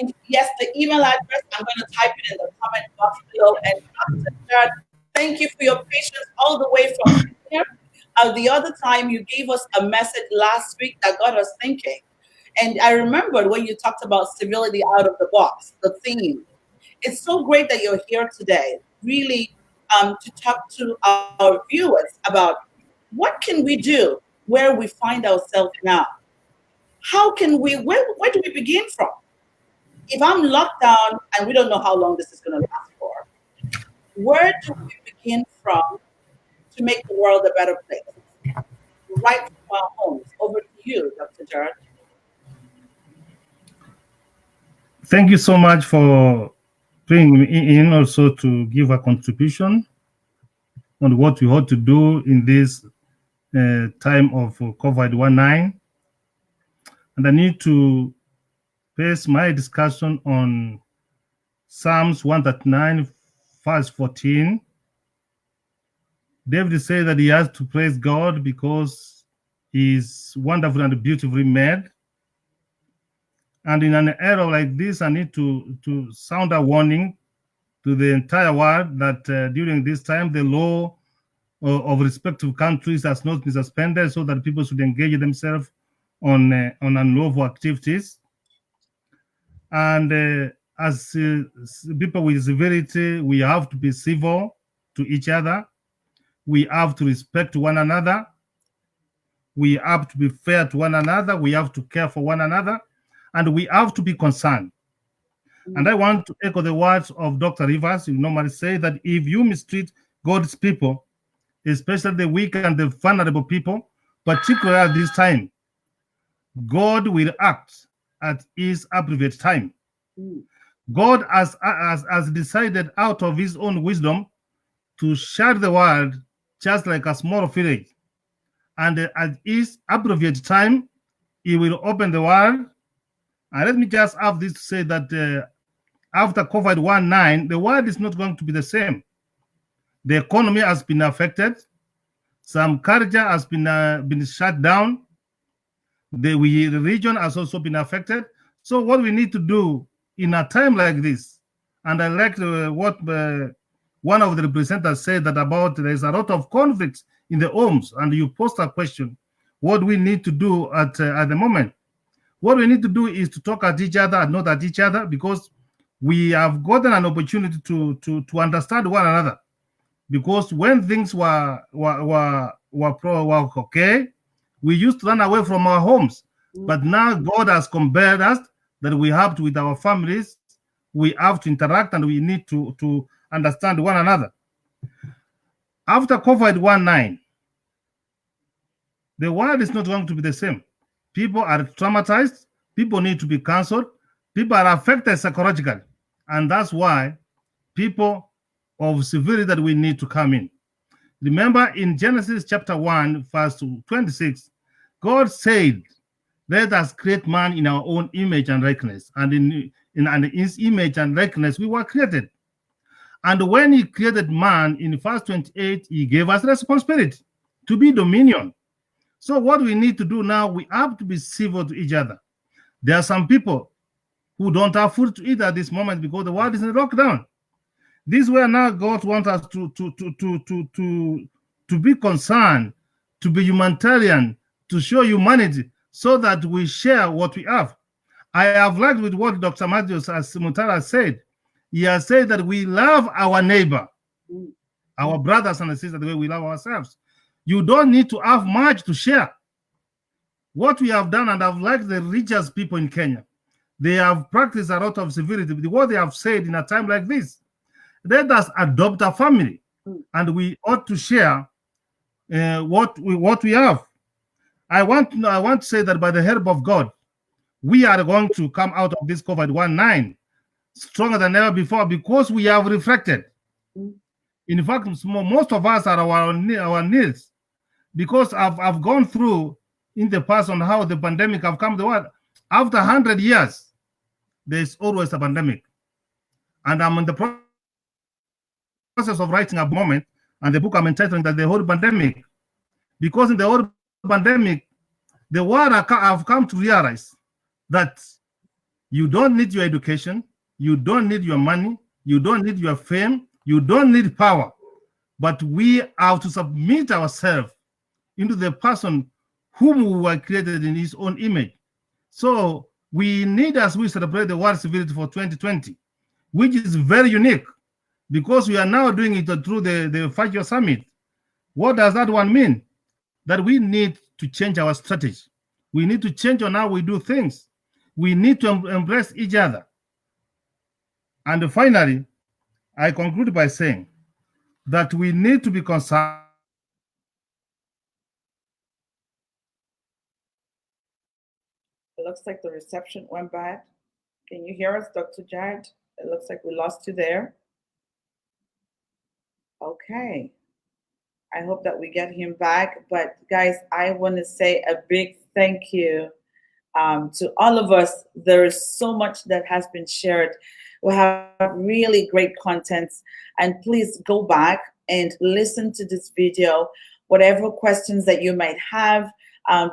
And yes, the email address, I'm going to type it in the comment box below. And Dr. Jared, thank you for your patience all the way from here. The other time you gave us a message last week that got us thinking. And I remembered when you talked about civility out of the box, the theme. It's so great that you're here today, really, to talk to our viewers about what can we do where we find ourselves now. How can we, where do we begin from? If I'm locked down and we don't know how long this is going to last for, where do we begin from to make the world a better place? Right from our homes. Over to you, Dr. Jared. Thank you so much for bringing me in also to give a contribution on what we ought to do in this time of COVID-19. And I need to base my discussion on Psalms 139, verse 14. David said that he has to praise God because he's wonderful and beautifully made. And in an era like this, I need to sound a warning to the entire world that during this time, the law of respective countries has not been suspended, so that people should engage themselves on unlawful activities. And as people with civility, we have to be civil to each other. We have to respect one another. We have to be fair to one another. We have to care for one another. And we have to be concerned. And I want to echo the words of Dr. Rivers, who normally say that if you mistreat God's people, especially the weak and the vulnerable people, particularly at this time, God will act at his appropriate time. God has decided out of his own wisdom to share the world just like a small village. And at his appropriate time, he will open the world. And let me just have this to say that after COVID-19, the world is not going to be the same. The economy has been affected. Some culture has been shut down. The region has also been affected. So what we need to do in a time like this, and I like what one of the representatives said that about there's a lot of conflicts in the homes, and you post a question, what we need to do at the moment? What we need to do is to talk at each other and not at each other, because we have gotten an opportunity to understand one another. Because when things were okay, we used to run away from our homes. But now God has compelled us that we have to, with our families, We have to interact and we need to understand one another. After COVID-19, the world is not going to be the same. People are traumatized. People need to be counseled. People are affected psychologically. And that's why people of civility that we need to come in. Remember in Genesis chapter 1, verse 26, God said, let us create man in our own image and likeness. And in his image and likeness, we were created. And when he created man in verse 28, he gave us responsibility to be dominion. So what we need to do now, we have to be civil to each other. There are some people who don't have food to eat at this moment because the world is in lockdown. This is where now God wants us to be concerned, to be humanitarian, to show humanity, so that we share what we have. I have liked with what Dr. Matthews Mutara said. He has said that we love our neighbor, our brothers and sisters, the way we love ourselves. You don't need to have much to share. What we have done, and I've liked the richest people in Kenya, they have practiced a lot of civility. What they have said in a time like this, let us adopt a family, and we ought to share what we have. I want to say that by the help of God, we are going to come out of this COVID-19 stronger than ever before because we have reflected. In fact, most of us are our needs, because I've gone through in the past on how the pandemic have come to the world. After 100 years, there's always a pandemic. And I'm in the process of writing a moment, and the book I'm entitling that the whole pandemic, because in the whole pandemic, the world have come to realize that you don't need your education, you don't need your money, you don't need your fame, you don't need power, but we have to submit ourselves into the person whom we were created in his own image. So we need, as we celebrate the World Civility for 2020, which is very unique, because we are now doing it through the 5-year summit. What does that one mean? That we need to change our strategy. We need to change on how we do things. We need to embrace each other. And finally, I conclude by saying that we need to be concerned. It looks like the reception went bad. Can you hear us, Dr. Jared? It looks like we lost you there. Okay. I hope that we get him back. But guys, I want to say a big thank you to all of us. There is so much that has been shared. We have really great contents, and please go back and listen to this video. Whatever questions that you might have,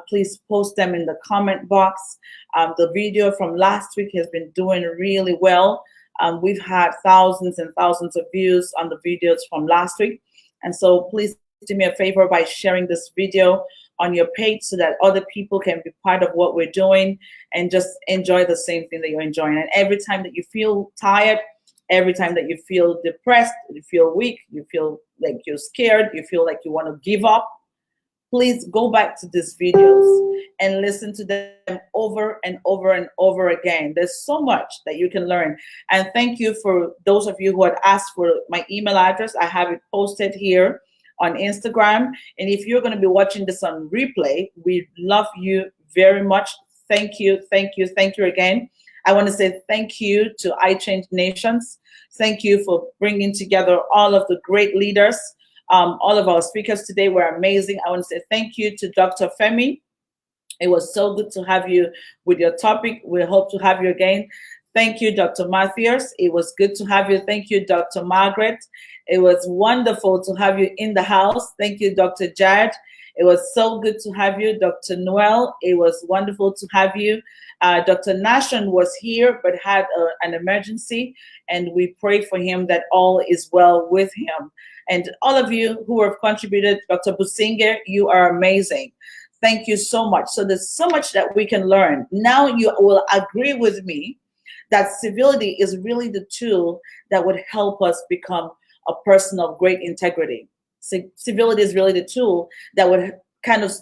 please post them in the comment box. The video from last week has been doing really well. We've had thousands and thousands of views on the videos from last week. And so please do me a favor by sharing this video on your page so that other people can be part of what we're doing and just enjoy the same thing that you're enjoying. And every time that you feel tired, every time that you feel depressed, you feel weak, you feel like you're scared, you feel like you want to give up, please go back to these videos and listen to them over and over and over again. There's so much that you can learn. And thank you for those of you who had asked for my email address. I have it posted here on Instagram. And if you're going to be watching this on replay, we love you very much. Thank you, thank you, thank you again. I want to say thank you to Ichange Nations. Thank you for bringing together all of the great leaders. All of our speakers today were amazing. I want to say thank you to Dr. Femi. It was so good to have you with your topic. We hope to have you again. Thank you, Dr. Matthews. It was good to have you. Thank you, Dr. Margaret. It was wonderful to have you in the house. Thank you, Dr. Jared. It was so good to have you, Dr. Noel. It was wonderful to have you. Dr. Nashon was here but had an emergency, and we pray for him that all is well with him. And all of you who have contributed, Dr. Businger, you are amazing. Thank you so much. So there's so much that we can learn. Now you will agree with me that civility is really the tool that would help us become a person of great integrity. Civility is really the tool that would kind of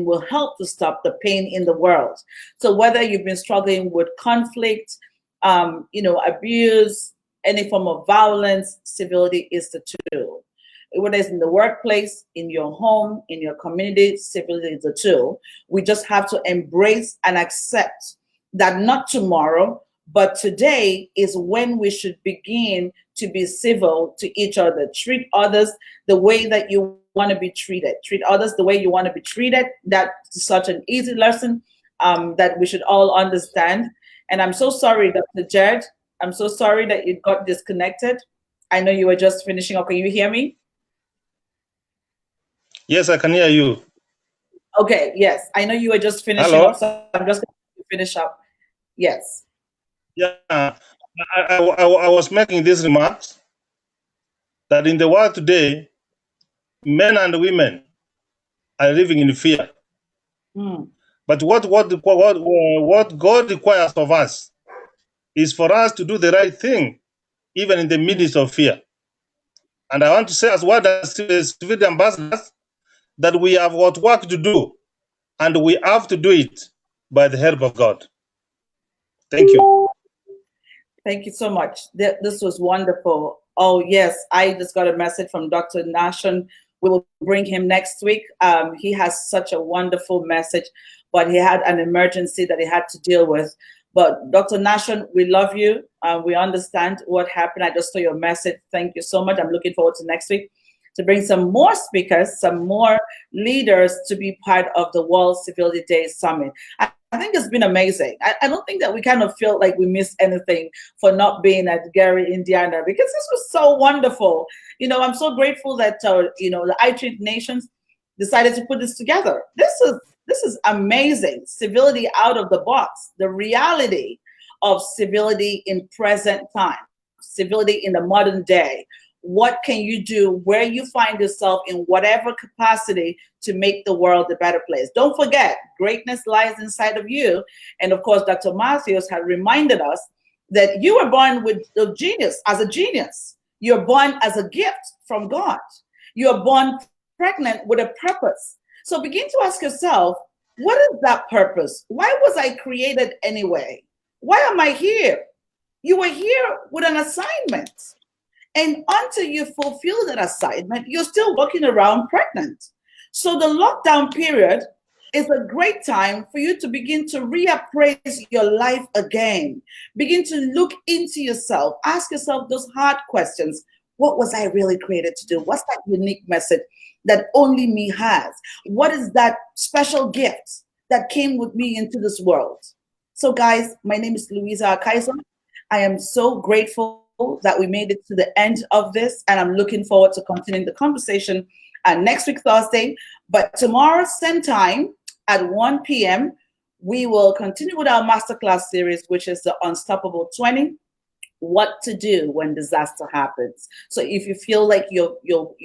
will help to stop the pain in the world. So whether you've been struggling with conflict, abuse, any form of violence, civility is the tool. Whether it's in the workplace, in your home, in your community, civility is the tool. We just have to embrace and accept that not tomorrow, but today is when we should begin to be civil to each other. Treat others the way that you want to be treated. Treat others the way you want to be treated. That's such an easy lesson that we should all understand. And I'm so sorry, Dr. Jed. I'm so sorry that you got disconnected. I know you were just finishing up. Can you hear me? Yes, I can hear you. Okay, yes. I know you were just finishing Hello? up, so I'm just going to finish up. Yes. Yeah, I was making these remarks that in the world today, men and women are living in fear. Mm. But what God requires of us is for us to do the right thing, even in the midst of fear. And I want to say, as well as civil ambassadors, that we have got work to do, and we have to do it by the help of God. Thank you. Thank you so much. This was wonderful. Oh, yes, I just got a message from Dr. Nashon. We will bring him next week. He has such a wonderful message, but he had an emergency that he had to deal with. But Dr. Nashon, we love you. We understand what happened. I just saw your message. Thank you so much. I'm looking forward to next week to bring some more speakers, some more leaders to be part of the World Civility Day Summit. I think it's been amazing. I don't think that we kind of feel like we missed anything for not being at Gary, Indiana, because this was so wonderful. I'm so grateful that the Ichange nations decided to put this together. This is amazing. Civility out of the box. The reality of civility in present time, civility in the modern day. What can you do where you find yourself in whatever capacity to make the world a better place? Don't forget, greatness lies inside of you. And of course, Dr. Matthews had reminded us that you were born with a genius, as a genius. You're born as a gift from God. You're born pregnant with a purpose. So begin to ask yourself, what is that purpose? Why was I created anyway? Why am I here? You were here with an assignment. And until you fulfill that assignment, you're still walking around pregnant. So the lockdown period is a great time for you to begin to reappraise your life again. Begin to look into yourself. Ask yourself those hard questions. What was I really created to do? What's that unique message that only me has? What is that special gift that came with me into this world? So guys, my name is Louisa Kaiser. I am so grateful that we made it to the end of this, and I'm looking forward to continuing the conversation next week, Thursday. But tomorrow, same time at 1 p.m., we will continue with our masterclass series, which is the Unstoppable 20, what to do when disaster happens. So if you feel like your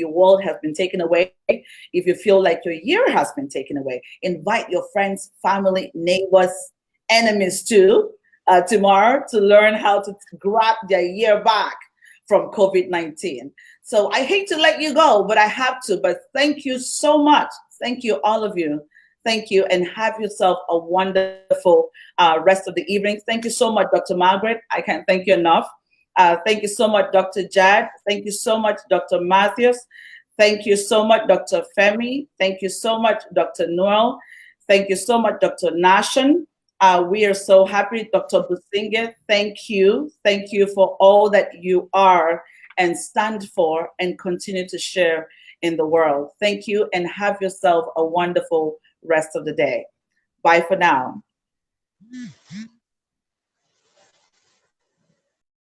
world has been taken away, if you feel like your year has been taken away, invite your friends, family, neighbors, enemies too, tomorrow to learn how to grab their year back from COVID-19. So I hate to let you go, but I have to. But thank you so much. Thank you, all of you. Thank you, and have yourself a wonderful rest of the evening. Thank you so much, Dr. Margaret. I can't thank you enough. Thank you so much, Dr. Jad. Thank you so much, Dr. Matthews. Thank you so much, Dr. Femi. Thank you so much, Dr. Noel. Thank you so much, Dr. Nashon. We are so happy, Dr. Businge. Thank you. Thank you for all that you are and stand for and continue to share in the world. Thank you, and have yourself a wonderful rest of the day. Bye for now.